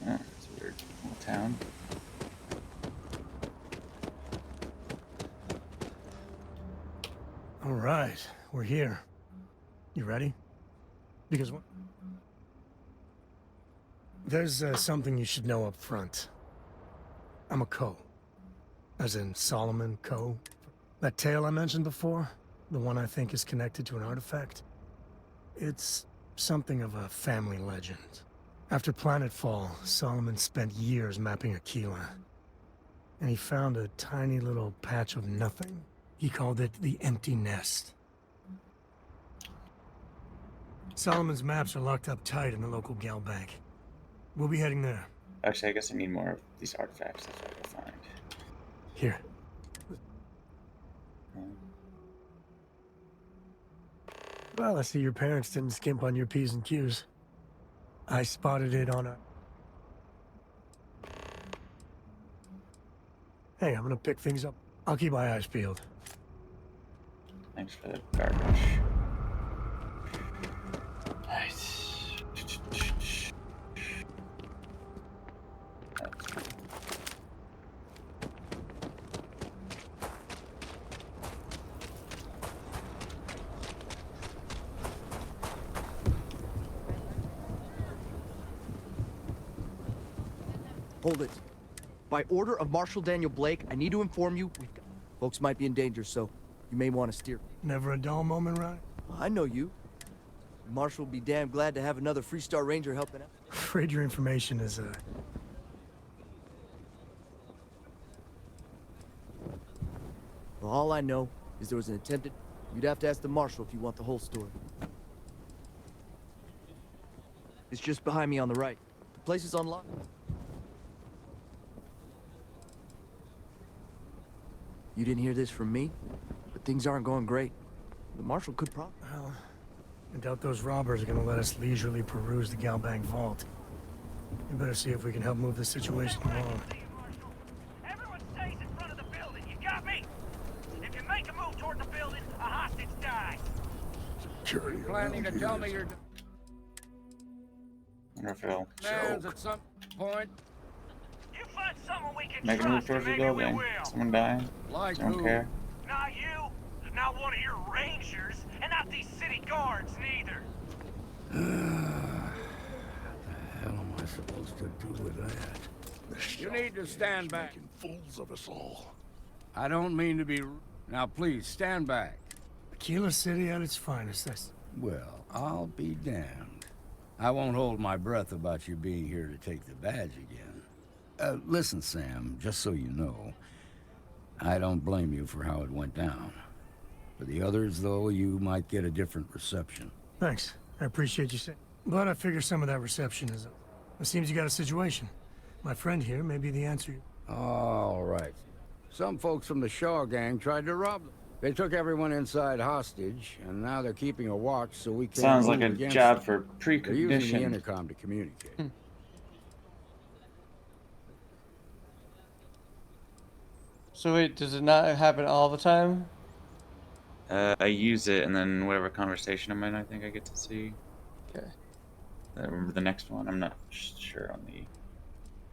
Oh, it's a weird little town. All right, we're here. You ready? Because there's something you should know up front. I'm a Coe. As in Solomon Coe. That tale I mentioned before, the one I think is connected to an artifact, it's something of a family legend. After Planetfall, Solomon spent years mapping Aquila. And he found a tiny little patch of nothing. He called it the Empty Nest. Solomon's maps are locked up tight in the local Gal Bank. We'll be heading there. Actually, I guess I need more of these artifacts. That's what I gotta find. Here. Well, I see your parents didn't skimp on your P's and Q's. I spotted it on a... Hey, I'm gonna pick things up. I'll keep my eyes peeled. Thanks for the garbage. Right. Hold it. By order of Marshal Daniel Blake, I need to inform you, folks might be in danger, so you may want to steer. Never a dull moment, right? I know you. Marshal will be damn glad to have another Freestar Ranger helping out. Afraid your information is, Well, all I know is there was an attempted... You'd have to ask the Marshal if you want the whole story. It's just behind me on the right. The place is unlocked. You didn't hear this from me, but things aren't going great. The Marshal could probably... Well, I doubt those robbers are gonna let us leisurely peruse the Galbank vault. We better see if we can help move the situation along. Everyone stays in front of the building. You got me? If you make a move toward the building, a hostage dies. Security. Planning to tell me your Wonderful. plans at some point? You find someone we can Make a move trust, towards the and maybe we building. will. Someone dying? Like Don't who? care. Not you, not one of your rangers, and not these city guards neither. What the hell am I supposed to do with that? You need to stand back. Fools of us all. I don't mean to be... Now please, stand back. Aquila City at its finest, that's... Well, I'll be damned. I won't hold my breath about you being here to take the badge again. Listen, Sam, just so you know, I don't blame you for how it went down. For the others, though, you might get a different reception. Thanks. I appreciate you saying. But I figure some of that reception is... It seems you got a situation. My friend here may be the answer. All right. Some folks from the Shaw gang tried to rob them. They took everyone inside hostage, and now they're keeping a watch so we can't Sounds like move a against job them. for They're using the precognition. intercom to communicate. So wait, does it not happen all the time? I use it, and then whatever conversation I'm in, I think I get to see. Okay. The next one, I'm not sure on the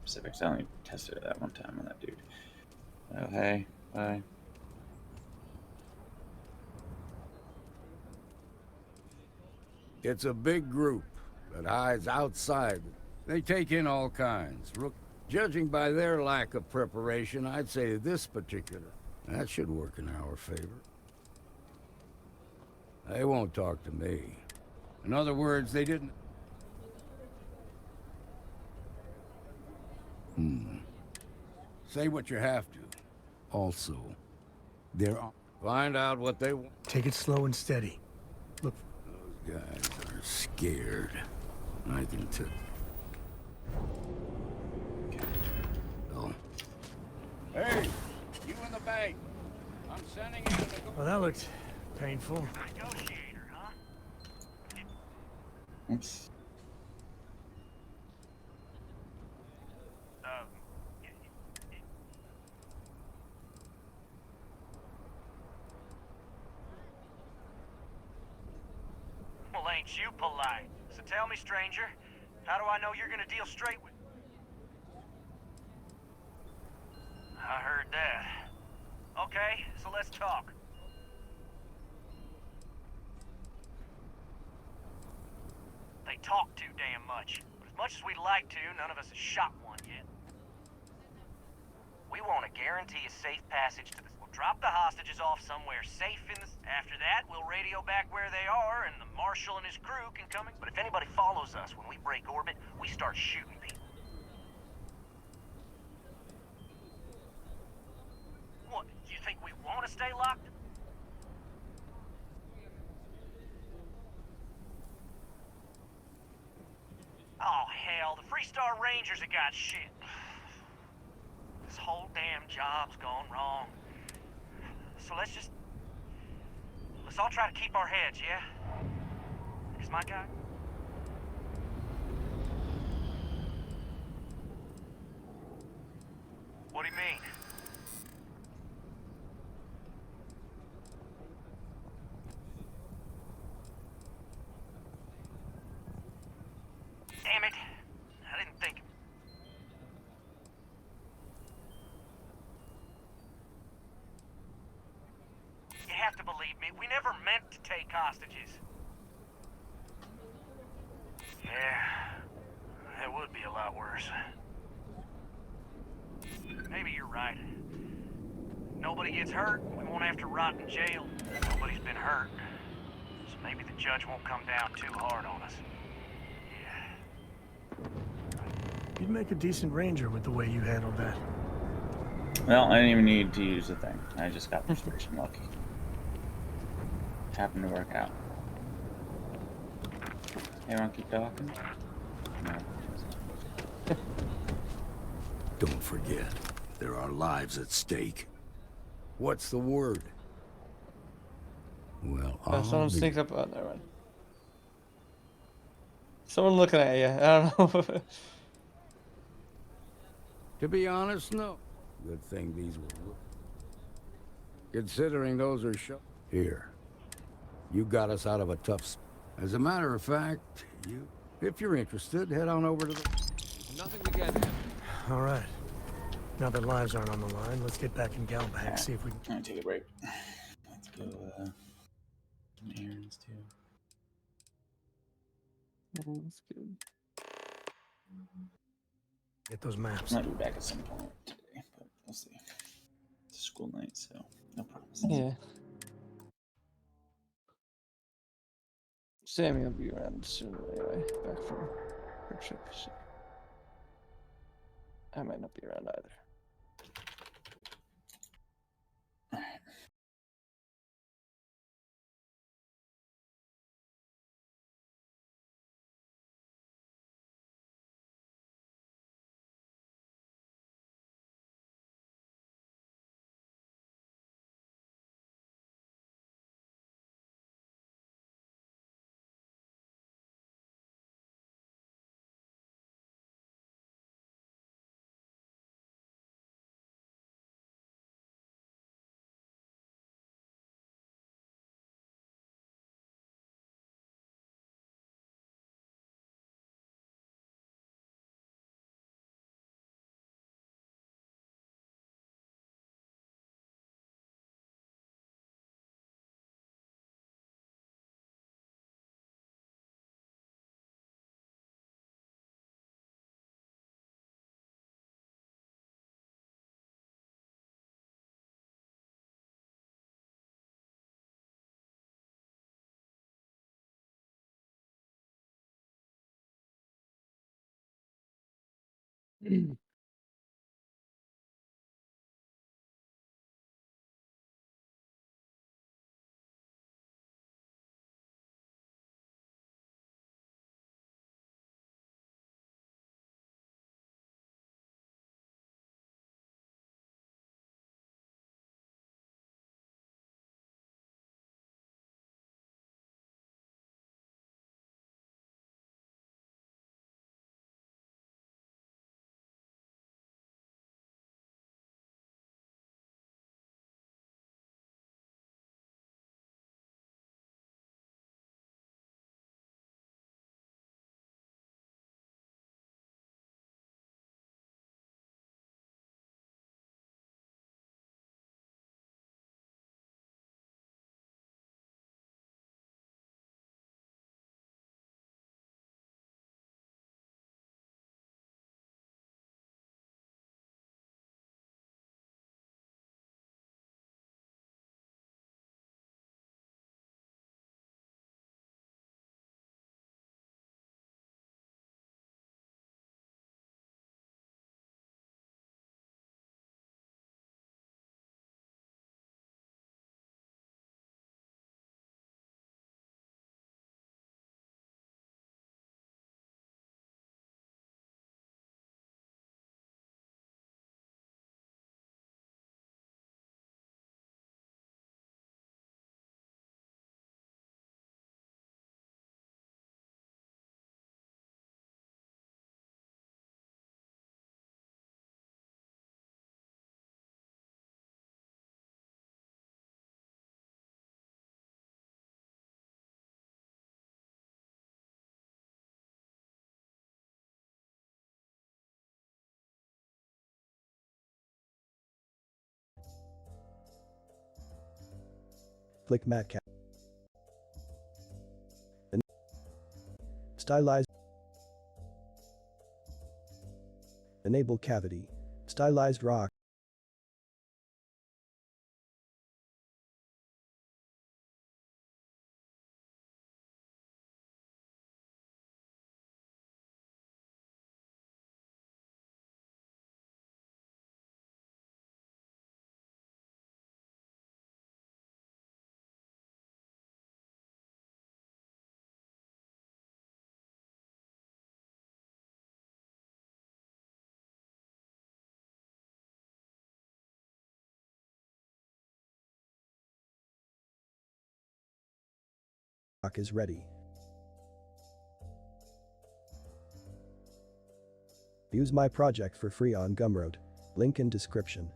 specifics. I only tested it that one time on that dude. Oh, hey, bye. It's a big group that hides outside. They take in all kinds. Judging by their lack of preparation, I'd say this particular, that should work in our favor. They won't talk to me. In other words, they didn't... Say what you have to. Also, they're... Find out what they want. Take it slow and steady. Look... Those guys are scared. I can tell. Oh. Hey, you in the bank. I'm sending you to go... Well, that looked painful. Negotiator, huh? Oops. Well, ain't you polite? So tell me, stranger, how do I know you're gonna deal straight with... I heard that. Okay, so let's talk. They talk too damn much. But as much as we'd like to, none of us has shot one yet. We want to guarantee a safe passage to the... We'll drop the hostages off somewhere safe in the... After that, we'll radio back where they are, and the Marshal and his crew can come in. But if anybody follows us when we break orbit, we start shooting people. What, you think we want to stay locked? Oh, hell, the Freestar Rangers have got shit. This whole damn job's gone wrong. So let's all try to keep our heads, yeah? Is my guy? What do you mean? Damn it. I didn't think. You have to believe me. We never meant to take hostages. Yeah. That would be a lot worse. Maybe you're right. Nobody gets hurt. We won't have to rot in jail. Nobody's been hurt. So maybe the judge won't come down too hard on us. You'd make a decent ranger with the way you handled that. Well, I didn't even need to use the thing. I just got persuasion lucky. Happened to work out. Hey, wanna keep talking? No. Don't forget, there are lives at stake. What's the word? Well, Someone sneaks up. Oh, never mind. Someone looking at you. I don't know. To be honest, no. Good thing these were. Considering those are Here. You got us out of a tough. As a matter of fact, if you're interested, head on over to the. Nothing we can do. All right. Now that lives aren't on the line, let's get back in Galbac, see if we can. I'm gonna take a break. Let's go, some errands too. That's good. Get those maps. Might be back at some point today, but we'll see. It's a school night, so no promises. Yeah. Sammy will be around soon anyway. Back from her trip. So I might not be around either. Flick mat cap. Stylized. Enable cavity. Stylized rock. Rock is ready. Views my project for free on Gumroad. Link in description.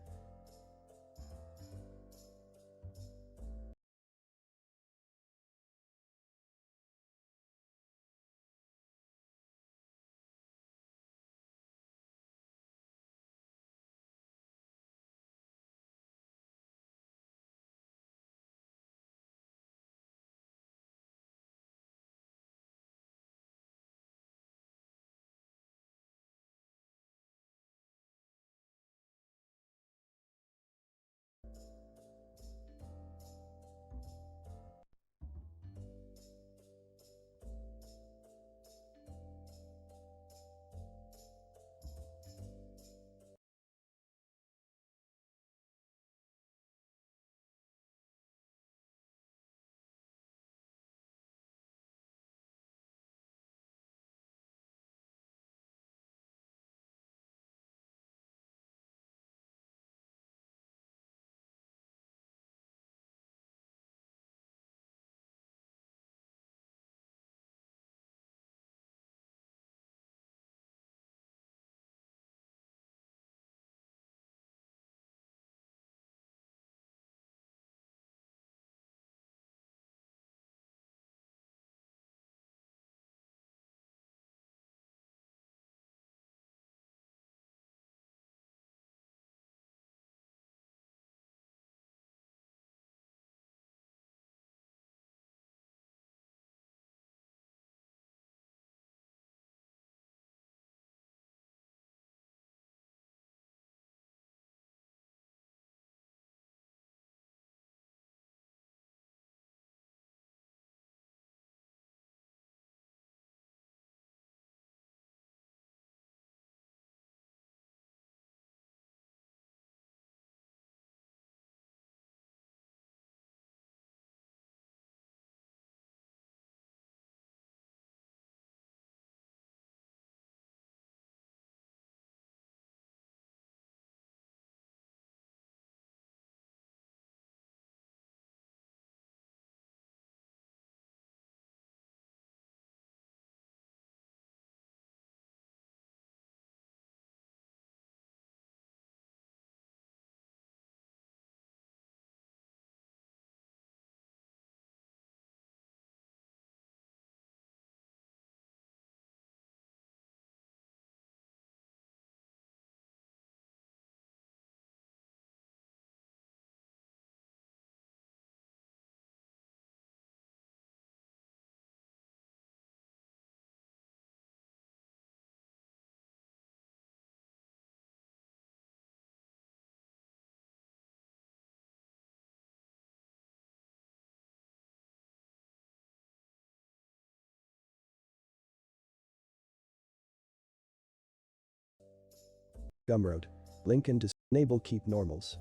Gumroad. Link in enable keep normals.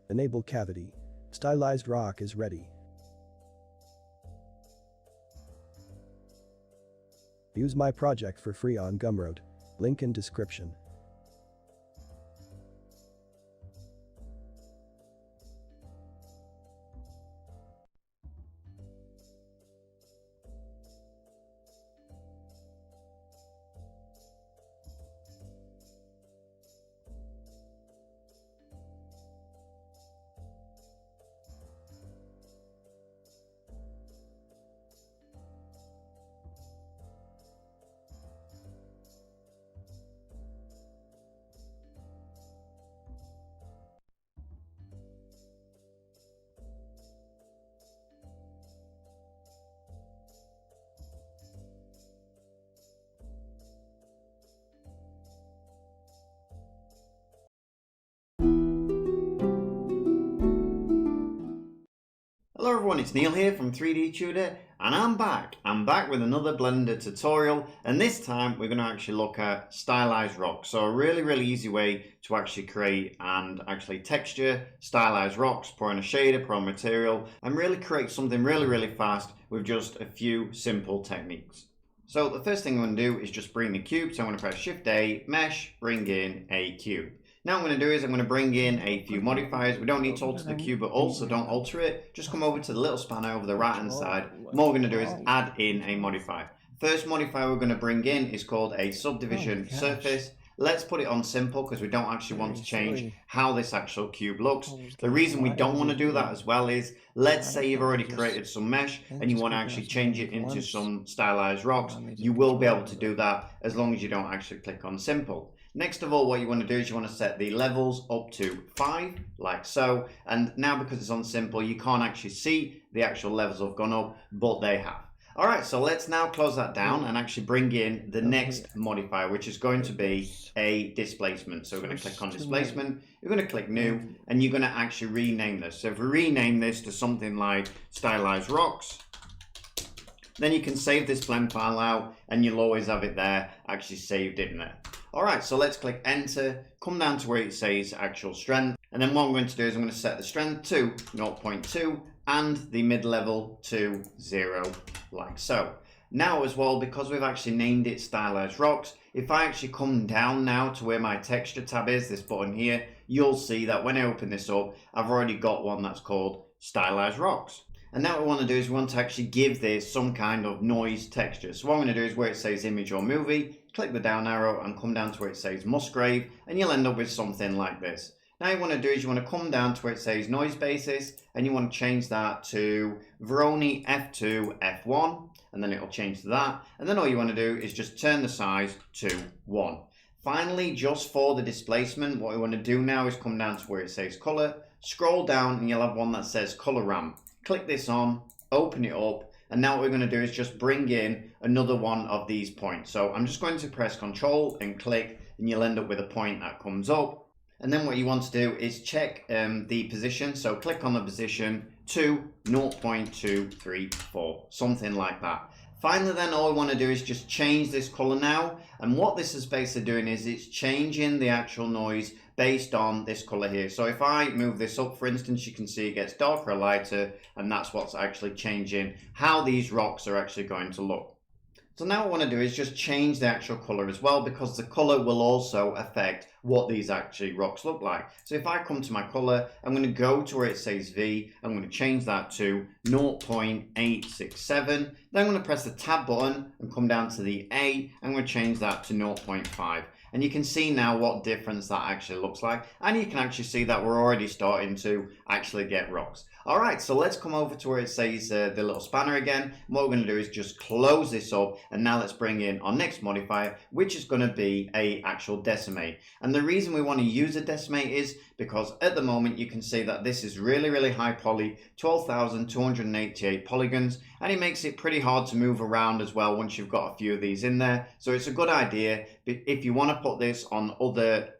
Enable cavity. Stylized rock is ready. Views my project for free on Gumroad. Link in description. Hello everyone, it's Neil here from 3D Tutor, and I'm back. I'm back with another Blender tutorial, and this time we're going to actually look at stylized rocks. So a really easy way to actually create and actually texture stylized rocks, pour in a shader, pour on material, and really create something really fast with just a few simple techniques. So the first thing I'm going to do is just bring the cube. So I'm going to press Shift A, Mesh, bring in a cube. Now what I'm going to do is I'm going to bring in a few modifiers. We don't need to alter the cube, but also don't alter it. Just come over to the little spanner over the right hand side. And what we're going to do is add in a modifier. First modifier we're going to bring in is called a subdivision surface. Let's put it on simple because we don't actually want to change how this actual cube looks. The reason we don't want to do that as well is, let's say you've already created some mesh and you want to actually change it into some stylized rocks. You will be able to do that as long as you don't actually click on simple. Next of all, what you want to do is you want to set the levels up to 5, like so. And now because it's on simple, you can't actually see the actual levels have gone up, but they have. All right, so let's now close that down and actually bring in the next modifier, which is going to be a displacement. So we're going to click on displacement, you're going to click new, and you're going to actually rename this. So if we rename this to something like stylized rocks, then you can save this blend file out and you'll always have it there actually saved in there. All right, so let's click enter, come down to where it says actual strength. And then what I'm going to do is I'm going to set the strength to 0.2 and the mid-level to 0, like so. Now as well, because we've actually named it stylized rocks, if I actually come down now to where my texture tab is, this button here, you'll see that when I open this up, I've already got one that's called stylized rocks. And now what we want to do is we want to actually give this some kind of noise texture. So what I'm going to do is where it says image or movie, click the down arrow and come down to where it says Musgrave, and you'll end up with something like this. Now you want to do is you want to come down to where it says noise basis, and you want to change that to Voronoi F2 F1, and then it'll change to that. And then all you want to do is just turn the size to 1. Finally, just for the displacement, what we want to do now is come down to where it says color, scroll down, and you'll have one that says color ramp. Click this on, open it up, and now what we're going to do is just bring in another one of these points. So I'm just going to press Control and click, and you'll end up with a point that comes up. And then what you want to do is check the position. So click on the position to 0.234, something like that. Finally then, all we want to do is just change this color now. And what this is basically doing is it's changing the actual noise based on this color here. So if I move this up, for instance, you can see it gets darker or lighter, and that's what's actually changing how these rocks are actually going to look. So now what I want to do is just change the actual color as well, because the color will also affect what these actually rocks look like. So if I come to my color, I'm going to go to where it says V, I'm going to change that to 0.867. Then I'm going to press the tab button and come down to the A, I'm going to change that to 0.5. And you can see now what difference that actually looks like. And you can actually see that we're already starting to actually get rocks. All right, so let's come over to where it says the little spanner again. What we're going to do is just close this up. And now let's bring in our next modifier, which is going to be a actual decimate. And the reason we want to use a decimate is because at the moment you can see that this is really, really high poly, 12,288 polygons. And it makes it pretty hard to move around as well once you've got a few of these in there. So it's a good idea if you want to put this on other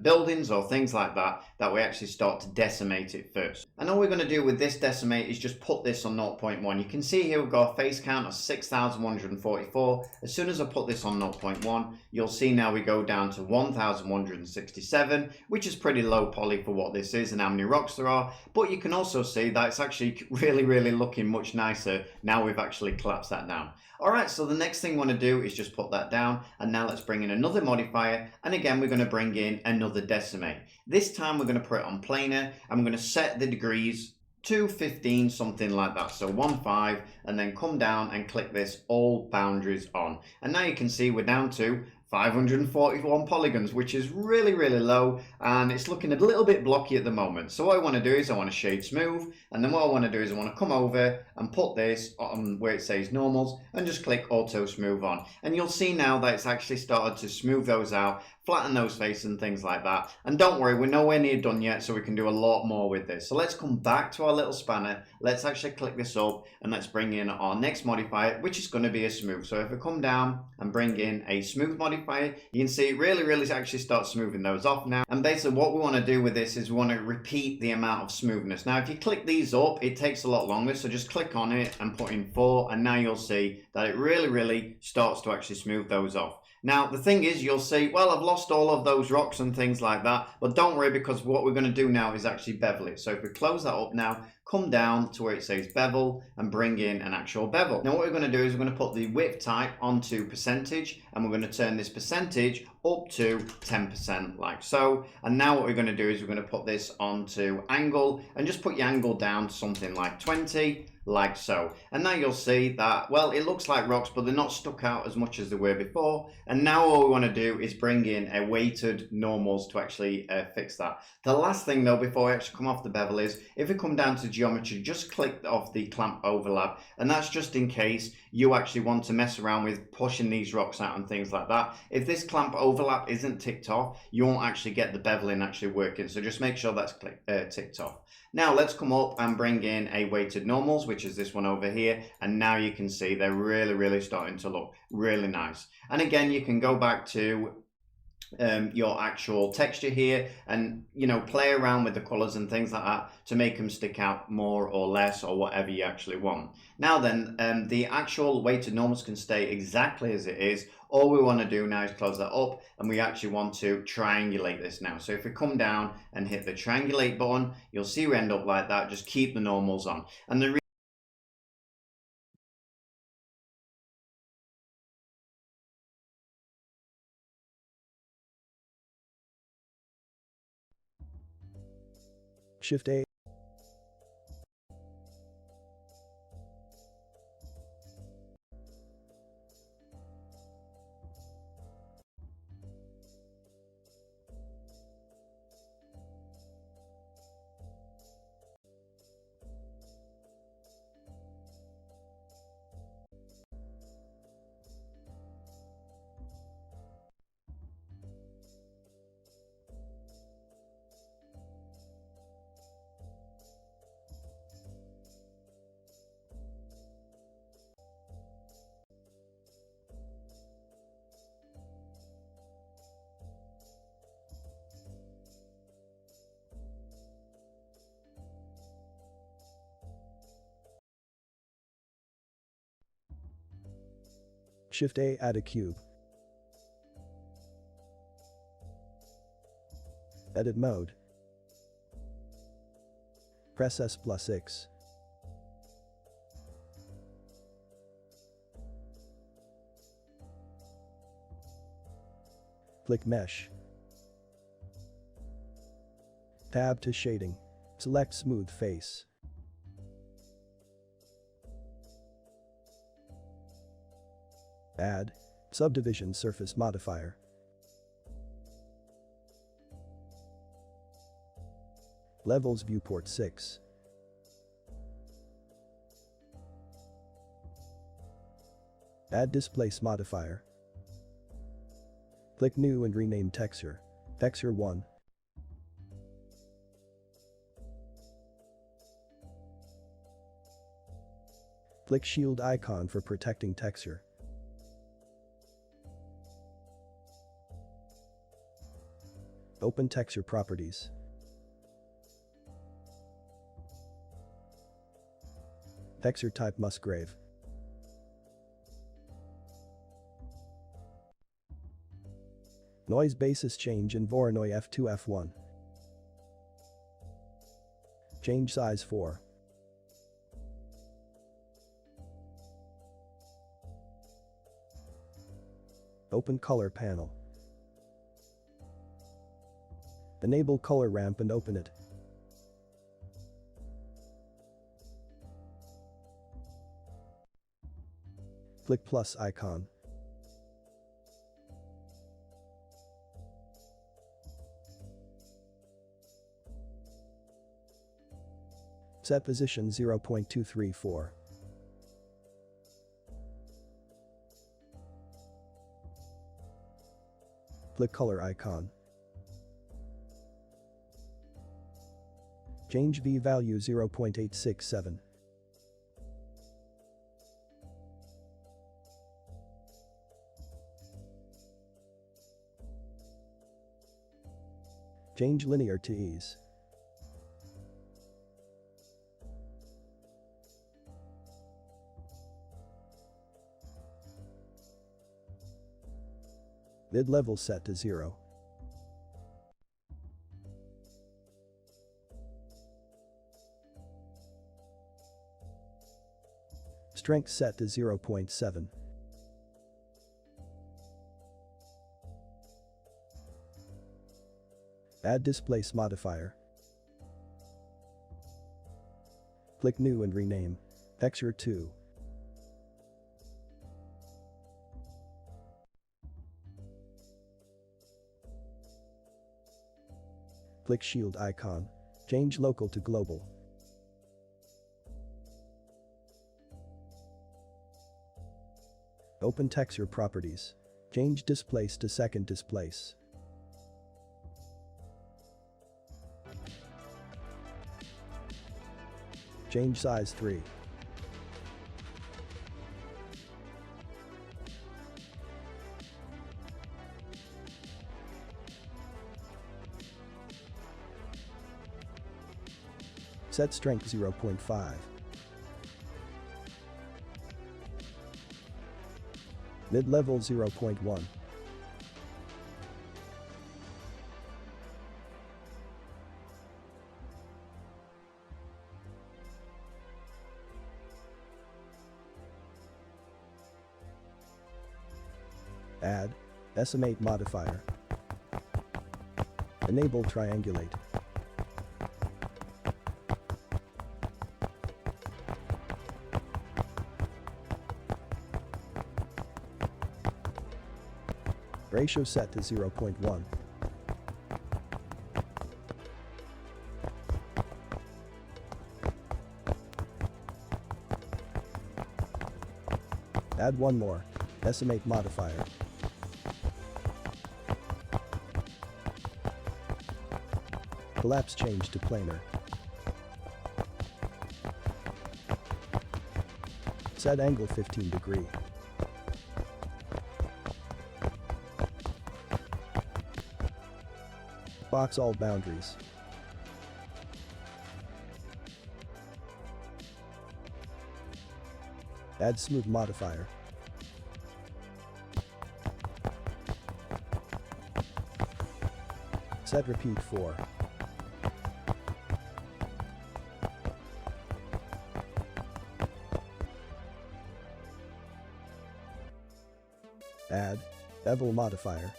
buildings or things like that, that we actually start to decimate it first. And all we're going to do with this decimate is just put this on 0.1. You can see here we've got a face count of 6,144. As soon as I put this on 0.1, you'll see now we go down to 1,167, which is pretty low poly for what this is and how many rocks there are. But you can also see that it's actually really, really looking much nicer now we've actually collapsed that down. All right, so the next thing we want to do is just put that down, and now let's bring in another modifier, and again we're going to bring in another decimate. This time we're going to put it on planar, and we're going to set the degrees to 15, something like that, so 1.5, and then come down and click this all boundaries on. And now you can see we're down to 541 polygons, which is really, really low, and it's looking a little bit blocky at the moment. So what I want to do is I want to shade smooth, and then what I want to do is I want to come over and put this on where it says normals and just click auto smooth on. And you'll see now that it's actually started to smooth those out, flatten those faces and things like that. And don't worry, we're nowhere near done yet, so we can do a lot more with this. So let's come back to our little spanner. Let's actually click this up, and let's bring in our next modifier, which is going to be a smooth. So if we come down and bring in a smooth modifier, you can see it really, really actually starts smoothing those off now. And basically what we want to do with this is we want to repeat the amount of smoothness. Now if you click these up, it takes a lot longer, so just click on it and put in 4, and now you'll see that it really, really starts to actually smooth those off. Now, the thing is, you'll see, well, I've lost all of those rocks and things like that, but don't worry, because what we're going to do now is actually bevel it. So if we close that up now, come down to where it says bevel and bring in an actual bevel. Now, what we're going to do is we're going to put the width type onto percentage, and we're going to turn this percentage up to 10% like so. And now what we're going to do is we're going to put this onto angle, and just put your angle down to something like 20, like so. And now you'll see that, well, it looks like rocks, but they're not stuck out as much as they were before. And now all we want to do is bring in a weighted normals to actually fix that. The last thing though, before I actually come off the bevel, is if we come down to geometry, just click off the clamp overlap, and that's just in case you actually want to mess around with pushing these rocks out and things like that. If this clamp overlap isn't ticked off, you won't actually get the beveling actually working, so just make sure that's ticked off. Now let's come up and bring in a weighted normals, which is this one over here, and now you can see they're really starting to look really nice. And again, you can go back to your actual texture here and, you know, play around with the colors and things like that to make them stick out more or less, or whatever you actually want. Now then, the actual weighted normals can stay exactly as it is. All we want to do now is close that up, and we actually want to triangulate this now. So if we come down and hit the triangulate button, you'll see we end up like that. Just keep the normals on. And the Shift A. Shift A, add a cube. Edit mode. Press S+X. Click Mesh. Tab to Shading. Select Smooth Face. Add Subdivision Surface Modifier. Levels Viewport 6. Add Displace Modifier. Click New and rename Texture. Texture 1. Click Shield icon for protecting texture. Open Texture Properties. Texture type Musgrave. Noise basis change in Voronoi F2 F1. Change size 4. Open Color panel. Enable Color Ramp and open it. Click plus icon. Set position 0.234. Click color icon. Change V value 0.867. Change linear to ease. Mid-level set to 0. Strength set to 0.7. Add displace modifier. Click New and rename. Texture 2. Click Shield icon. Change local to global. Open texture properties. Change displace to second displace. Change size 3. Set strength 0.5. Mid-level 0.1. Add Estimate modifier. Enable triangulate. Ratio set to 0.1. Add one more. Estimate modifier. Collapse change to planar. Set angle 15 degree. Box all boundaries. Add smooth modifier. Set repeat 4. Add bevel modifier.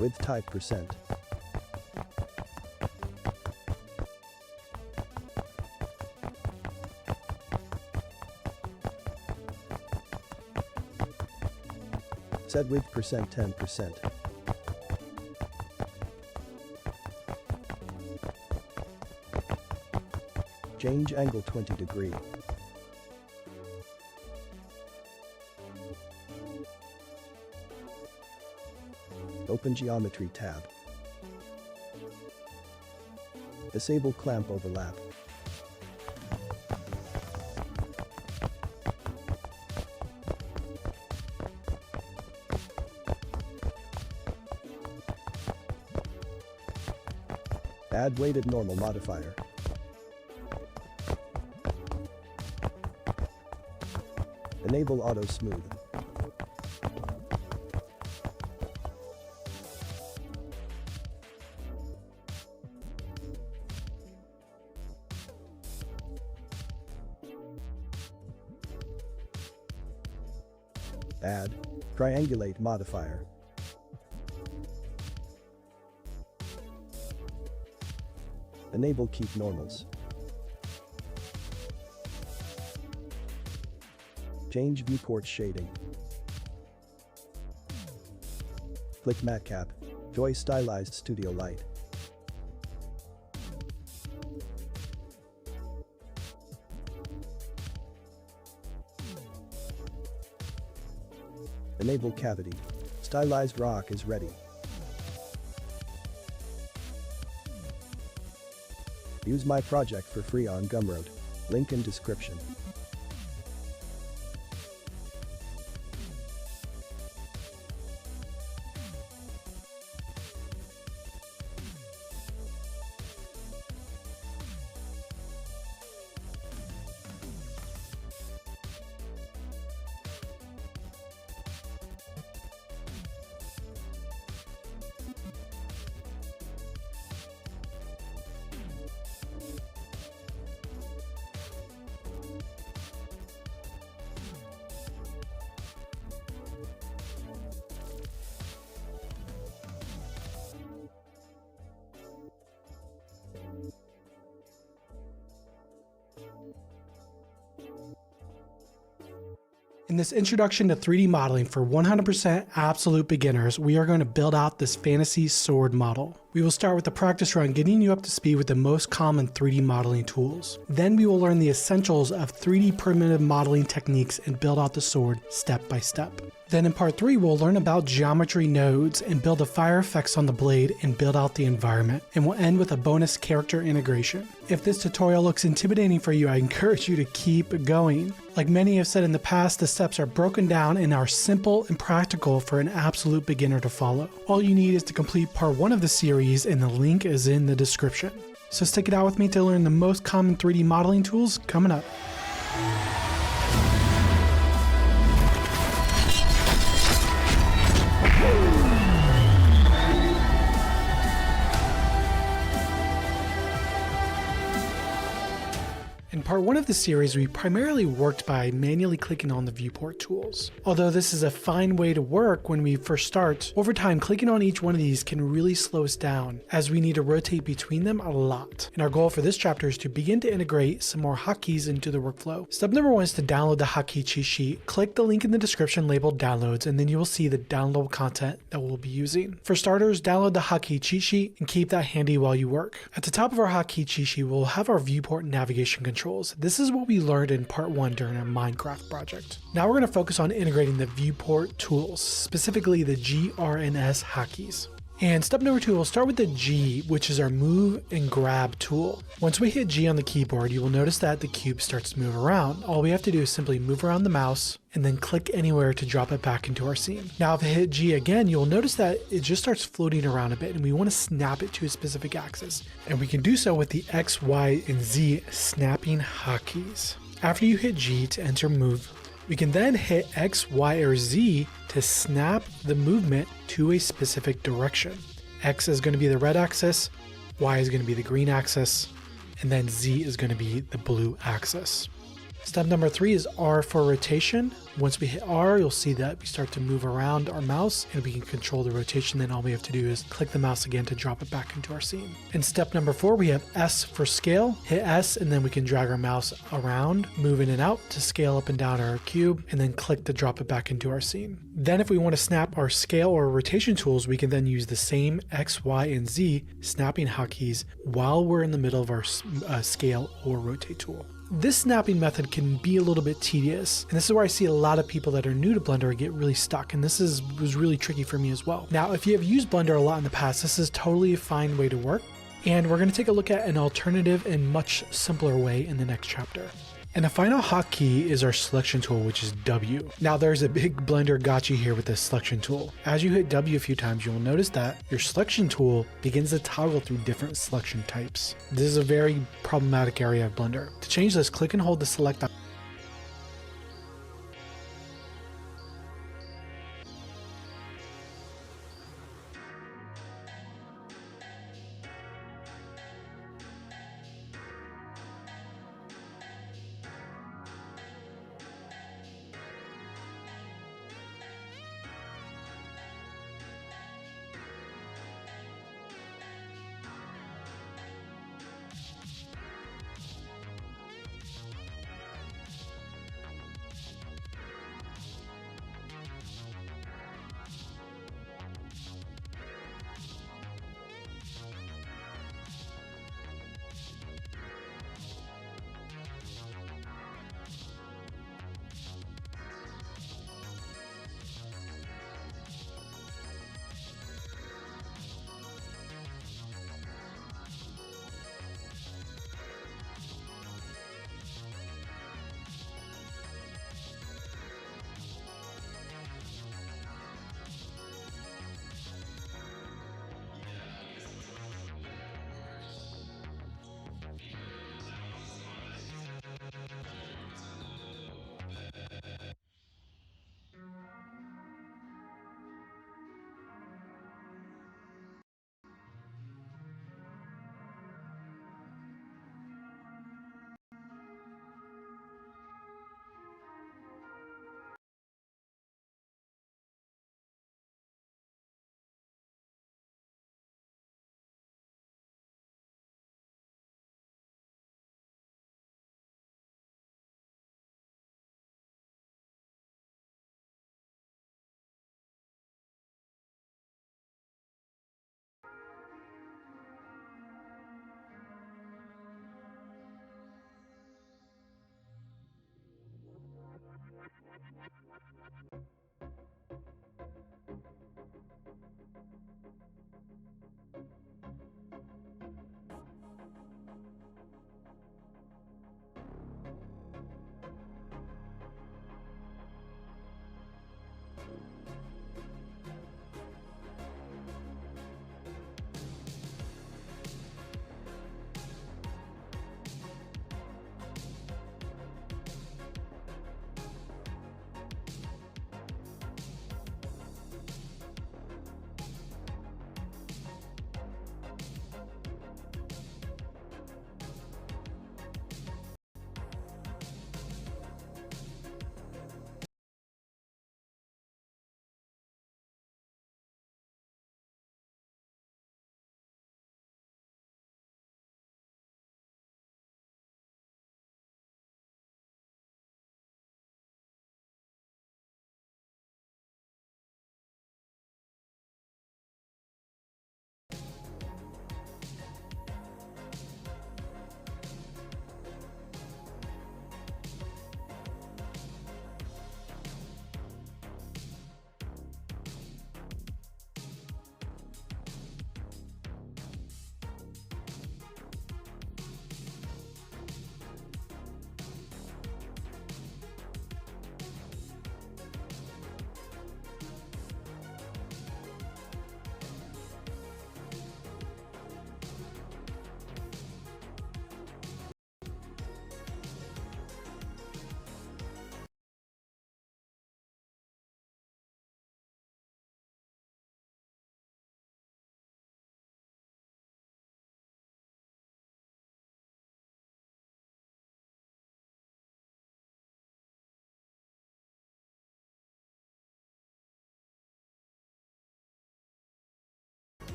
Width type %. Set width % 10%. Change angle 20 degree. Open Geometry tab. Disable clamp overlap. Add weighted normal modifier. Enable auto smooth. Add triangulate modifier. Enable keep normals. Change viewport shading. Click Matcap. Joy Stylized Studio Light. Enable cavity. Stylized rock is ready. Use my project for free on Gumroad. Link in description. In this introduction to 3D modeling for 100% absolute beginners, we are going to build out this fantasy sword model. We will start with a practice run getting you up to speed with the most common 3D modeling tools. Then we will learn the essentials of 3D primitive modeling techniques and build out the sword step by step. Then in part 3, we'll learn about geometry nodes and build the fire effects on the blade and build out the environment. And we'll end with a bonus character integration. If this tutorial looks intimidating for you, I encourage you to keep going. Like many have said in the past, the steps are broken down and are simple and practical for an absolute beginner to follow. All you need is to complete part 1 of the series, and the link is in the description. So stick it out with me to learn the most common 3D modeling tools coming up. In part 1 of the series, we primarily worked by manually clicking on the viewport tools. Although this is a fine way to work when we first start, over time clicking on each one of these can really slow us down, as we need to rotate between them a lot. And our goal for this chapter is to begin to integrate some more hotkeys into the workflow. Step number 1 is to download the hotkey cheat sheet. Click the link in the description labeled downloads, and then you will see the download content that we'll be using. For starters, download the hotkey cheat sheet and keep that handy while you work. At the top of our hotkey cheat sheet, we'll have our viewport navigation controls. This is what we learned in part 1 during our Minecraft project. Now we're going to focus on integrating the viewport tools, specifically the G, R, and S hotkeys. And step number 2, we'll start with the G, which is our move and grab tool. Once we hit G on the keyboard, you will notice that the cube starts to move around. All we have to do is simply move around the mouse and then click anywhere to drop it back into our scene. Now if I hit G again, you'll notice that it just starts floating around a bit, and we want to snap it to a specific axis. And we can do so with the X, Y, and Z snapping hotkeys. After you hit G to enter move, we can then hit X, Y, or Z to snap the movement to a specific direction. X is going to be the red axis, Y is going to be the green axis, and then Z is going to be the blue axis. Step number 3 is R for rotation. Once we hit R, you'll see that we start to move around our mouse and we can control the rotation. Then all we have to do is click the mouse again to drop it back into our scene. In step number 4, we have S for scale. Hit S and then we can drag our mouse around, move in and out to scale up and down our cube, and then click to drop it back into our scene. Then if we want to snap our scale or rotation tools, we can then use the same X, Y, and Z snapping hotkeys while we're in the middle of our scale or rotate tool. This snapping method can be a little bit tedious, and this is where I see a lot of people that are new to Blender get really stuck, and this was really tricky for me as well. Now, if you have used Blender a lot in the past, this is totally a fine way to work, and we're going to take a look at an alternative and much simpler way in the next chapter. And the final hotkey is our selection tool, which is W. Now there's a big Blender gotcha here with this selection tool. As you hit W a few times, you will notice that your selection tool begins to toggle through different selection types. This is a very problematic area of Blender. To change this, click and hold the select icon.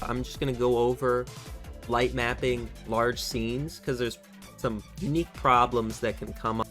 I'm just gonna go over light mapping large scenes because there's some unique problems that can come up.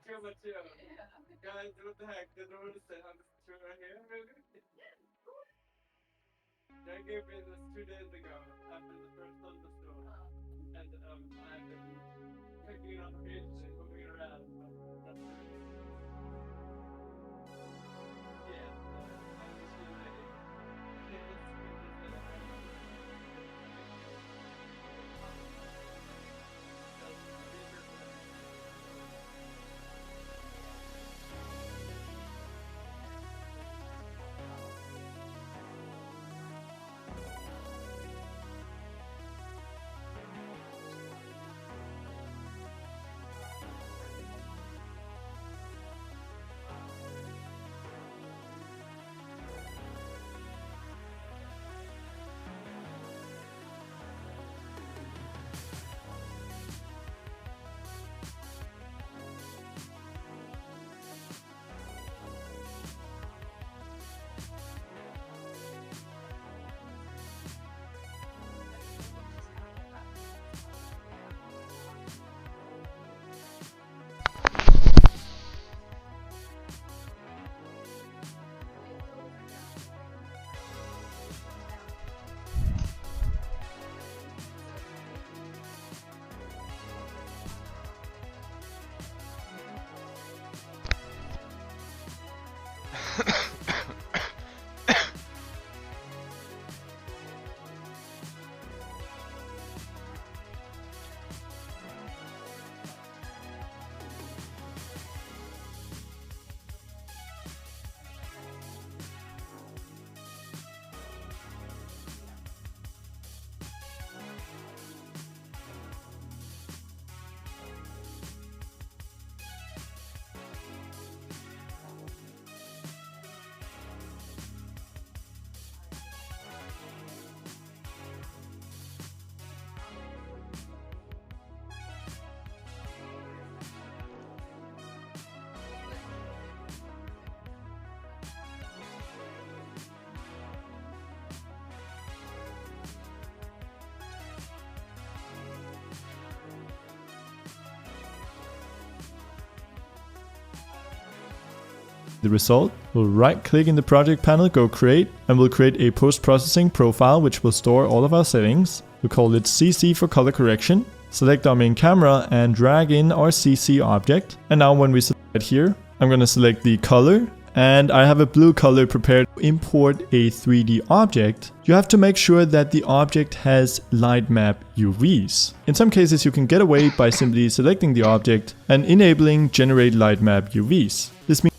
too much too. Guys, what the heck? Did no one say on this tree right here? They gave me this 2 days ago after the first thunderstorm. And I've been picking it up occasionally, moving it around. That's it. Yeah, I'm usually ready. The result, we'll right click in the project panel, go create, and we'll create a post-processing profile which will store all of our settings. We'll call it CC for color correction. Select our main camera and drag in our CC object. And now when we select it here, I'm going to select the color, and I have a blue color prepared to import a 3D object. You have to make sure that the object has light map UVs. In some cases you can get away by simply selecting the object and enabling generate light map UVs. This means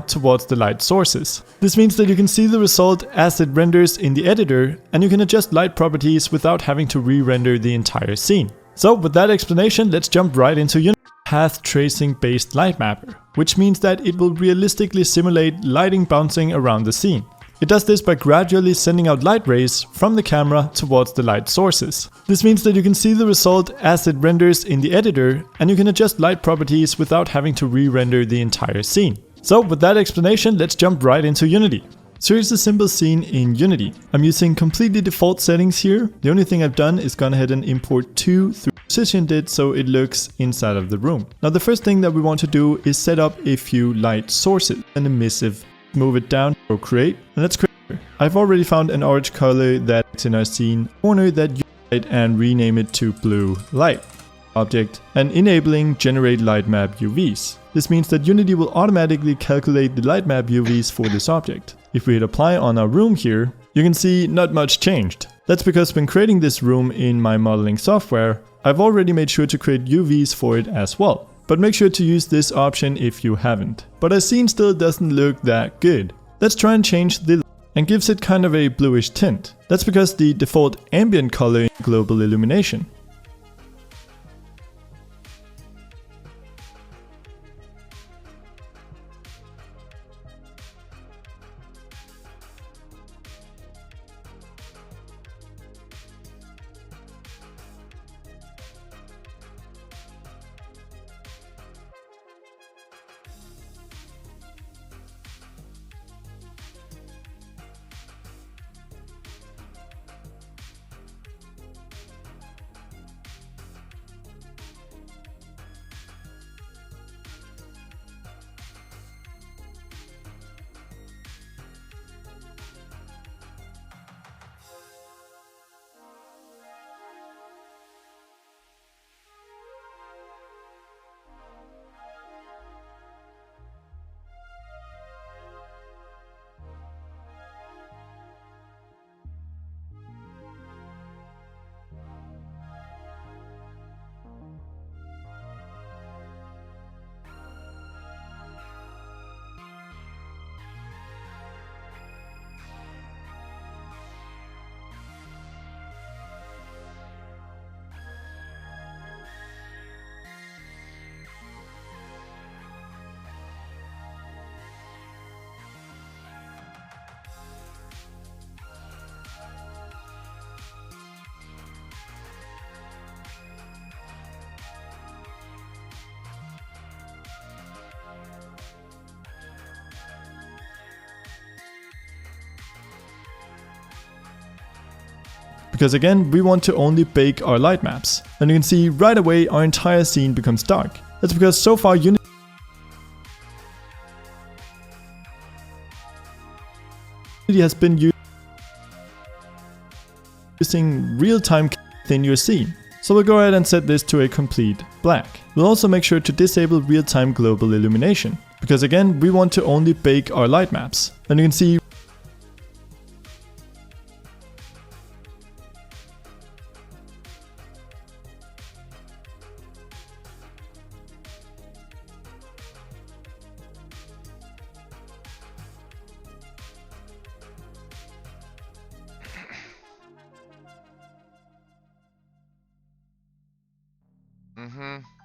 towards the light sources. This means that you can see the result as it renders in the editor, and you can adjust light properties without having to re-render the entire scene. So with that explanation, let's jump right into Unity Path Tracing based light mapper, which means that it will realistically simulate lighting bouncing around the scene. It does this by gradually sending out light rays from the camera towards the light sources. This means that you can see the result as it renders in the editor, and you can adjust light properties without having to re-render the entire scene. So with that explanation, let's jump right into Unity. So here's a simple scene in Unity. I'm using completely default settings here. The only thing I've done is gone ahead and import 2 through PrecisionDid so it looks inside of the room. Now the first thing that we want to do is set up a few light sources. An emissive, move it down, go create, and let's create. I've already found an orange color that's in our scene corner that you light and rename it to blue light object and enabling generate light map UVs. This means that Unity will automatically calculate the light map UVs for this object. If we hit apply on our room here, you can see not much changed. That's because when creating this room in my modeling software, I've already made sure to create UVs for it as well. But make sure to use this option if you haven't. But our scene still doesn't look that good. Let's try and change the and gives it kind of a bluish tint. That's because the default ambient color in global illumination. Because again, we want to only bake our light maps. And you can see right away our entire scene becomes dark. That's because so far Unity has been using real-time within your scene. So we'll go ahead and set this to a complete black. We'll also make sure to disable real-time global illumination. Because again, we want to only bake our light maps. And you can see Mm-hmm.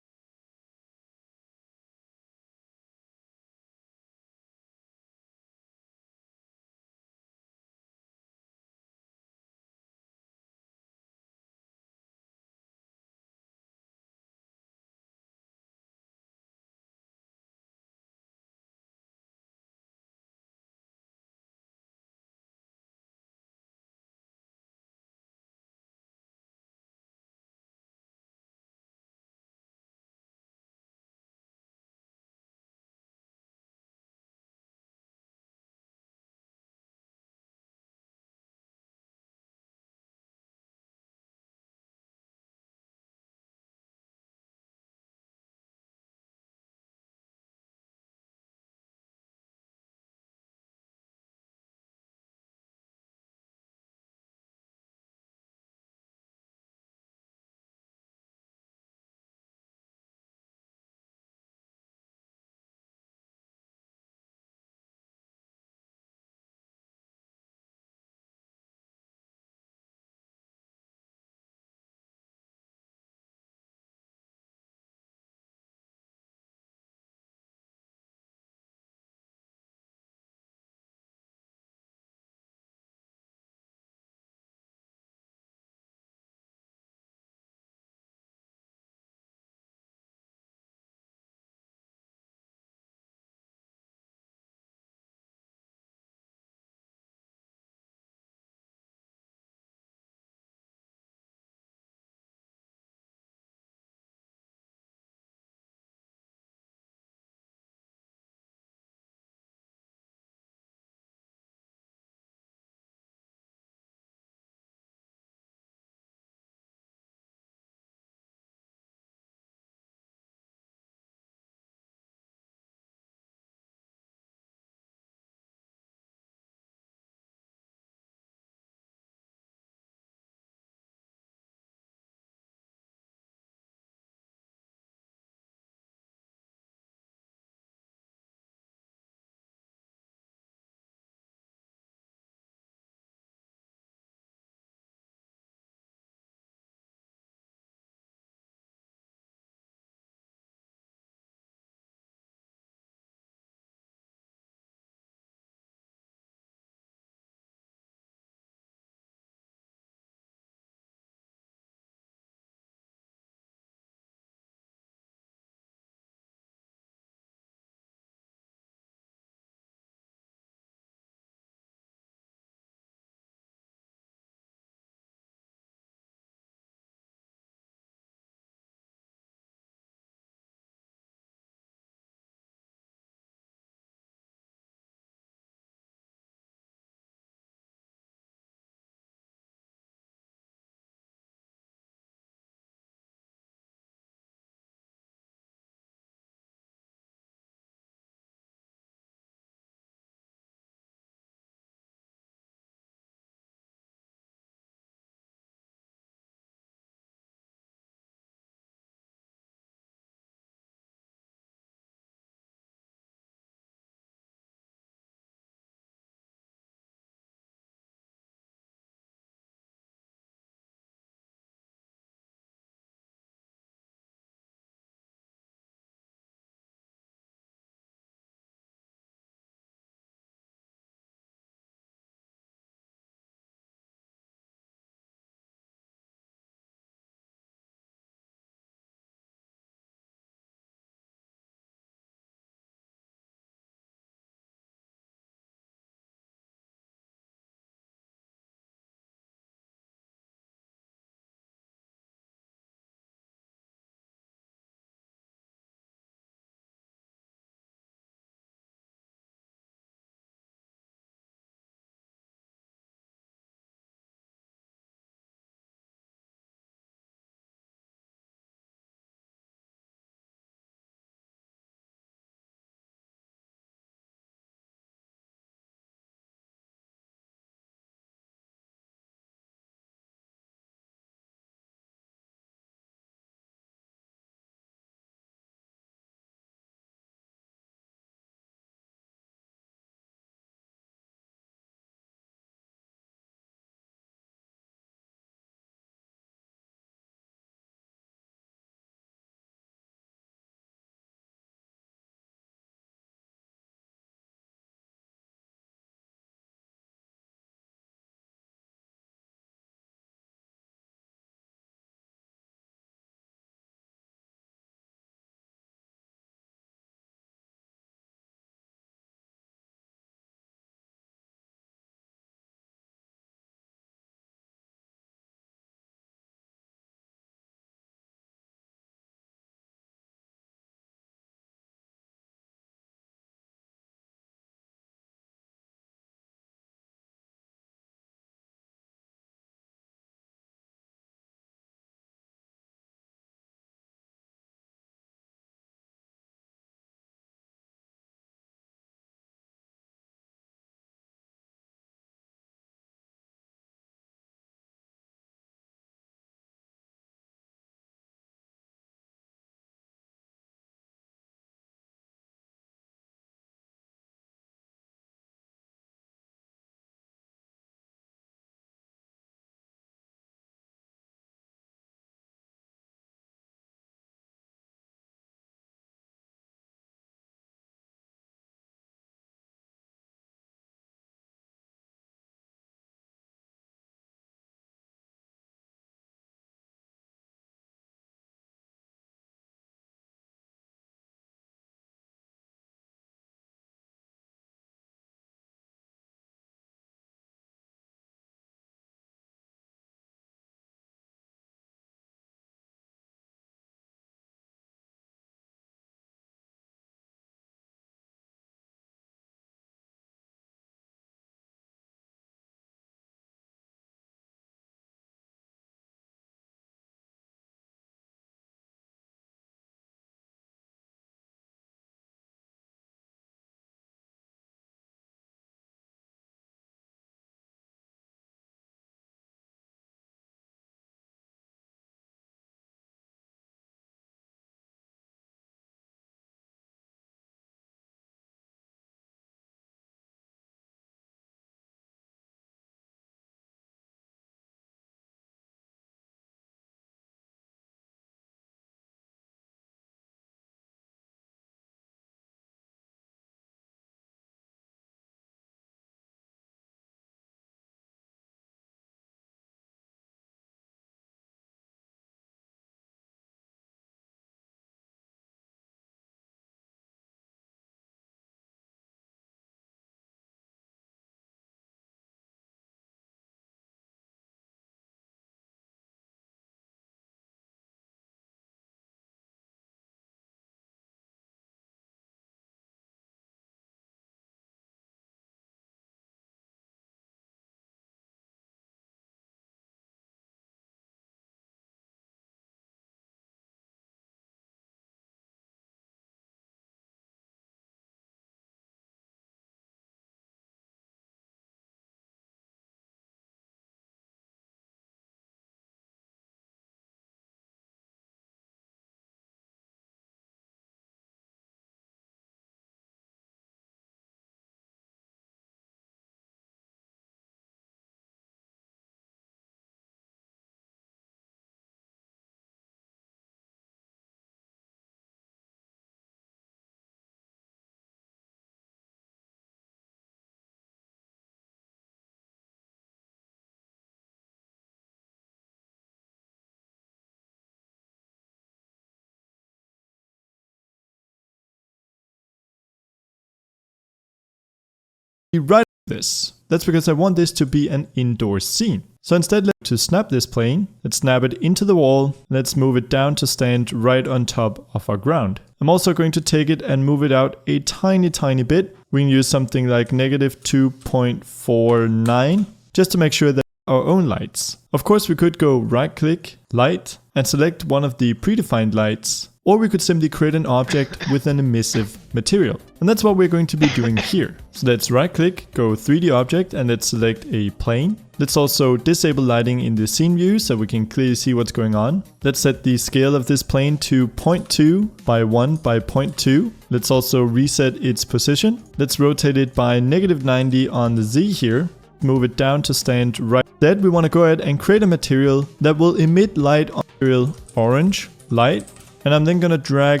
right this. That's because I want this to be an indoor scene. So instead, to snap this plane, let's snap it into the wall. Let's move it down to stand right on top of our ground. I'm also going to take it and move it out a tiny bit. We can use something like -2.49 just to make sure that our own lights. Of course, we could go right click, light, and select one of the predefined lights. Or we could simply create an object with an emissive material. And that's what we're going to be doing here. So let's right click, go 3D object, and let's select a plane. Let's also disable lighting in the scene view so we can clearly see what's going on. Let's set the scale of this plane to 0.2 by 1 by 0.2. Let's also reset its position. Let's rotate it by -90 on the Z here. Move it down to stand right. Instead, we want to go ahead and create a material that will emit light on material orange, light. And I'm then going to drag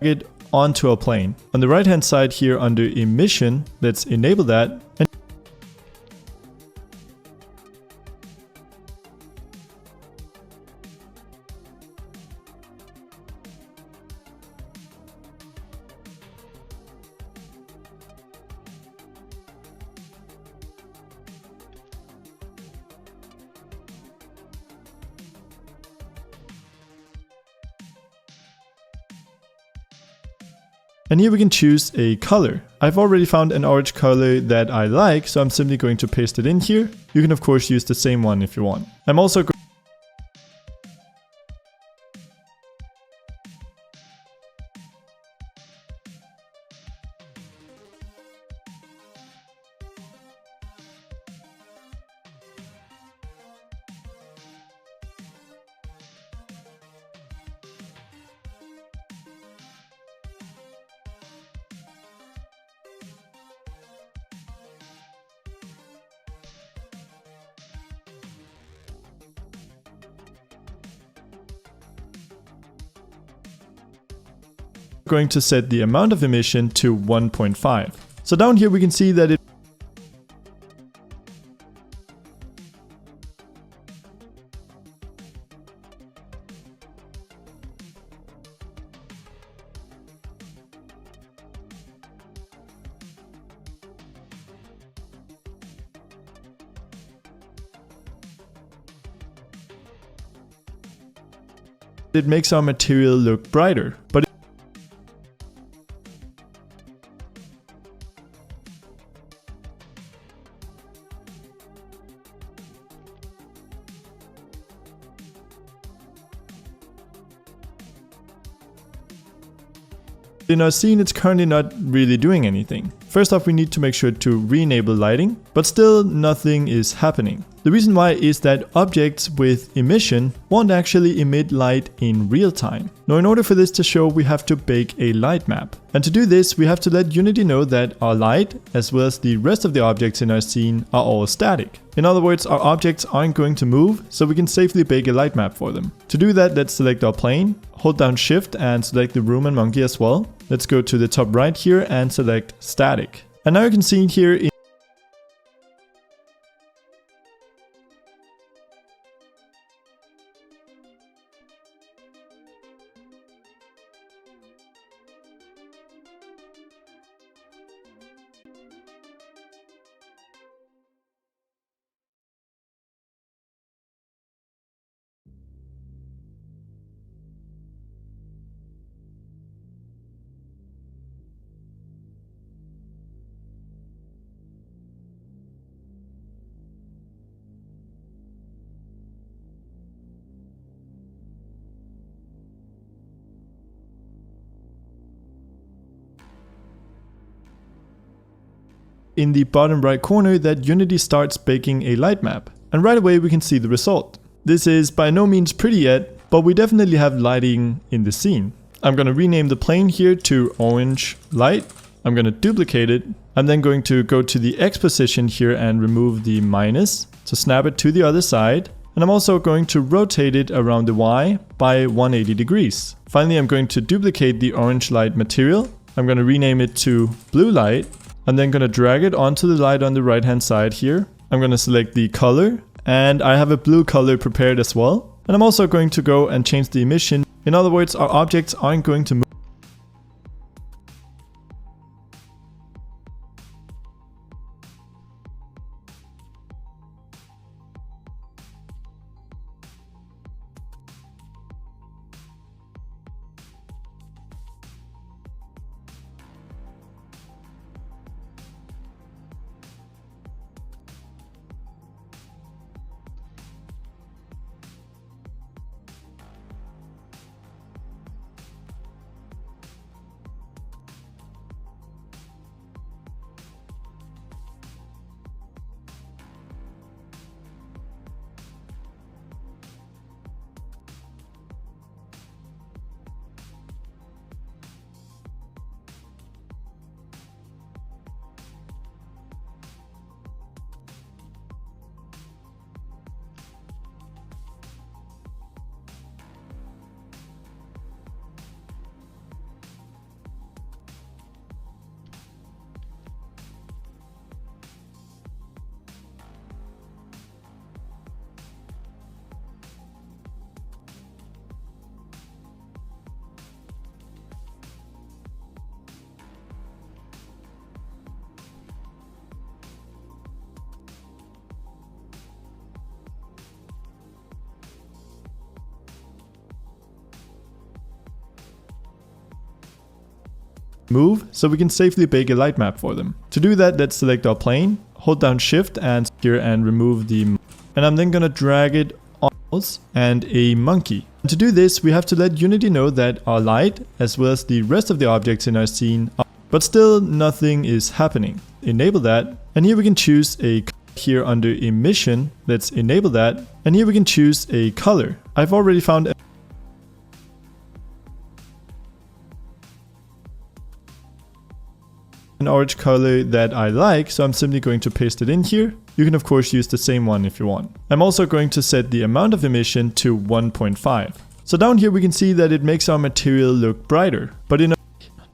it onto a plane. On the right hand side here under emission, let's enable that. And here we can choose a color. I've already found an orange color that I like, so I'm simply going to paste it in here. You can of course use the same one if you want. I'm also going to set the amount of emission to 1.5. So down here we can see that it makes our material look brighter. But in our scene, it's currently not really doing anything. First off, we need to make sure to re-enable lighting, but still nothing is happening. The reason why is that objects with emission won't actually emit light in real time. Now, in order for this to show, we have to bake a light map. And to do this, we have to let Unity know that our light, as well as the rest of the objects in our scene, are all static. In other words, our objects aren't going to move, so we can safely bake a light map for them. To do that, let's select our plane, hold down Shift and select the room and monkey as well. Let's go to the top right here and select static. And now you can see here in the bottom right corner that Unity starts baking a light map. And right away we can see the result. This is by no means pretty yet, but we definitely have lighting in the scene. I'm going to rename the plane here to orange light. I'm going to duplicate it. I'm then going to go to the X position here and remove the minus to snap it to the other side. And I'm also going to rotate it around the Y by 180 degrees. Finally, I'm going to duplicate the orange light material. I'm going to rename it to blue light. I'm then going to drag it onto the light on the right hand side here. I'm going to select the color, and I have a blue color prepared as well. And I'm also going to go and change the emission. In other words, our objects aren't going to move. move so we can safely bake a light map for them. To do that, let's select our plane, hold down shift and here and remove the, and I'm then gonna drag it on and a monkey. And to do this, we have to let Unity know that our light, as well as the rest of the objects in our scene, but still nothing is happening. Enable that, and here we can choose a here under emission, let's enable that, and here we can choose a color. I've already found an orange color that I like, so I'm simply going to paste it in here. You can of course use the same one if you want. I'm also going to set the amount of emission to 1.5. So down here we can see that it makes our material look brighter. But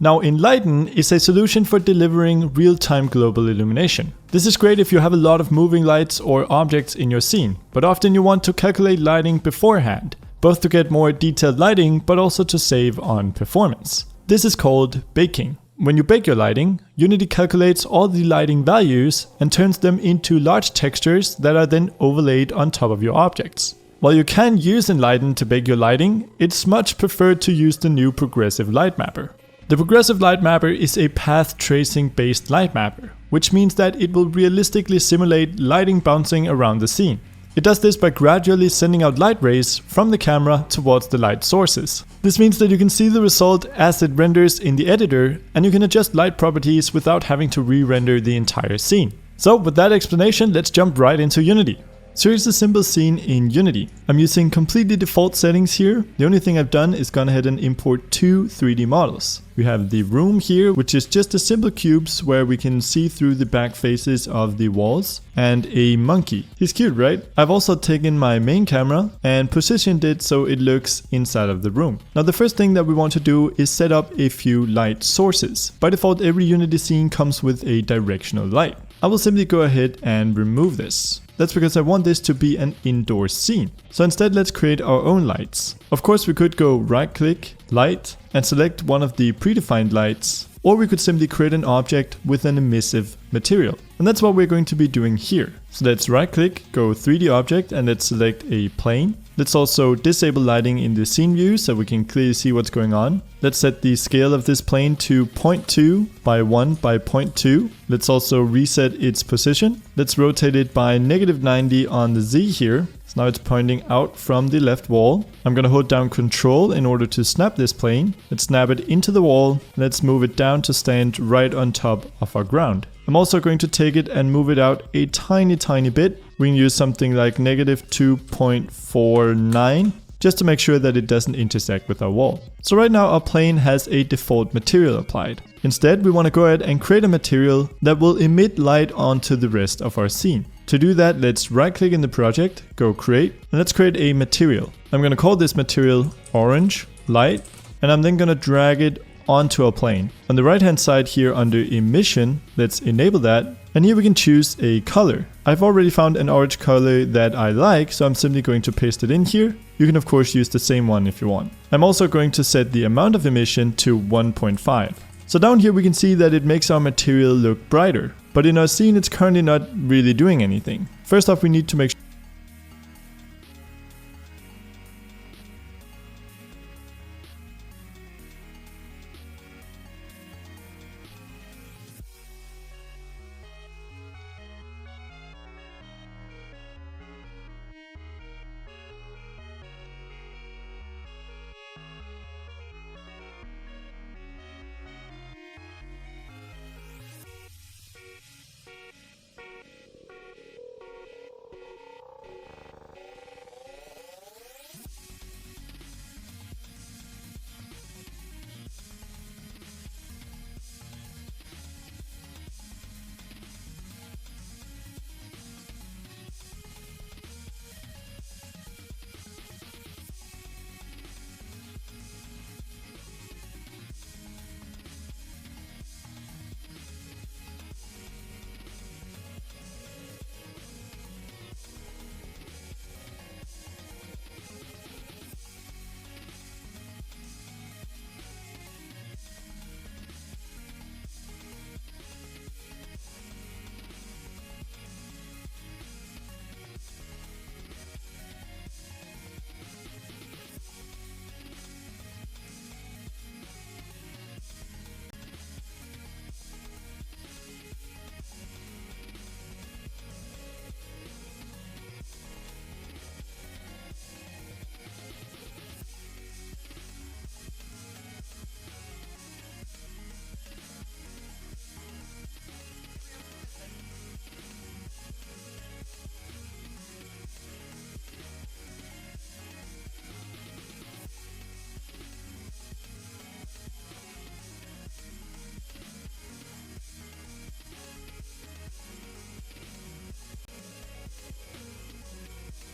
now Enlighten is a solution for delivering real-time global illumination. This is great if you have a lot of moving lights or objects in your scene, but often you want to calculate lighting beforehand, both to get more detailed lighting but also to save on performance. This is called baking. When you bake your lighting, Unity calculates all the lighting values and turns them into large textures that are then overlaid on top of your objects. While you can use Enlighten to bake your lighting, it's much preferred to use the new Progressive Light Mapper. The Progressive Light Mapper is a path tracing based light mapper, which means that it will realistically simulate lighting bouncing around the scene. It does this by gradually sending out light rays from the camera towards the light sources. This means that you can see the result as it renders in the editor, and you can adjust light properties without having to re-render the entire scene. So with that explanation, let's jump right into Unity. So here's a simple scene in Unity. I'm using completely default settings here. The only thing I've done is gone ahead and import two 3D models. We have the room here, which is just a simple cubes where we can see through the back faces of the walls, and a monkey. He's cute, right? I've also taken my main camera and positioned it so it looks inside of the room. Now the first thing that we want to do is set up a few light sources. By default, every Unity scene comes with a directional light. I will simply go ahead and remove this. That's because I want this to be an indoor scene. So instead, let's create our own lights. Of course, we could go right click, light, and select one of the predefined lights, or we could simply create an object with an emissive material. And that's what we're going to be doing here. So let's right click, go 3D object, and let's select a plane. Let's also disable lighting in the scene view so we can clearly see what's going on. Let's set the scale of this plane to 0.2 by 1 by 0.2. Let's also reset its position. Let's rotate it by -90 on the Z here. So now it's pointing out from the left wall. I'm gonna hold down Control in order to snap this plane. Let's snap it into the wall. Let's move it down to stand right on top of our ground. I'm also going to take it and move it out a tiny bit. We can use something like -2.49 just to make sure that it doesn't intersect with our wall. So right now our plane has a default material applied. Instead, we want to go ahead and create a material that will emit light onto the rest of our scene. To do that, let's right click in the project, go create, and let's create a material. I'm going to call this material orange light, and I'm then going to drag it onto our plane. On the right hand side here under emission, let's enable that, and here we can choose a color. I've already found an orange color that I like, so I'm simply going to paste it in here. You can of course use the same one if you want. I'm also going to set the amount of emission to 1.5. So down here we can see that it makes our material look brighter, but in our scene it's currently not really doing anything. First off, we need to make sure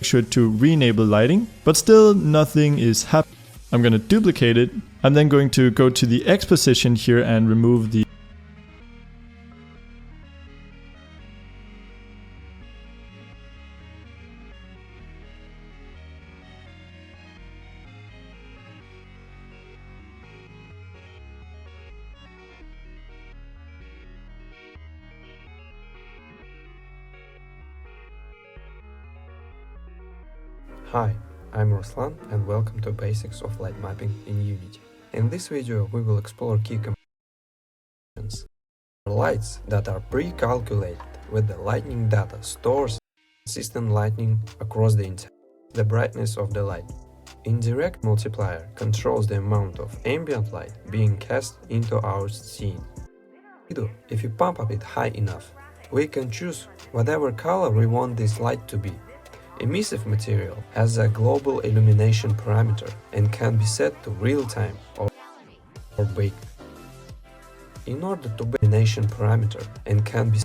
sure to re-enable lighting, but still nothing is happening. I'm going to duplicate it. I'm then going to go to the X position here and remove the Hi, I'm Ruslan and welcome to Basics of Light Mapping in Unity. In this video we will explore key components. Lights that are pre-calculated with the lighting data stores consistent lighting across the entire. The brightness of the light. Indirect multiplier controls the amount of ambient light being cast into our scene. If you pump up it high enough, we can choose whatever color we want this light to be. Emissive material has a global illumination parameter and can be set to real-time or baked. In order to be illumination parameter and can be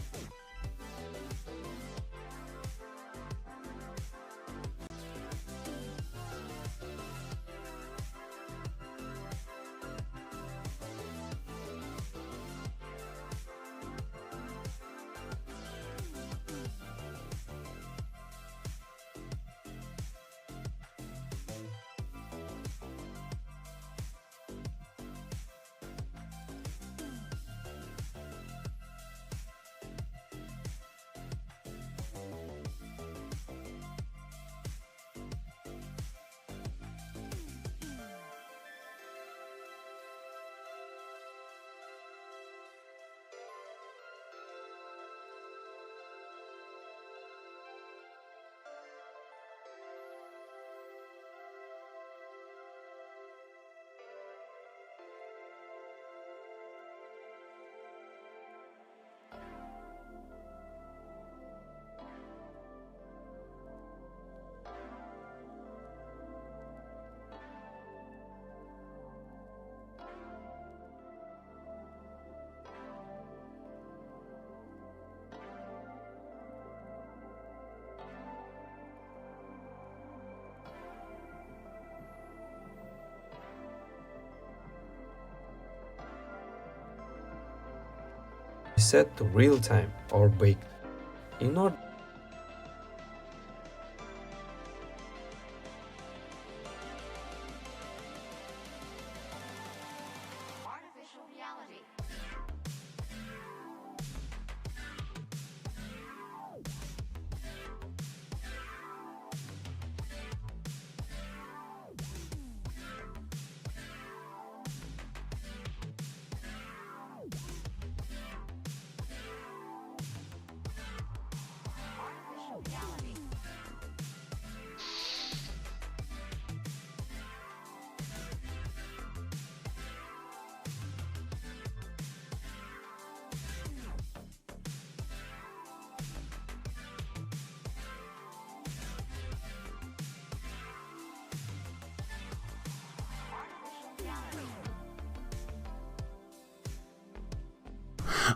set to real-time or baked. In order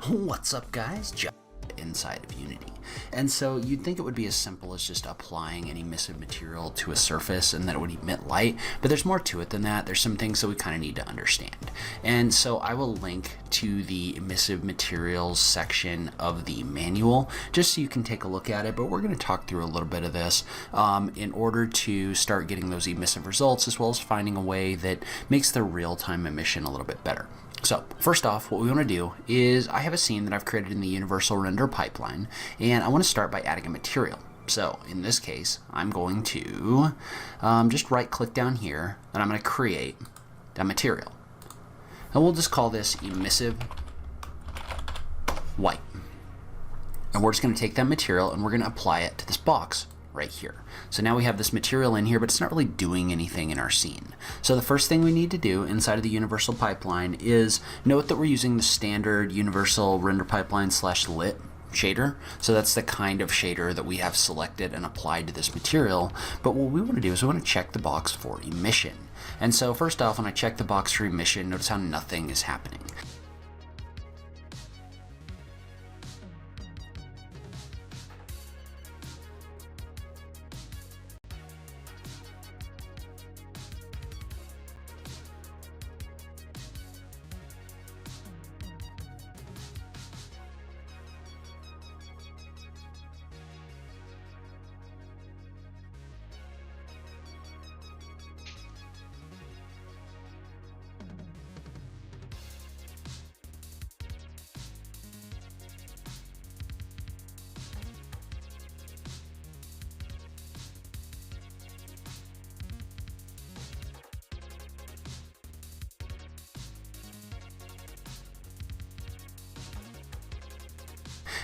What's up, guys? John inside of Unity. And so you'd think it would be as simple as just applying an emissive material to a surface and that it would emit light, but there's more to it than that. There's some things that we kind of need to understand. And so I will link to the emissive materials section of the manual just so you can take a look at it, but we're going to talk through a little bit of this in order to start getting those emissive results, as well as finding a way that makes the real-time emission a little bit better. So first off, what we want to do is I have a scene that I've created in the universal render pipeline, and I want to start by adding a material. So in this case, I'm going to just right click down here and I'm going to create a material. And we'll just call this emissive white. And we're just going to take that material and we're going to apply it to this box right here. So now we have this material in here, but it's not really doing anything in our scene. So the first thing we need to do inside of the universal pipeline is note that we're using the standard universal render pipeline /lit shader. So that's the kind of shader that we have selected and applied to this material. But what we want to do is we want to check the box for emission. And so first off, when I check the box for emission, notice how nothing is happening.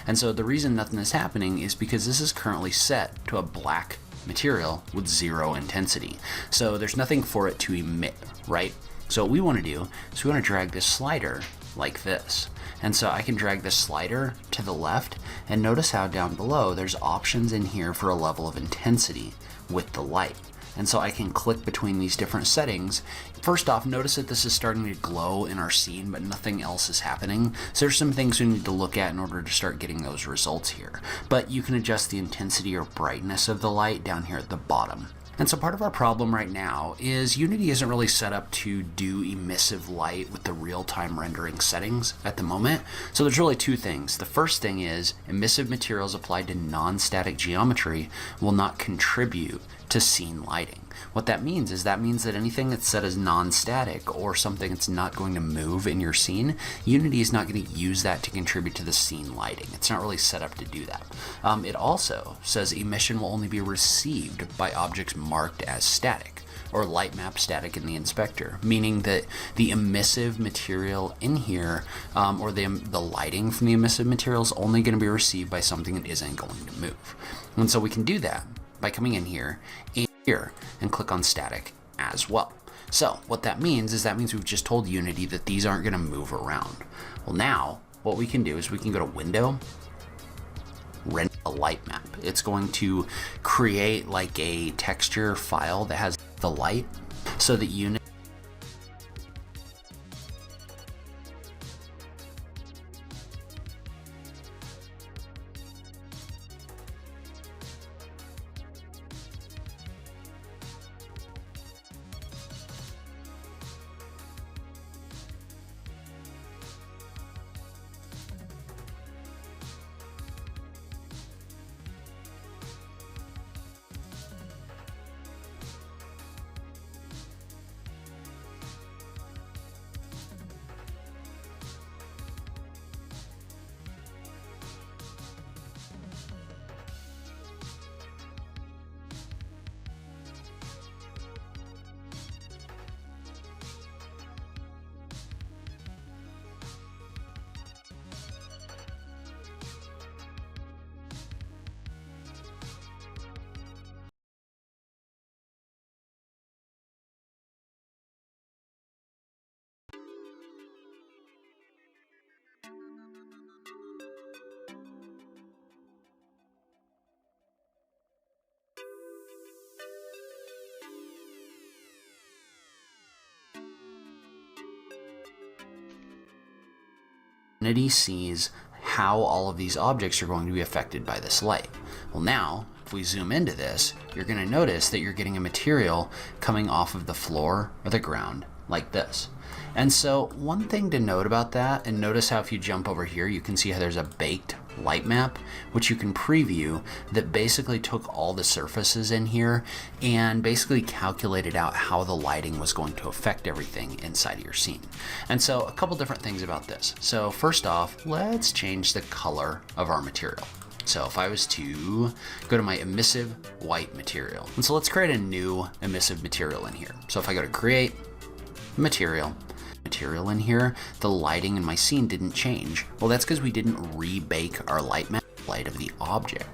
And so the reason nothing is happening is because this is currently set to a black material with 0 intensity. So there's nothing for it to emit, right? So what we want to do is we want to drag this slider like this. And so I can drag this slider to the left, and notice how down below there's options in here for a level of intensity with the light. And so I can click between these different settings. First off, notice that this is starting to glow in our scene, but nothing else is happening. So there's some things we need to look at in order to start getting those results here. But you can adjust the intensity or brightness of the light down here at the bottom. And so part of our problem right now is Unity isn't really set up to do emissive light with the real-time rendering settings at the moment. So there's really two things. The first thing is emissive materials applied to non-static geometry will not contribute to scene lighting. What that means is that anything that's set as non-static or something that's not going to move in your scene, Unity is not going to use that to contribute to the scene lighting. It's not really set up to do that. It also says emission will only be received by objects marked as static or light map static in the inspector, meaning that the emissive material in here or the lighting from the emissive material is only going to be received by something that isn't going to move. And so we can do that by coming in here and click on static as well. So what that means is we've just told Unity that these aren't going to move around. Well, now what we can do is we can go to Window, render a light map. It's going to create like a texture file that has the light so that Unity sees how all of these objects are going to be affected by this light. Well, now if we zoom into this, you're going to notice that you're getting a material coming off of the floor or the ground like this. And so one thing to note about that, and notice how if you jump over here, you can see how there's a baked light map, which you can preview, that basically took all the surfaces in here and basically calculated out how the lighting was going to affect everything inside of your scene. And so a couple different things about this. So first off, let's change the color of our material. So if I was to go to my emissive white material, and so let's create a new emissive material in here. So if I go to create material in here, the lighting in my scene didn't change. Well, that's because we didn't rebake our light map light of the object.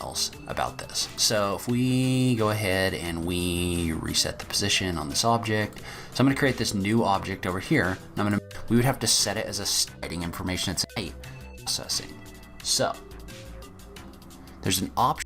Else about this. So if we go ahead and we reset the position on this object, so I'm going to create this new object over here. And we would have to set it as a lighting information. It's light processing. So there's an option.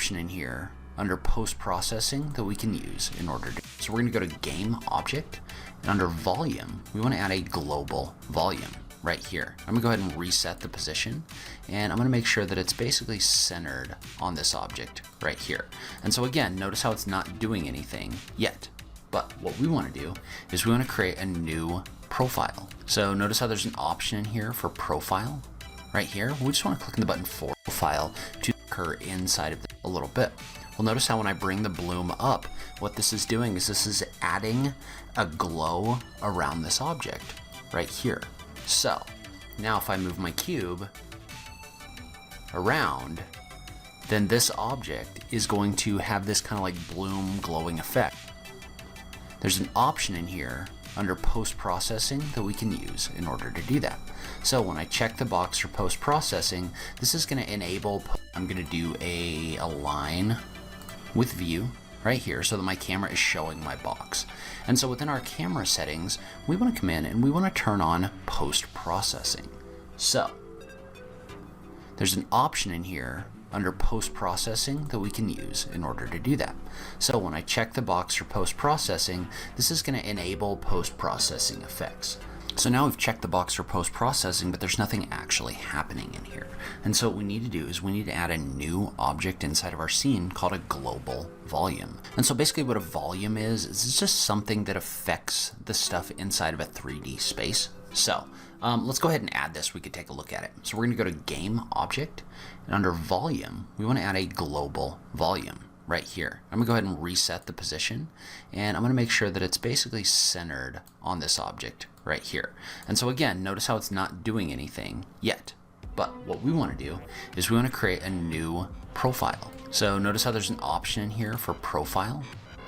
option in here under post-processing that we can use in order to. So we're going to go to game object, and under volume, we want to add a global volume right here. I'm going to go ahead and reset the position, and I'm going to make sure that it's basically centered on this object right here. And so again, notice how it's not doing anything yet. But what we want to do is we want to create a new profile. So notice how there's an option in here for profile right here. We just want to click on the button for profile to occur inside of a little bit. Well, notice how when I bring the bloom up, what this is doing is this is adding a glow around this object right here. So now if I move my cube around, then this object is going to have this kind of like bloom glowing effect. There's an option in here under post-processing that we can use in order to do that. So when I check the box for post-processing, this is going to enable, I'm going to do a align with view right here so that my camera is showing my box. And so within our camera settings, we want to come in and we want to turn on post-processing. So there's an option in here under post-processing that we can use in order to do that. So when I check the box for post-processing, this is going to enable post-processing effects. So now we've checked the box for post-processing, but there's nothing actually happening in here. And so what we need to do is we need to add a new object inside of our scene called a global volume. And so basically what a volume is it's just something that affects the stuff inside of a 3D space. So let's go ahead and add this. We could take a look at it. So we're going to go to game object, and under volume, we want to add a global volume right here. I'm going to go ahead and reset the position, and I'm going to make sure that it's basically centered on this object right here. And so again, notice how it's not doing anything yet. But what we want to do is we want to create a new profile. So notice how there's an option in here for profile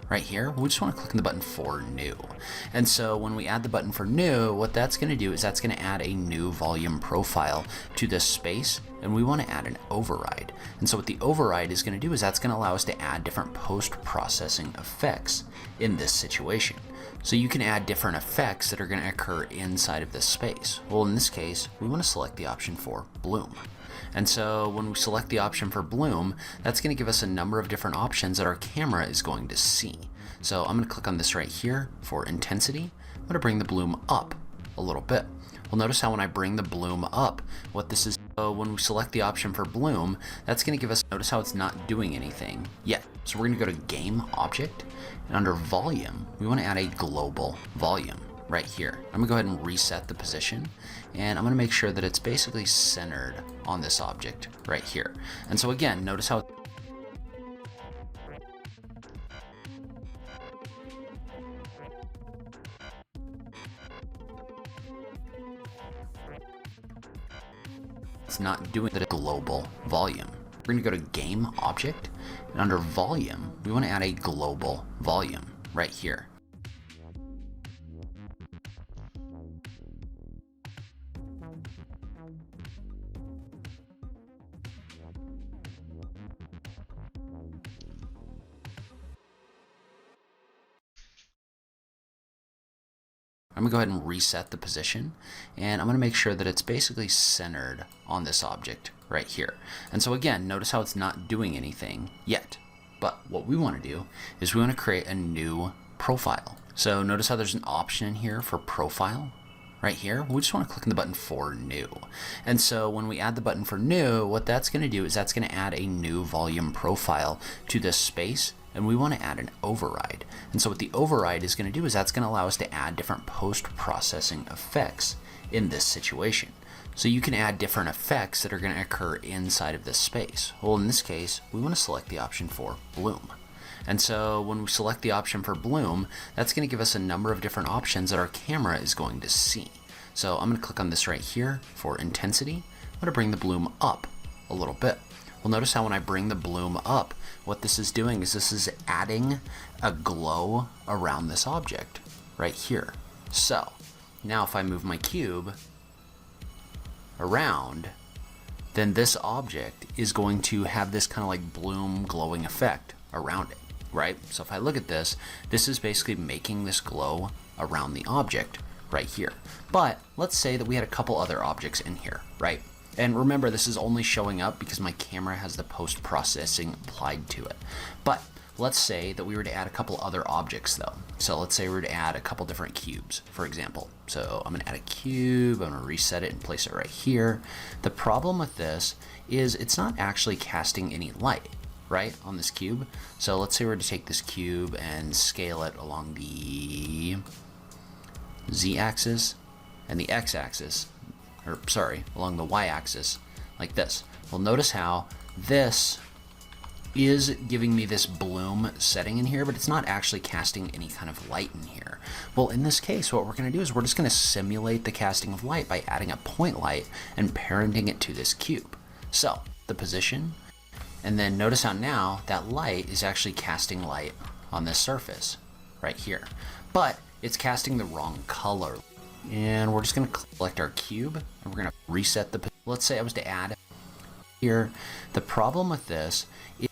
right here. We just want to click on the button for new. And so when we add the button for new, what that's going to do is that's going to add a new volume profile to this space, and we want to add an override. And so what the override is going to do is that's going to allow us to add different post-processing effects in this situation. So you can add different effects that are going to occur inside of this space. Well, in this case, we want to select the option for bloom. And so when we select the option for bloom, that's going to give us a number of different options that our camera is going to see. So I'm going to click on this right here for intensity. I'm going to bring the bloom up a little bit. Well, notice how when I bring the bloom up, what this is, when we select the option for bloom, that's going to give us, notice how it's not doing anything yet. So we're going to go to game object, and under volume, we want to add a global volume right here. I'm going to go ahead and reset the position, and I'm going to make sure that it's basically centered on this object right here. And so again, notice how it's not doing the global volume. We're going to go to game object, and under volume, we want to add a global volume right here. I'm going to go ahead and reset the position, and I'm going to make sure that it's basically centered on this object right here. And so again, notice how it's not doing anything yet. But what we want to do is we want to create a new profile. So notice how there's an option in here for profile right here. We just want to click on the button for new. And so when we add the button for new, what that's going to do is that's going to add a new volume profile to this space, and we want to add an override. And so what the override is going to do is that's going to allow us to add different post-processing effects in this situation. So you can add different effects that are going to occur inside of this space. Well, in this case, we want to select the option for bloom. And so when we select the option for bloom, that's going to give us a number of different options that our camera is going to see. So I'm going to click on this right here for intensity. I'm going to bring the bloom up a little bit. Well, notice how when I bring the bloom up, what this is doing is this is adding a glow around this object right here. So now if I move my cube around, then this object is going to have this kind of like bloom glowing effect around it, right? So if I look at this, this is basically making this glow around the object right here. But let's say that we had a couple other objects in here, right? And remember, this is only showing up because my camera has the post-processing applied to it. But let's say that we were to add a couple other objects though. So let's say we were to add a couple different cubes, for example. So I'm gonna add a cube, I'm gonna reset it and place it right here. The problem with this is it's not actually casting any light, right, on this cube. So let's say we're to take this cube and scale it along the z-axis and the x-axis, or sorry, along the y-axis, like this. Well, notice how this is giving me this bloom setting in here, but it's not actually casting any kind of light in here. Well, in this case, what we're going to do is we're just going to simulate the casting of light by adding a point light and parenting it to this cube. So, the position, and then notice how now that light is actually casting light on this surface right here. But it's casting the wrong color. And we're just going to select our cube and we're going to reset the, let's say I was to add here. The problem with this is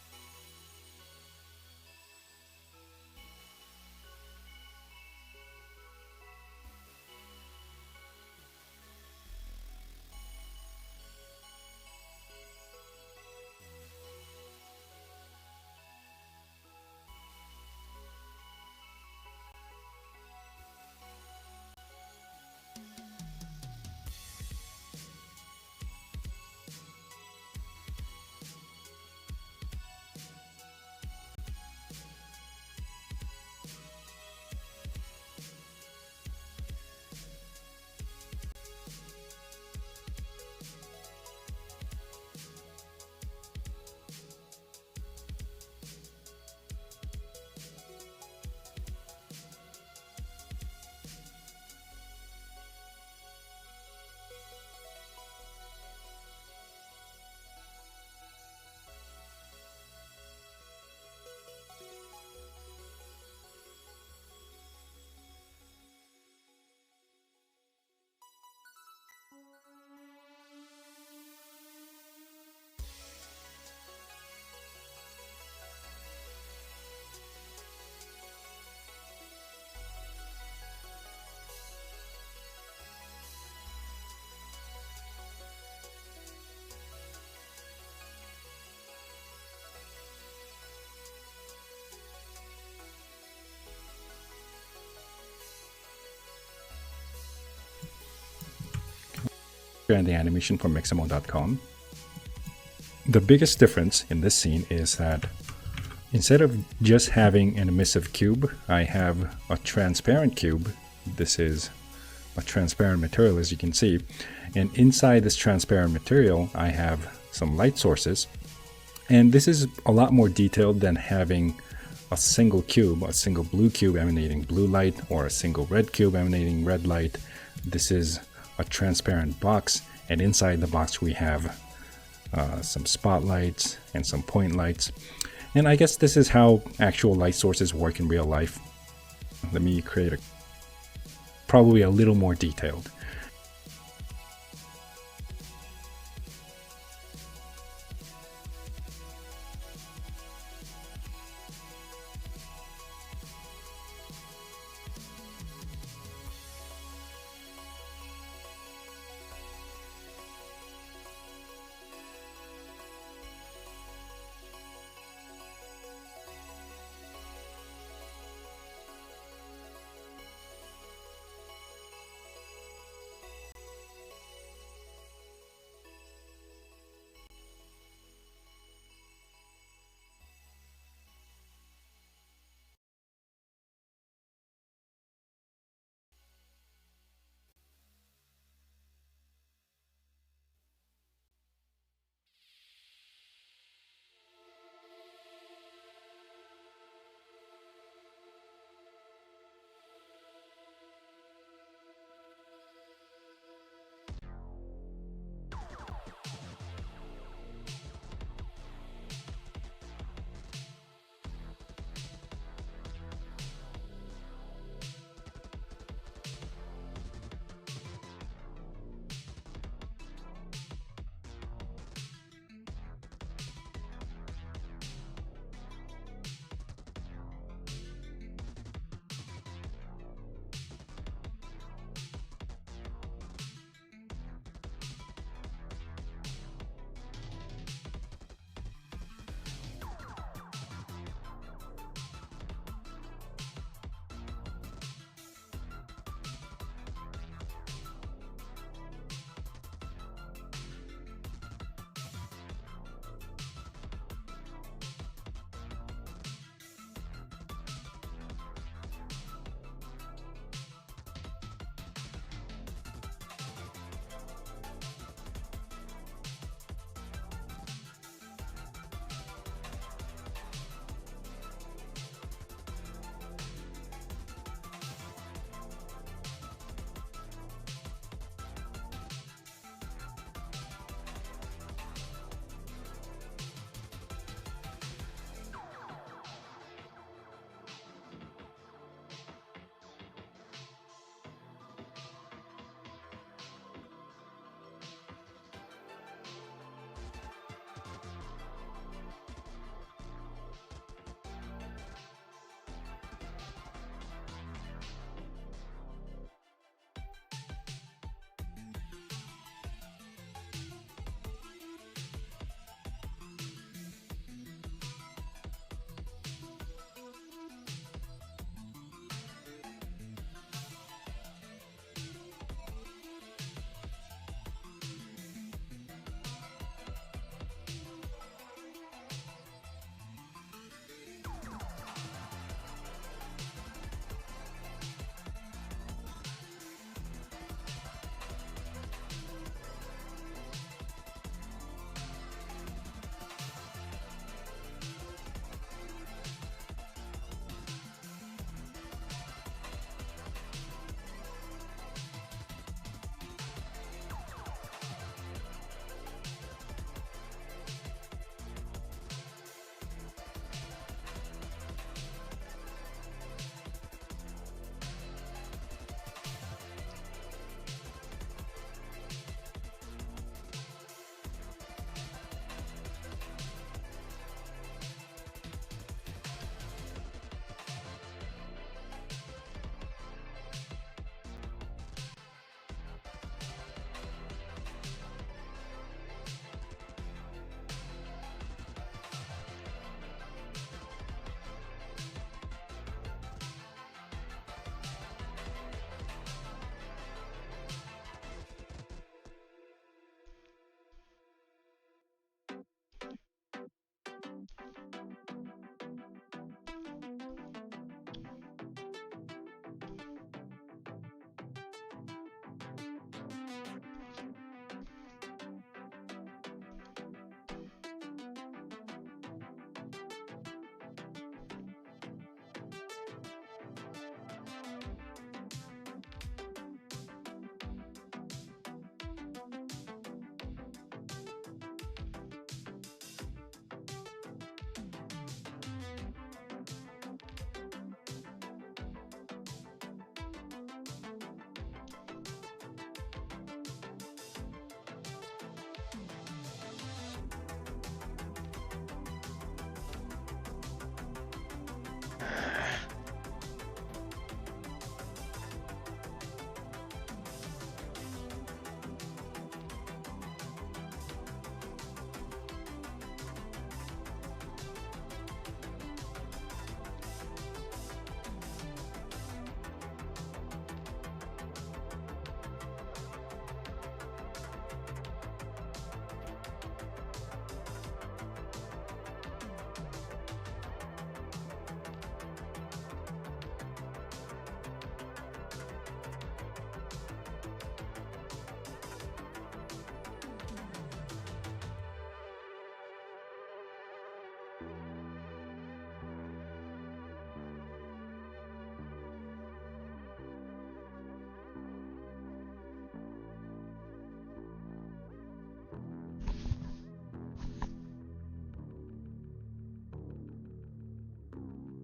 and the animation from Mixamo.com. The biggest difference in this scene is that instead of just having an emissive cube, I have a transparent cube. This is a transparent material, as you can see. And inside this transparent material, I have some light sources. And this is a lot more detailed than having a single cube, a single blue cube emanating blue light, or a single red cube emanating red light. This is a transparent box, and inside the box we have some spotlights and some point lights. And I guess this is how actual light sources work in real life. Let me create probably a little more detailed.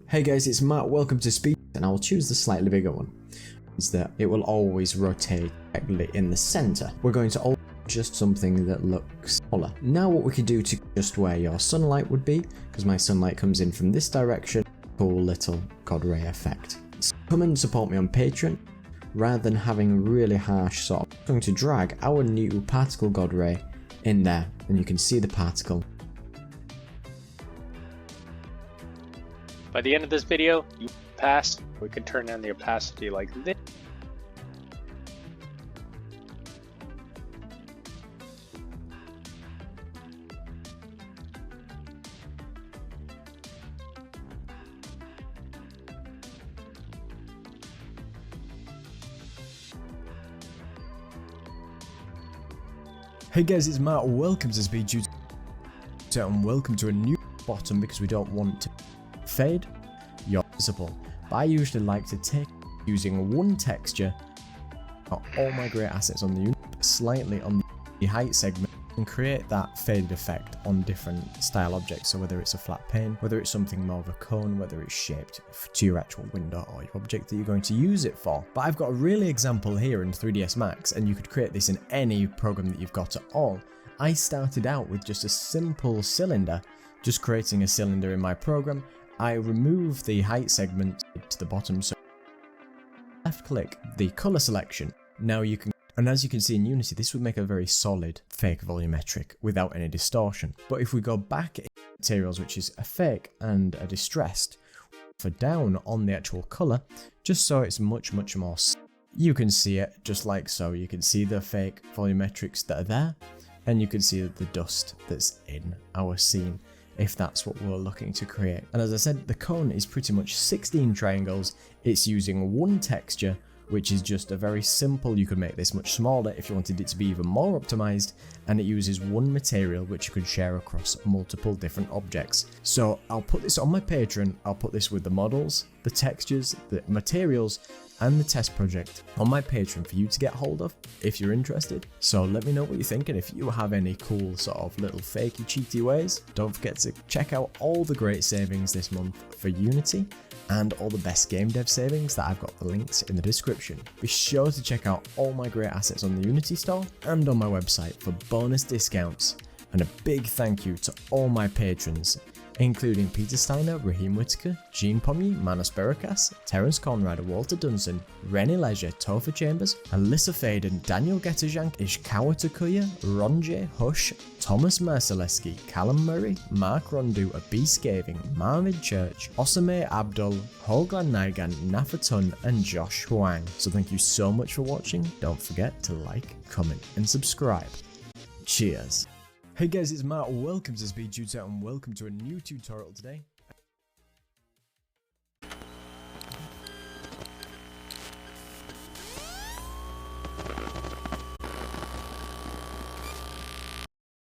Hey guys, it's Matt, welcome to Speed, and I'll choose the slightly bigger one. Is that it will always rotate correctly in the center. We're going to adjust something that looks smaller. Now what we can do to adjust where your sunlight would be, because my sunlight comes in from this direction, cool little God Ray effect. So come and support me on Patreon. Rather than having really harsh sort of, I'm going to drag our new particle God Ray in there, and you can see the particle. By the end of this video, you pass. We can turn down the opacity like this. Hey guys, it's Matt, welcome to Speed Tutor, and welcome to a new bottom because we don't want to fade your visible. But I usually like to take using one texture of all my great assets on the unit, slightly on the height segment, and create that faded effect on different style objects. So whether it's a flat pane, whether it's something more of a cone, whether it's shaped to your actual window or your object that you're going to use it for. But I've got a really example here in 3ds Max, and you could create this in any program that you've got at all. I started out with just a simple cylinder, just creating a cylinder in my program. I remove the height segment to the bottom, so left click the color selection. Now you can, and as you can see in Unity, this would make a very solid fake volumetric without any distortion. But if we go back in materials, which is a fake and a distressed, for down on the actual color, just so it's much more, you can see it just like so. You can see the fake volumetrics that are there, and you can see the dust that's in our scene, if that's what we're looking to create. And as I said, the cone is pretty much 16 triangles. It's using one texture, which is just a very simple, you could make this much smaller if you wanted it to be even more optimized, and it uses one material which you could share across multiple different objects. So I'll put this on my Patreon, I'll put this with the models, the textures, the materials, and the test project on my Patreon for you to get hold of if you're interested. So let me know what you think, and if you have any cool sort of little fakey cheaty ways, don't forget to check out all the great savings this month for Unity and all the best game dev savings that I've got the links in the description. Be sure to check out all my great assets on the Unity store and on my website for bonus discounts. And a big thank you to all my patrons, including Peter Steiner, Raheem Whitaker, Gene Pommy, Manos Berakas, Terence Conrad, Walter Dunson, Rennie Leisure, Topher Chambers, Alyssa Faden, Daniel Getajank, Ishikawa Takuya, Ron J, Hush, Thomas Merceleski, Callum Murray, Mark Rondu, Abi Scaving, Marvin Church, Osame Abdul, Holglan Nigan, Nafatun, and Josh Huang. So thank you so much for watching. Don't forget to like, comment, and subscribe. Cheers. Hey guys, it's Matt, welcome to Speed Tutor, and welcome to a new tutorial today.